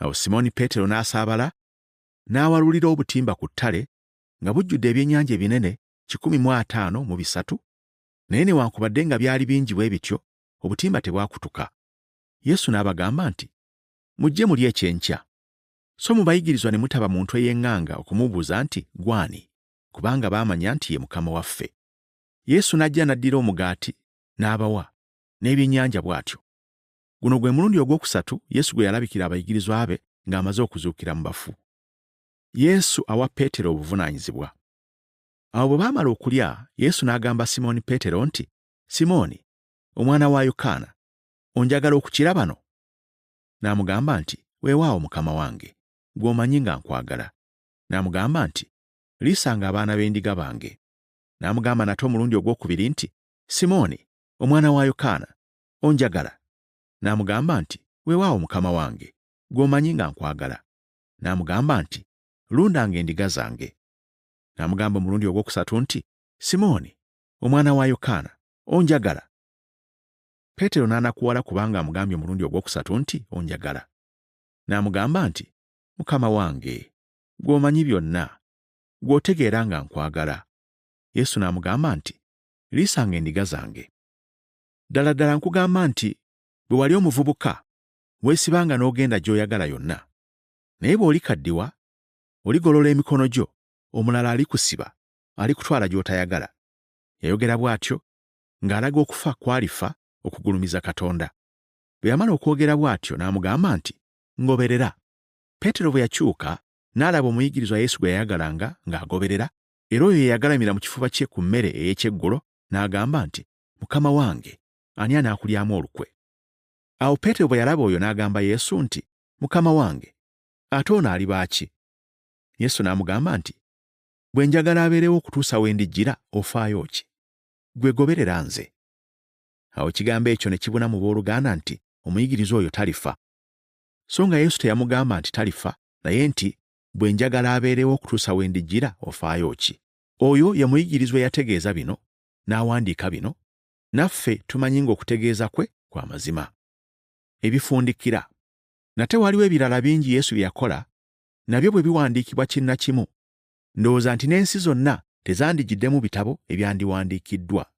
Awo Simooni Peetero n'asaabala, n'awalulira obutimba ku ttale nga bujjudde ebyennyanja ebinene 153, naye newankubadde nga byali bingi bwe bityo, obutimba tebwakutuka. Yesu n'abagamba nti, mujje mulye ekyenkya. So mu bayigirizwa ne mutaba muntu eyeŋŋanga okumubuuza nti, gwani? Kubanga baamanya nti ye Mukama waffe. Yesu n'ajja n'addira omugaati n'abawa, n'ebyennyanja bw'atyo. Guno gwe mulundi ogwokusatu Yesu gwe yalabikira abayigirizwa be ng'amaze okuzuukira mu bafu. Yesu awa Peetero obuvunaanyizibwa. Awo bwe baamala okulya, Yesu n'agamba Simooni Peetero nti, Simooni, omwana wa Yokaana, onjagala okukira bano? N'amugamba nti, weewaawo Mukama wange, gw'omanyi nga nkwagala. N'amugamba nti, liisanga abaana b'endiga bange. N'amugamba nate omulundi ogwokubiri nti, Simooni, omwana wa Yokaana, onjagala? N'amugamba nti, weewaawo Mukama wange, gw'omanyi nga nkwagala. N'amugamba nti, lundanga endiga zange. N'amugamba omulundi ogwokusatu nti, Simooni, omwana wa Yokaana, onjagala? Peetero n'anakuwala kubanga amugambye omulundi ogwokusatu nti, onjagala. N'amugamba nti, Mukama wange, gw'omanyi byonna, gw'otegeera nga nkwagala. Yesu n'amugamba nti, liisanga endiga zange. Ddala ddala nkugamba nti, bwe wali omuvubuka, weesibanga n'ogenda gy'oyagala yonna. Naye bw'olikaddiwa, oligolola emikono gyo, omulala alikusiba, alikutwala gy'otayagala. Yayogera bw'atyo, ng'alaga okufa kw'alifa okugulumiza Katonda. Bwe yamala okwogera bw'atyo n'amugamba nti, ngoberera. Peetero bwe yakyuka, n'alaba omuyigirizwa Yesu gwe yayagalanga ng'agoberera, era oyo yeyagalamira mu kifuba kye ku mmere ey'ekyeggulo, n'agamba nti, Mukama wange, ani anaakulyamu olukwe? Awo Peetero bwe yalaba oyo n'agamba Yesu nti, Mukama wange, ate ono aliba ki? Yesu n'amugamba nti, bwe njagala abeerewo okutuusa we ndijjira, ofaayo ki? Gwe goberera nze. Awo ekigambo ekyo ne kibuna mu booluganda nti omuyigirizwa oyo talifa. So nga Yesu teyamugamba nti talifa, naye nti bwe njagala abeerewo okutuusa we ndijjira, ofaayo ki? Oyo ye muyigirizwa eyategeeza bino, n'awandiika bino, naffe tumanyi ng'okutegeeza kwe kwa mazima. Ebifundikira. Nate waliwo ebirala bingi Yesu bye yakola, nabyo bwe biwandiikibwa kinnakimu, ndowooza nti n'ensi zonna tezandigiddemu bitabo ebyandiwandiikiddwa.